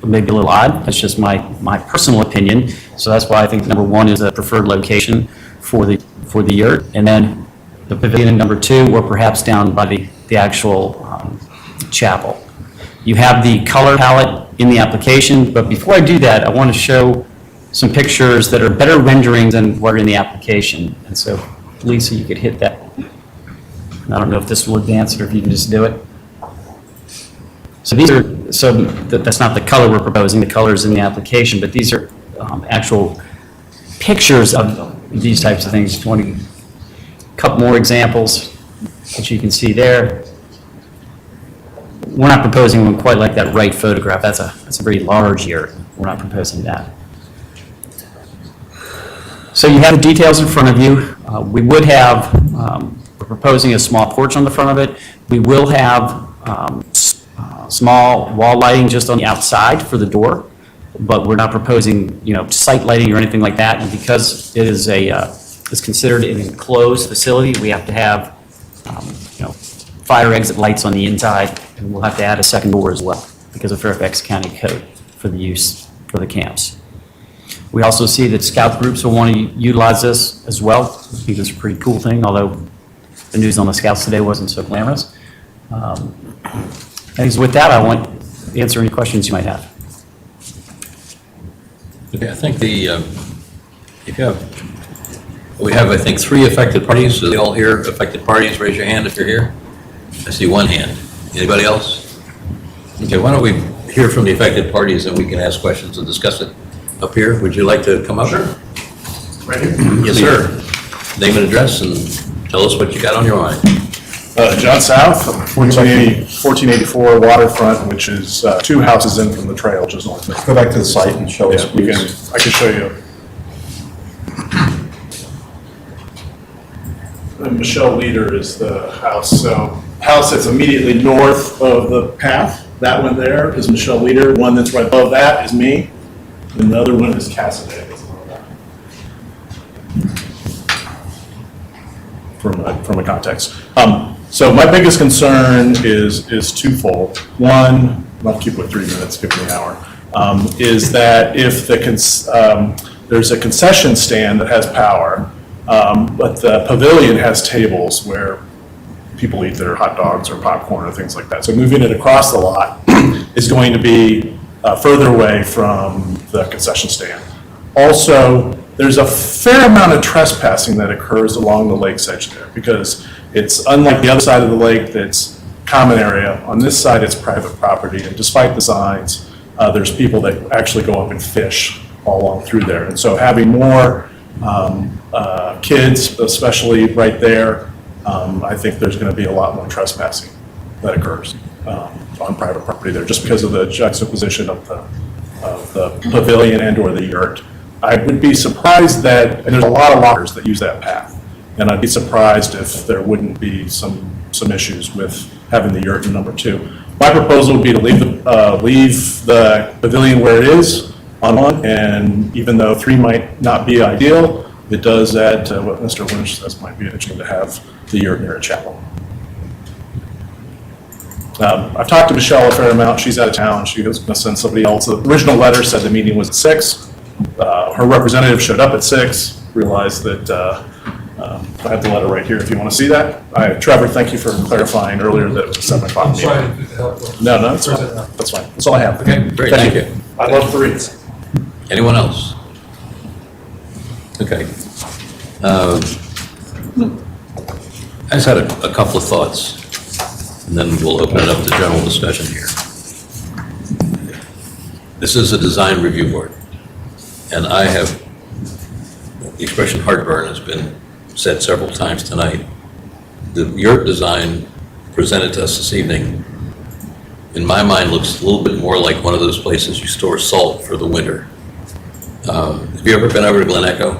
maybe a little odd. That's just my personal opinion. So that's why I think number 1 is the preferred location for the yurt. And then the pavilion in number 2, or perhaps down by the actual chapel. You have the color palette in the application, but before I do that, I want to show some pictures that are better renderings than what are in the application. And so, Lisa, you could hit that. I don't know if this will advance it or if you can just do it. So that's not the color we're proposing, the color is in the application, but these are actual pictures of these types of things. Just want to, a couple more examples that you can see there. We're not proposing one quite like that right photograph. That's a very large yurt. We're not proposing that. So you have the details in front of you. We would have, we're proposing a small porch on the front of it. We will have small wall lighting just on the outside for the door, but we're not proposing, site lighting or anything like that. And because it is it's considered an enclosed facility, we have to have, fire exit lights on the inside, and we'll have to add a second door as well because of Fairfax County Code for the use for the camps. We also see that scout groups will want to utilize this as well. I think it's a pretty cool thing, although the news on the scouts today wasn't so glamorous. And with that, I want to answer any questions you might have. Okay, I think we have, I think, 3 affected parties. Are they all here? Affected parties, raise your hand if you're here. I see 1 hand. Anybody else? Okay, why don't we hear from the affected parties and we can ask questions and discuss it up here. Would you like to come up? Sure. Right here? Yes, sir. Name and address and tell us what you got on your mind. John South, 1484 Waterfront, which is 2 houses in from the trail, just north of. Go back to the site and show us, please. I can show you. And Michelle Leader is the house. So house that's immediately north of the path, that one there is Michelle Leader. One that's right above that is me. And the other one is Cassidy. From a context. So my biggest concern is twofold. One, I'll keep it with 3 minutes, give me an hour, is that if there's a concession stand that has power, but the pavilion has tables where people eat their hot dogs or popcorn or things like that. So moving it across the lot is going to be further away from the concession stand. Also, there's a fair amount of trespassing that occurs along the lake's edge there because it's unlike the other side of the lake that's common area. On this side, it's private property, and despite the signs, there's people that actually go up and fish all along through there. And so having more kids, especially right there, I think there's going to be a lot more trespassing that occurs on private property there just because of the juxtaposition of the pavilion and or the yurt. I would be surprised and there's a lot of loggers that use that path, and I'd be surprised if there wouldn't be some issues with having the yurt in number 2. My proposal would be to leave the pavilion where it is on 1, and even though 3 might not be ideal, it does add to what Mr. Lynch says might be interesting to have the yurt near a chapel. I've talked to Michelle a fair amount. She's out of town. She was going to send somebody else. The original letter said the meeting was at 6. Her representative showed up at 6, realized that I have the letter right here if you want to see that. Trevor, thank you for clarifying earlier that it was a 7 o'clock meeting. No, that's fine. That's fine. That's all I have. Okay, great, thank you. I love the reads. Anyone else? Okay. I just had a couple of thoughts, and then we'll open it up to general discussion here. This is a design review board, and I have, the expression heartburn has been said several times tonight. The yurt design presented to us this evening, in my mind, looks a little bit more like one of those places you store salt for the winter. Have you ever been over to Glen Echo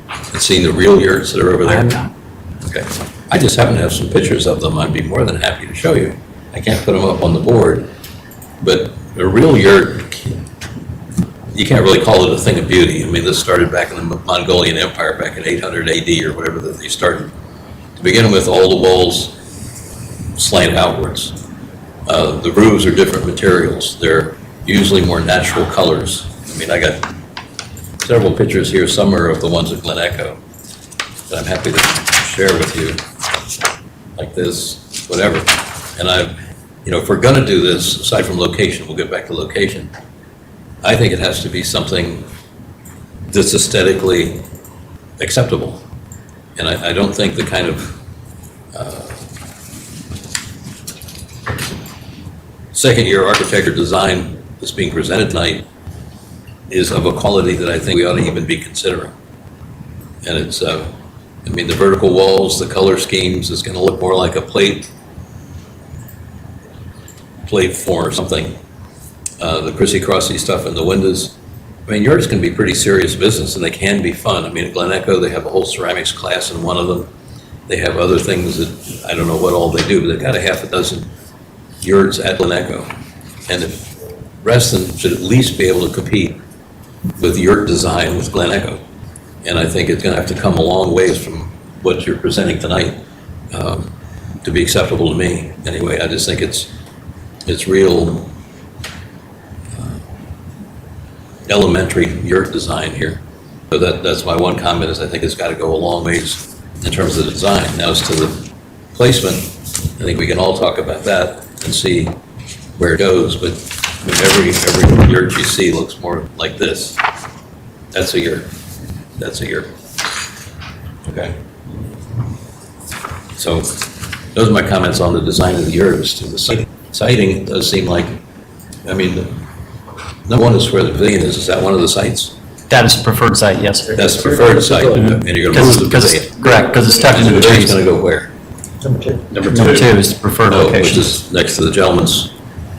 and seen the real yurts that are over there? I have not. Okay. I just happen to have some pictures of them. I'd be more than happy to show you. I can't put them up on the board, but a real yurt, you can't really call it a thing of beauty. I mean, this started back in the Mongolian Empire back in 800 AD or whatever that they started. To begin with, all the walls slant outwards. The roofs are different materials. They're usually more natural colors. I mean, I got several pictures here. Some are of the ones at Glen Echo that I'm happy to share with you, like this, whatever. And if we're gonna do this, aside from location, we'll get back to location, I think it has to be something that's aesthetically acceptable. And I don't think the kind of second-year architecture design that's being presented tonight is of a quality that I think we ought to even be considering. And it's, the vertical walls, the color schemes is going to look more like a plate form or something. The crissy-crossy stuff in the windows. Yurts can be pretty serious business, and they can be fun. At Glen Echo, they have a whole ceramics class in one of them. They have other things that, I don't know what all they do, but they've got a half a dozen yurts at Glen Echo. And if Reston should at least be able to compete with yurt design with Glen Echo. And I think it's going to have to come a long ways from what you're presenting tonight to be acceptable to me. Anyway, I just think it's real elementary yurt design here. So that's my one comment, is I think it's got to go a long ways in terms of the design. Now, as to the placement, I think we can all talk about that and see where it goes, but every yurt you see looks more like this. That's a yurt. That's a yurt. Okay. So those are my comments on the design of the yurt. As to the siting, it does seem like, number one is where the pavilion is. Is that one of the sites? That is the preferred site, yes. That's the preferred site, and you're going to move the pavilion. Correct, because it's tucked into the It's trees. going to go where? Number two is the preferred location. Which is next to the gentleman's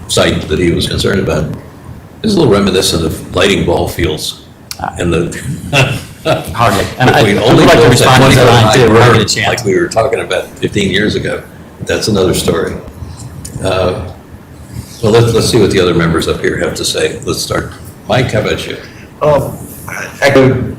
site that he was concerned about. It's a little reminiscent of lighting ball fields and the. Hardly. And Between I only would like to goals at respond to 20 that too, when I get a road, chance. like we were talking about 15 years ago. That's another story. Well, let's see what the other members up here have to say. Let's start. Mike, how about you? Echoed,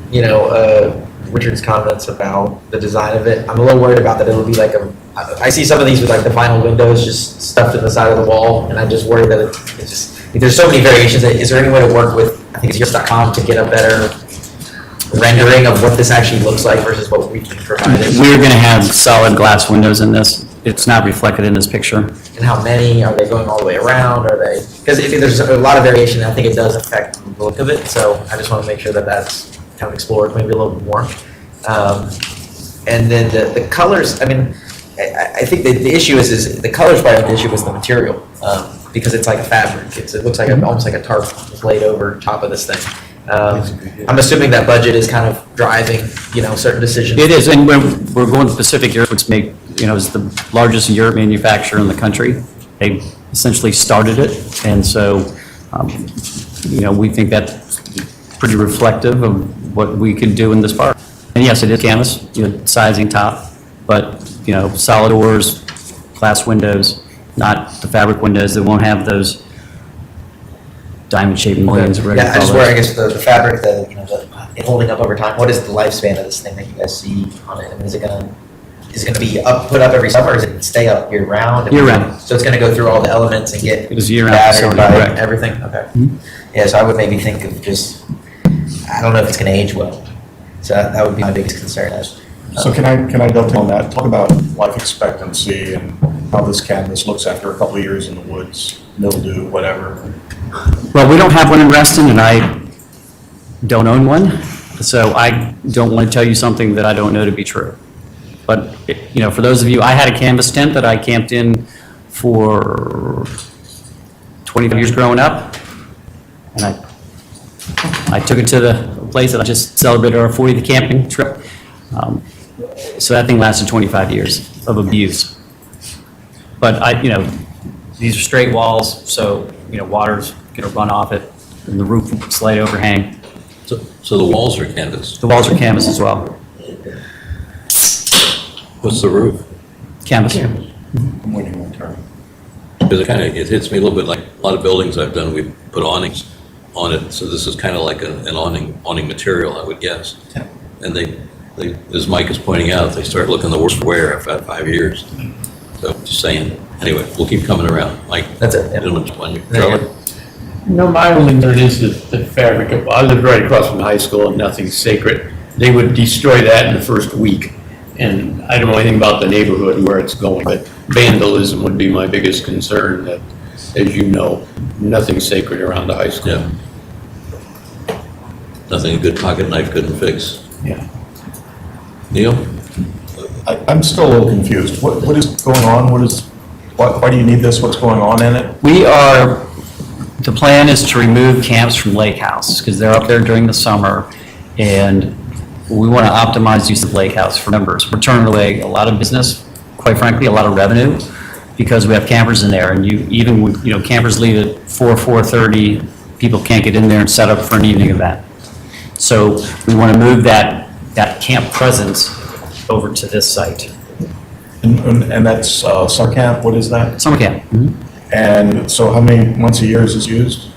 Richard's comments about the design of it. I'm a little worried about that it'll be like I see some of these with like the vinyl windows just stuffed in the side of the wall, and I just worry that it's just, there's so many variations. Is there any way to work with, I think it's yurt.com, to get a better rendering of what this actually looks like versus what we can provide? We're going to have solid glass windows in this. It's not reflected in this picture. And how many? Are they going all the way around? Are they? Because if there's a lot of variation, I think it does affect the look of it. So I just want to make sure that that's kind of explored maybe a little bit more. And then the colors, I think the issue is the colors part of the issue is the material, because it's like a fabric. It looks like almost like a tarp laid over top of this thing. I'm assuming that budget is kind of driving, certain decisions. It is, and we're going to Pacific Yurt, which is the largest yurt manufacturer in the country. They essentially started it, and so, we think that's pretty reflective of what we can do in this park. And yes, it is canvas, sizing top, but, solid doors, glass windows, not the fabric windows that won't have those diamond-shaped mullions. Yeah, I just worry, I guess, the fabric, it holding up over time. What is the lifespan of this thing that you guys see on it? Is it gonna is gonna be put up every summer, or is it stay up year round? Year round. So it's gonna go through all the elements and get It is year-round battered facility, by correct. everything? Okay. Yeah, so I would maybe think of just, I don't know if it's gonna age well. So that would be my biggest concern. So can I dovetail on that? Talk about life expectancy and how this canvas looks after a couple of years in the woods, mildew, whatever. Well, we don't have one in Reston, and I don't own one, so I don't want to tell you something that I don't know to be true. But, you know, for those of you, I had a canvas tent that I camped in for 25 years growing up, and I took it to the place that I just celebrated our 40th camping trip. So that thing lasted 25 years of abuse. But you know, these are straight walls, so, you know, water's gonna run off it, and the roof will slight overhang. So the walls are canvas? The walls are canvas as well. What's the roof? Canvas. I'm waiting my turn. Because it hits me a little bit like a lot of buildings I've done, we put awnings on it, so this is kind of like an awning material, I would guess. And they, as Mike is pointing out, they start looking the worst for wear after 5 years. So, just saying. Anyway, we'll keep coming around. Mike? That's it. Gentlemen, on you. Charlie? No, my only concern is the fabric of, I lived right across from high school and nothing's sacred. They would destroy that in the first week. And I don't know anything about the neighborhood and where it's going, but vandalism would be my biggest concern, that, as you know, nothing's sacred around the high school. Yeah. Nothing a good pocket knife couldn't fix. Yeah. Neil? I'm still a little confused. What is going on? Why do you need this? What's going on in it? The plan is to remove camps from Lake House, because they're up there during the summer, and we want to optimize use of Lake House for members. We're turning away a lot of business, quite frankly, a lot of revenue, because we have campers in there, and campers leave at 4:30, people can't get in there and set up for an evening event. So we want to move that camp presence over to this site. And that's summer camp, what is that? Summer camp. And so how many months a year is this used?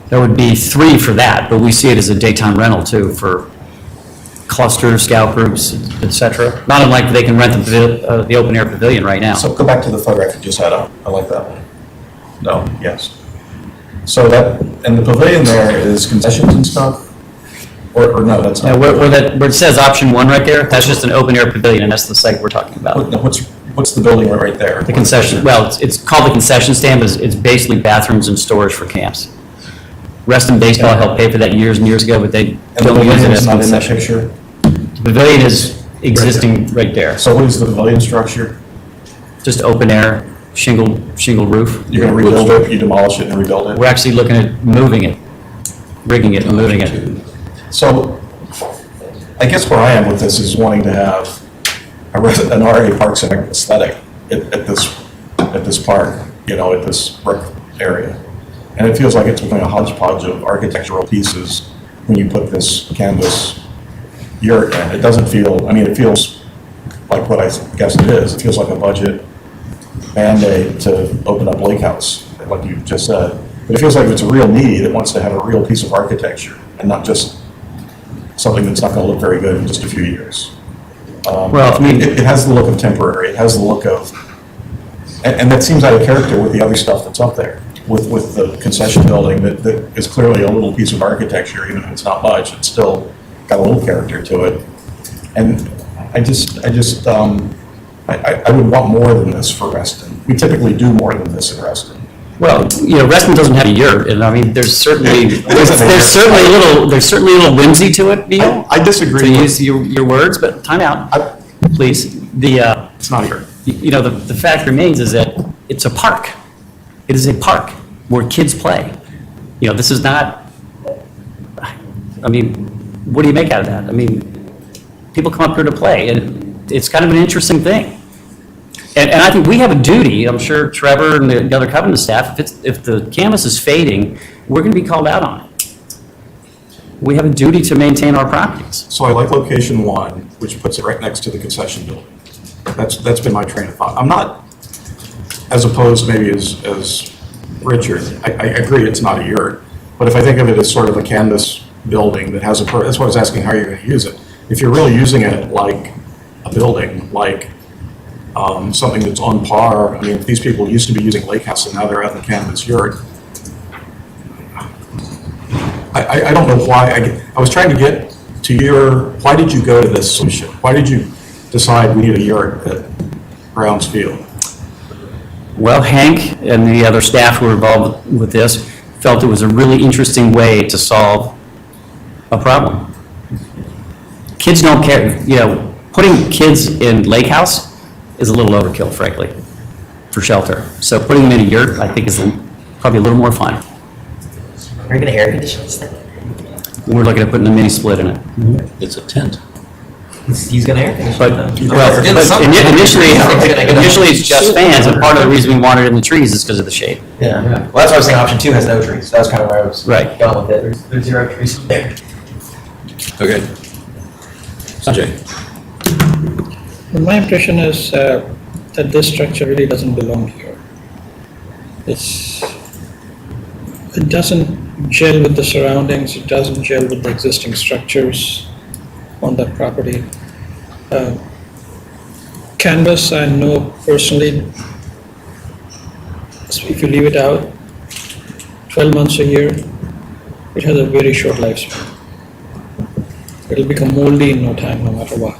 There would be 3 for that, but we see it as a daytime rental too, for clusters, scout groups, et cetera. Not unlike they can rent the open air pavilion right now. So go back to the photograph you just had up. I like that one. No, yes. So and the pavilion there is concessions and stuff? Or no, that's not. Where it says option 1 right there, that's just an open air pavilion, and that's the site we're talking about. What's the building right there? The concession, well, it's called the concession stand, but it's basically bathrooms and storage for camps. Reston Baseball helped pay for that years and years ago, but they don't use it as a not in that concession. picture? The pavilion is existing right there. So what is the pavilion structure? Just open air, shingle roof. You're gonna rebuild it, you demolish it and rebuild it? We're actually looking at moving it, rigging it and moving it. So I guess where I am with this is wanting to have an RA Parks and aesthetic at this park, at this brick area. And it feels like it's becoming a hodgepodge of architectural pieces when you put this canvas yurt in. It doesn't feel, it feels like what I guess it is. It feels like a budget Band-Aid to open up Lake House, like you just said. But it feels like it's a real need. It wants to have a real piece of architecture and not just something that's not going to look very good in just a few years. It has the look of temporary. It has the look of, and that seems out of character with the other stuff that's up there. With the concession building that is clearly a little piece of architecture, even if it's not much, it's still got a little character to it. And I would want more than this for Reston. We typically do more than this in Reston. Well, Reston doesn't have a yurt, and there's certainly a little whimsy to it, Neil. I disagree. To use your words, but time out, please. It's not a yurt. The fact remains is that it's a park. It is a park where kids play. This is not, what do you make out of that? People come up here to play, and it's kind of an interesting thing. And I think we have a duty, I'm sure Trevor and the other Covenant staff, if the canvas is fading, we're going to be called out on it. We have a duty to maintain our properties. So I like location 1, which puts it right next to the concession building. That's been my train of thought. I'm not as opposed maybe as Richard. I agree it's not a yurt, but if I think of it as sort of a canvas building that has that's why I was asking how you're going to use it. If you're really using it like a building, like something that's on par. I mean, if these people used to be using lake house and now they're out in the canvas yurt. I don't know why. I was trying to get to why did you go to this solution? Why did you decide we need a yurt at Browns Field? Well, Hank and the other staff who were involved with this felt it was a really interesting way to solve a problem. Kids don't care, putting kids in lake house is a little overkill, frankly, for shelter. So putting them in a yurt, I think, is probably a little more fun. Are you going to air condition this thing? We're looking at putting a mini split in it. It's a tent. He's going to air condition But, it. initially it's just fans, and part of the reason we wanted it in the trees is because of the shade. Yeah. Well, that's why I was saying option 2 has no trees. That was kind of where I was Right. going with it. There's 0 trees there. Okay. Sanjay? My impression is that this structure really doesn't belong here. It doesn't gel with the surroundings, it doesn't gel with the existing structures on that property. Canvas, I know personally, if you leave it out 12 months a year, it has a very short lifespan. It'll become moldy in no time, no matter what.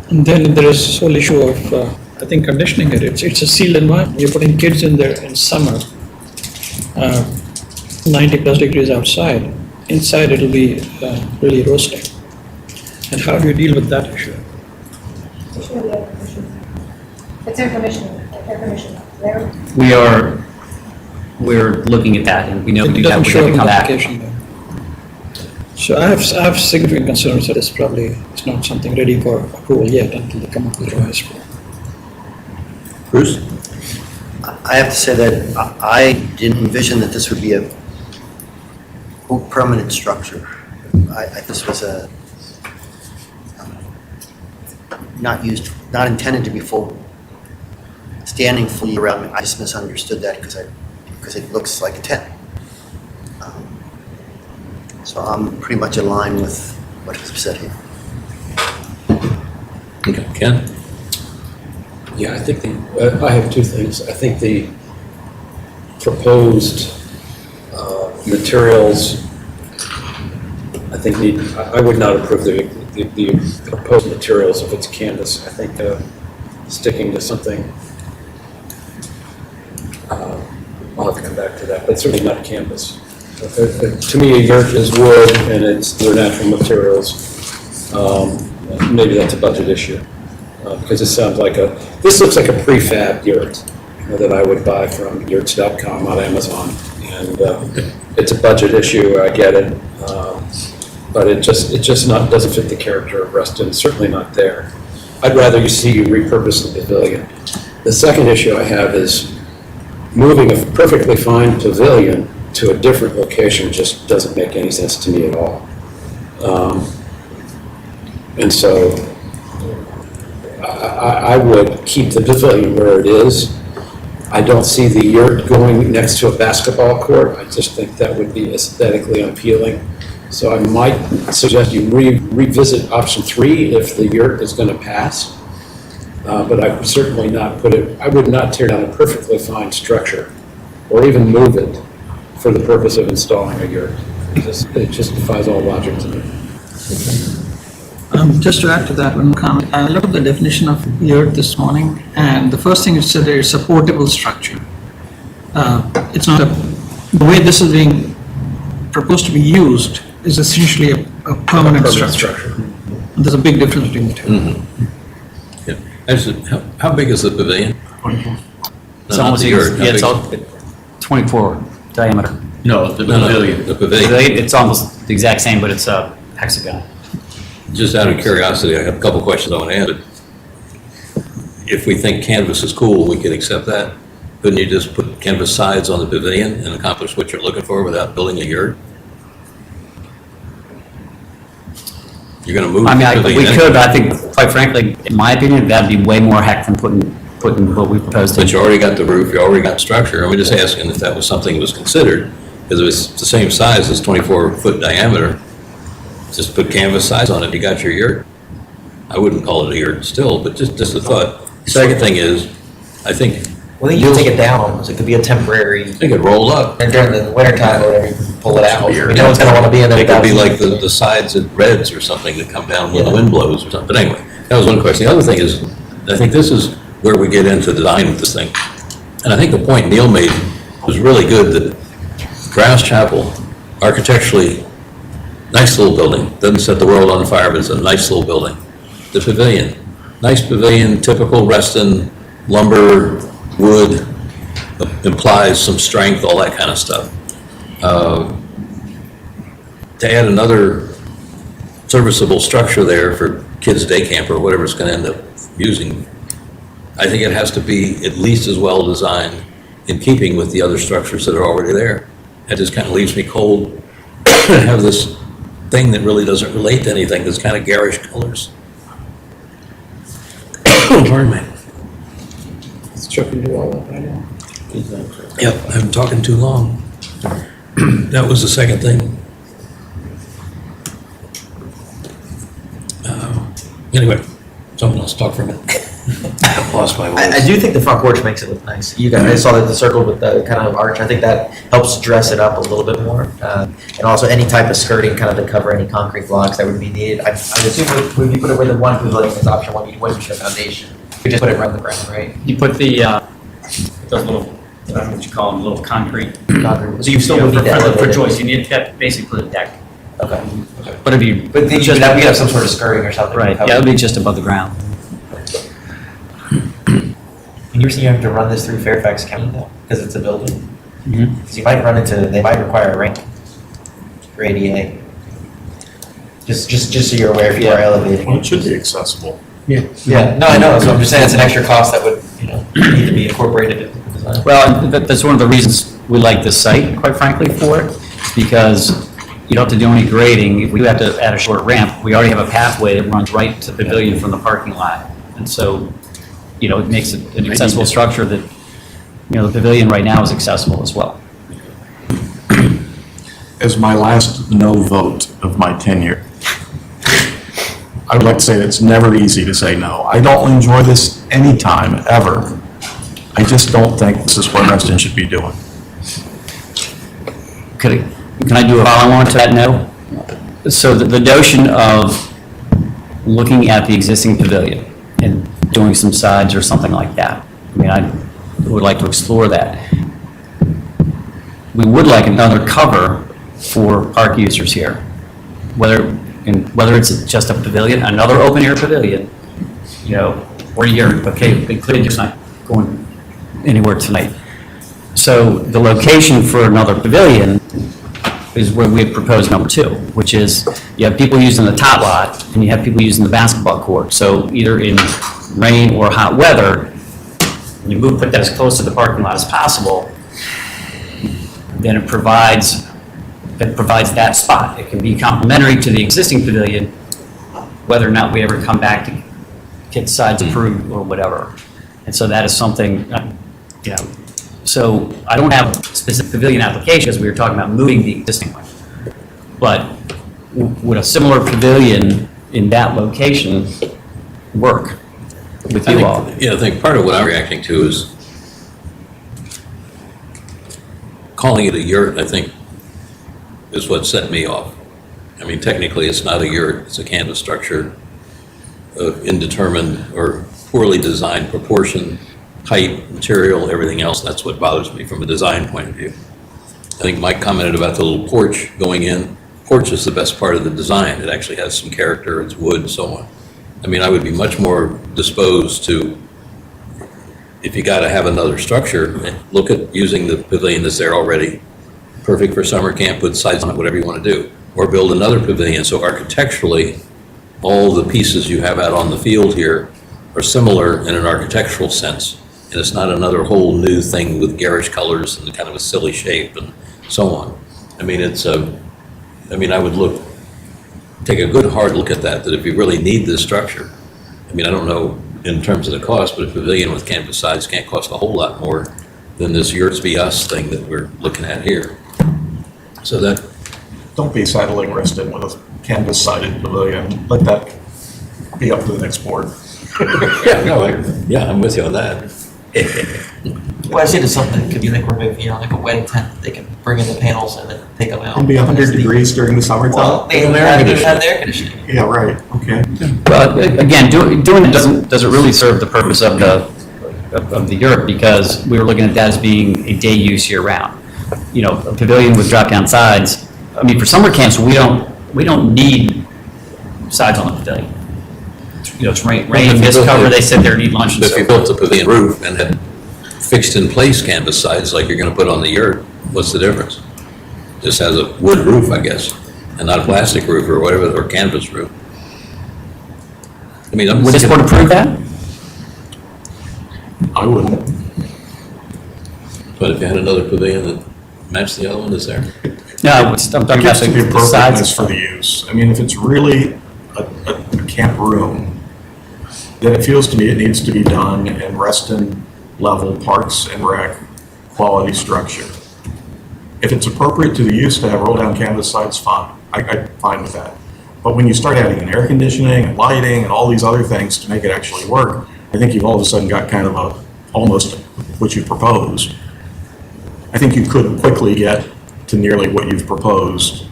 And then there is this whole issue of, I think, conditioning it. It's a sealed environment. You're putting kids in there in summer, 90 plus degrees outside. Inside it'll be really roasting. And how do you deal with that issue? It's air conditioning there. We're looking at that, and we know It we doesn't have show to up in come the back. application though. So I have significant concerns that it's not something ready for approval yet until they come up with a revised plan. Bruce? I have to say that I didn't envision that this would be a permanent structure. This was not intended to be standing fully around. I just misunderstood that because it looks like a tent. So I'm pretty much in line with what was said here. Okay, Ken? Yeah, I think I have 2 things. I think the proposed materials, I would not approve the proposed materials if it's canvas. I think sticking to something, I'll have to come back to that, but certainly not canvas. To me, a yurt is wood and they're natural materials. Maybe that's a budget issue. Because this looks like a prefab yurt that I would buy from yurts.com on Amazon. And it's a budget issue, I get it. But it just doesn't fit the character of Reston, certainly not there. I'd rather see you repurpose the pavilion. The second issue I have is moving a perfectly fine pavilion to a different location just doesn't make any sense to me at all. And so I would keep the pavilion where it is. I don't see the yurt going next to a basketball court. I just think that would be aesthetically unappealing. So I might suggest you revisit option 3 if the yurt is going to pass. But I would certainly not I would not tear down a perfectly fine structure or even move it for the purpose of installing a yurt. It just defies all logic to me. Just to add to that one comment, I looked at the definition of yurt this morning, and the first thing it said there is a portable structure. It's not the way this is being proposed to be used is essentially a permanent structure. And there's a big difference between the 2. Mm-hmm. Yeah. How big is the pavilion? It's almost, it's all 24 diameter. No, the pavilion. The pavilion. It's almost the exact same, but it's a hexagon. Just out of curiosity, I have a couple questions I want to ask. If we think canvas is cool, we could accept that. Couldn't you just put canvas sides on the pavilion and accomplish what you're looking for without building a yurt? You're going to move the pavilion. We could, but I think, quite frankly, in my opinion, that'd be way more heck than putting what we proposed. But you already got the roof, you already got structure. I'm just asking if that was something that was considered, because if it's the same size as 24-foot diameter, just put canvas sides on it, you got your yurt. I wouldn't call it a yurt still, but just a thought. Second thing is, I think. Well, you can take it down almost, it could be a temporary. They could roll up. And during the winter time or whatever, you can pull it out. I mean, no one's gonna wanna be in there. It could be without- like the sides at Reds or something that come down when the wind blows or something. But anyway, that was one question. The other thing is, I think this is where we get into design with this thing. And I think the point Neil made was really good, that Brown's Chapel, architecturally, nice little building. Doesn't set the world on fire, but it's a nice little building. The pavilion, nice pavilion, typical Reston, lumber, wood, implies some strength, all that kind of stuff. To add another serviceable structure there for kids' day camp or whatever it's going to end up using, I think it has to be at least as well designed in keeping with the other structures that are already there. It just kind of leaves me cold to have this thing that really doesn't relate to anything, that's kind of garish colors. Pardon me. It's Chuck can do all that, I know. Yep, I'm talking too long. That was the second thing. Anyway, someone else talk for a minute. I lost my voice. I do think the front porch makes it look nice. You guys, I saw that the circle with the kind of arch, I think that helps dress it up a little bit more. And also any type of skirting kind of to cover any concrete blocks that would be needed. I assume when you put it where the one pavilion is option one, you wouldn't put a foundation. You just put it around the ground, right? You put the, those little, I don't know what you call them, little concrete. So you still would need that. For joists, you need to basically put a deck. Okay. But it'd be. But then you could have some sort of skirting or something. Right, yeah, it'd be just above the ground. And you're saying you have to run this through Fairfax County though, because it's a building? Mhm. Because you might run into, they might require a ramp for ADA. Just so you're aware if you are elevating. Well, it should be accessible. Yeah, no, I know, so I'm just saying it's an extra cost that would, need to be incorporated into the design. Well, that's one of the reasons we like this site, quite frankly, for it, because you don't have to do any grading. If we have to add a short ramp, we already have a pathway that runs right to the pavilion from the parking lot. And so, it makes it an accessible structure that, the pavilion right now is accessible as well. As my last no vote of my tenure, I would like to say that it's never easy to say no. I don't enjoy this anytime, ever. I just don't think this is what Reston should be doing. Can I do a follow-on to that no? So the notion of looking at the existing pavilion and doing some sides or something like that, I would like to explore that. We would like another cover for park users here, whether it's just a pavilion, another open-air pavilion, or you're, okay, clearly just not going anywhere tonight. So the location for another pavilion is where we propose number 2, which is you have people using the tot lot and you have people using the basketball court. So either in rain or hot weather, when you put that as close to the parking lot as possible, then it provides that spot. It can be complementary to the existing pavilion, whether or not we ever come back to get sides approved or whatever. And so that is something, so I don't have a specific pavilion application, as we were talking about moving the existing one. But would a similar pavilion in that location work with you all? I think part of what I'm reacting to is calling it a yurt, I think, is what set me off. Technically, it's not a yurt, it's a canvas structure of indeterminate or poorly designed proportion, height, material, everything else. That's what bothers me from a design point of view. I think Mike commented about the little porch going in. Porch is the best part of the design. It actually has some character, it's wood and so on. I would be much more disposed to, if you gotta have another structure, look at using the pavilion that's there already. Perfect for summer camp, put sides on it, whatever you wanna do. Or build another pavilion, so architecturally, all the pieces you have out on the field here are similar in an architectural sense. And it's not another whole new thing with garish colors and kind of a silly shape and so on. I would take a good hard look at that if you really need this structure. I don't know in terms of the cost, but a pavilion with canvas sides can't cost a whole lot more than this Yurts Be Us thing that we're looking at here. So don't be saddling Reston with a canvas-sided pavilion. Let that be up to the next board. Yeah, I'm with you on that. Well, I see there's something that could be like removed, like a wedding tent, they can bring in the panels and then take them out. It'll be 100 degrees during the summertime. Well, they have air conditioning. Yeah, right, okay. Well, again, doing it doesn't really serve the purpose of the yurt, because we were looking at that as being a day use year round. You know, a pavilion with drop-down sides, I mean, for summer camps, we don't need sides on the pavilion. You know, it's rain, mist cover, they sit there and eat lunch and If so you built the pavilion roof and had fixed in place canvas sides like you're gonna put on the yurt, what's the difference? Just has a wood roof, I guess, and not a plastic roof or whatever, or canvas roof. I mean, I'm Would this board approve that? I wouldn't. But if you had another pavilion that matched the other one, is there? No, I'm talking It about gets to the the sides. appropriateness for the use. I mean, if it's really a camp room, then it feels to me it needs to be done in Reston level Parks and Rec quality structure. If it's appropriate to the use to have roll-down canvas sides, fine. I'm fine with that. But when you start adding in air conditioning and lighting and all these other things to make it actually work, I think you've all of a sudden got kind of almost what you proposed. I think you could quickly get to nearly what you've proposed.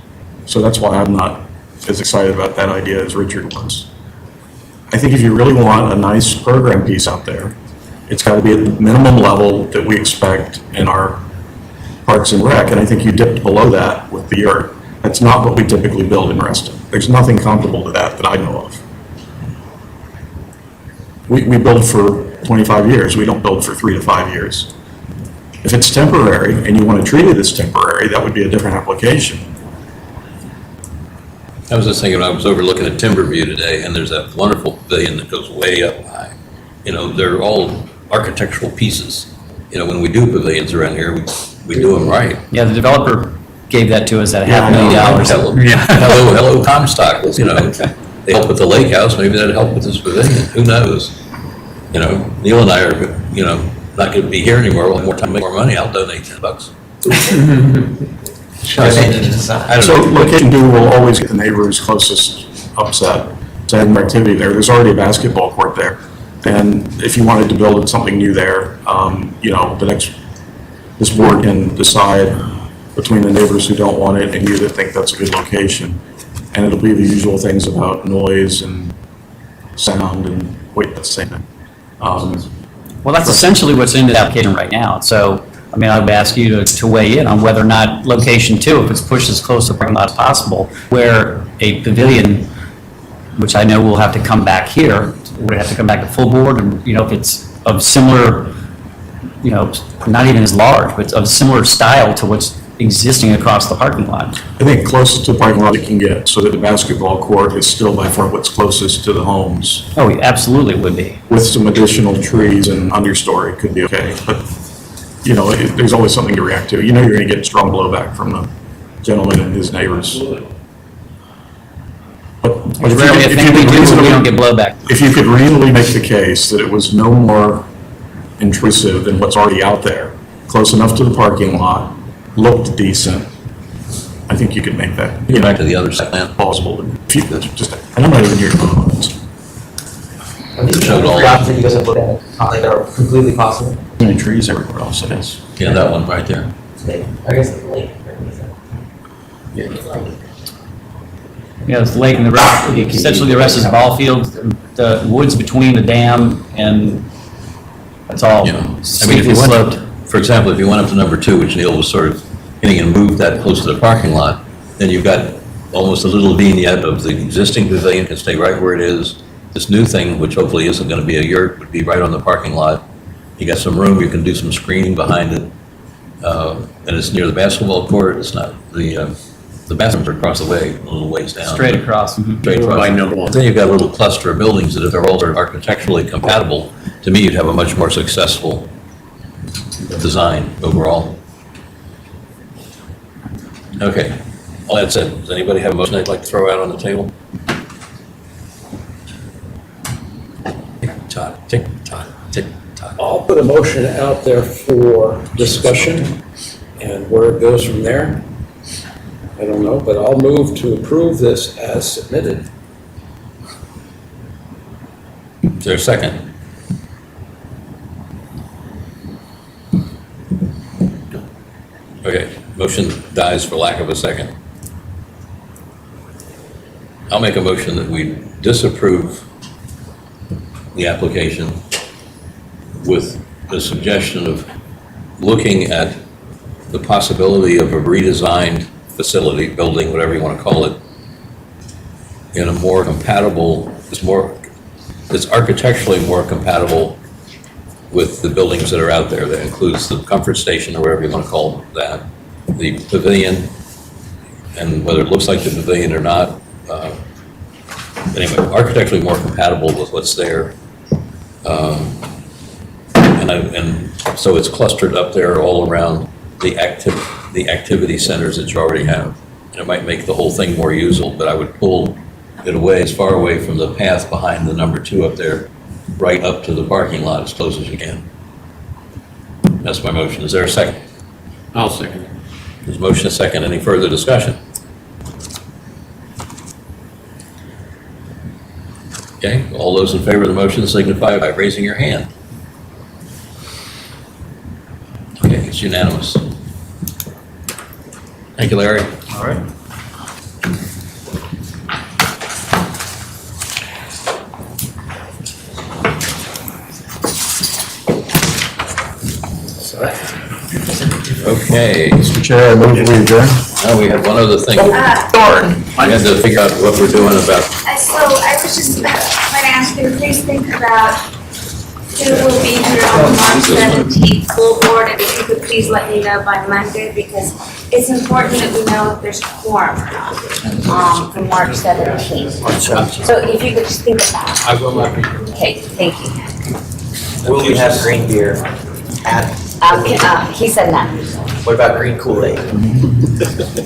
So that's why I'm not as excited about that idea as Richard was. I think if you really want a nice program piece out there, it's got to be at the minimum level that we expect in our Parks and Rec, and I think you dipped below that with the yurt. That's not what we typically build in Reston. There's nothing comparable to that I know of. We build for 25 years. We don't build for 3 to 5 years. If it's temporary and you want to treat it as temporary, that would be a different application. I was just thinking, I was overlooking at Timberview today, and there's that wonderful pavilion that goes way up high. You know, they're all architectural pieces. You know, when we do pavilions around here, we do them right. Yeah, the developer gave that to us at $500,000. Hello, Comstock, you know, they help with the lake house, maybe that'd help with this pavilion, who knows? You know, Neil and I are, you know, not gonna be here anymore, we'll have more time to make more money, I'll donate $10. So location 2 will always get the neighbors closest upset to having activity there. There's already a basketball court there. And if you wanted to build something new there, you know, this board can decide between the neighbors who don't want it and you that think that's a good location. And it'll be the usual things about noise and sound and wait, that's the same thing. Well, that's essentially what's in the application right now. So, I mean, I would ask you to weigh in on whether or not location 2, if it's pushed as close to the parking lot as possible, where a pavilion, which I know will have to come back here, would have to come back to full board, and, you know, if it's of similar, you know, not even as large, but of similar style to what's existing across the parking lot. I think closest to the parking lot it can get, so that the basketball court is still by far what's closest to the homes. Oh, it absolutely would be. With some additional trees and understory could be okay, but, you know, there's always something to react to. You know you're gonna get strong blowback from the gentleman and his neighbors. But Which rarely a thing we do when we don't get blowback. If you could reasonably make the case that it was no more intrusive than what's already out there, close enough to the parking lot, looked decent, I think you could make that. Get back to the other side, man. Plausible. And I'm not even here to vote on this. Showed all. That you guys have looked at, like, are completely possible. Many trees everywhere else, it is. Yeah, that one right there. I guess the lake. Yeah, it's the lake and the rest, essentially the rest is ball field, the woods between the dam, and that's all Yeah. I mean, if steeply you sloped. went, for example, if you went up to number 2, which Neil was sort of hitting and moved that close to the parking lot, then you've got almost a little vignette of the existing pavilion can stay right where it is. This new thing, which hopefully isn't gonna be a yurt, would be right on the parking lot. You got some room, you can do some screening behind it. And it's near the basketball court, it's not, the bathrooms are across the way, a little ways down. Straight across. Straight across. By number 1. Then you've got a little cluster of buildings that if they're all architecturally compatible, to me, you'd have a much more successful design overall. Okay, all that said, does anybody have a motion they'd like to throw out on the table? Tick-tock, tick-tock, tick-tock. I'll put a motion out there for discussion, and where it goes from there, I don't know, but I'll move to approve this as submitted. Is there a second? Okay, motion dies for lack of a second. I'll make a motion that we disapprove the application with the suggestion of looking at the possibility of a redesigned facility, building, whatever you want to call it, in a more compatible, it's architecturally more compatible with the buildings that are out there. That includes the comfort station, or whatever you want to call that, the pavilion, and whether it looks like the pavilion or not. Anyway, architecturally more compatible with what's there. And so it's clustered up there all around the activity centers that you already have. And it might make the whole thing more usable, but I would pull it away, as far away from the path behind the number 2 up there, right up to the parking lot as close as you can. That's my motion. Is there a second? I'll second. There's a motion, a second. Any further discussion? Okay, all those in favor of the motion signify by raising your hand. Okay, it's unanimous. Thank you, Larry. All right. Okay. Mr. Chair, I move we adjourn. Now we have one other thing. Thorn. I had to figure out what we're doing about. So I was just going to ask you to please think about who will be here on March 17th full board, and if you could please let me know by Monday, because it's important that we know if there's a quorum or not, for March 17th. So if you could just think about it. I will not be here. Okay, thank you. Will we have green beer at, He said no. what about green Kool-Aid?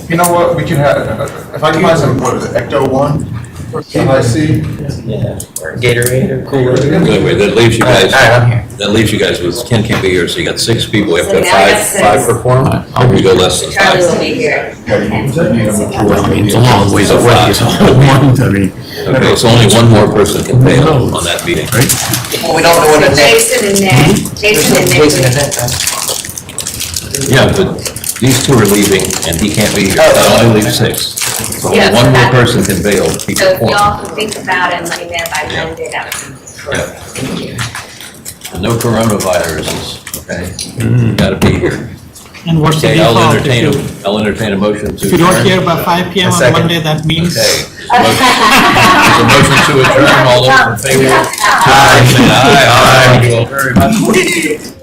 You know what, we can have, if I can find some, what is it, Ecto One? KYC? Yeah, or Gatorade or Kool-Aid? Anyway, that leaves you guys. All right, I'm here. That leaves you guys with, Ken can't be here, so you got 6 people. You have So to now I have got 5 per quorum? Or we go less than 5? Charlie will be here. Well, I mean, it's a long ways So away, 5. it's a whole month, I mean. Okay, so only one more person can pay on that meeting. Well, we don't know what the next. Jason and Nick. Jason and Nick. Jason and Nick, huh? Yeah, but these 2 are leaving, and he can't be here. That only leaves 6. So only Yeah, one more that- person can bail. Keep So the if quorum. y'all can think about it and let me know by Monday, that would be great. Yeah. Thank you. And no coronaviruses, okay? Gotta be here. And what's the Okay, default? If I'll entertain a motion to. you don't adjourn. hear by 5 PM A on second. Monday, that means. Okay. There's a motion to adjourn. All those in favor? Aye. Aye. Thank you all very much.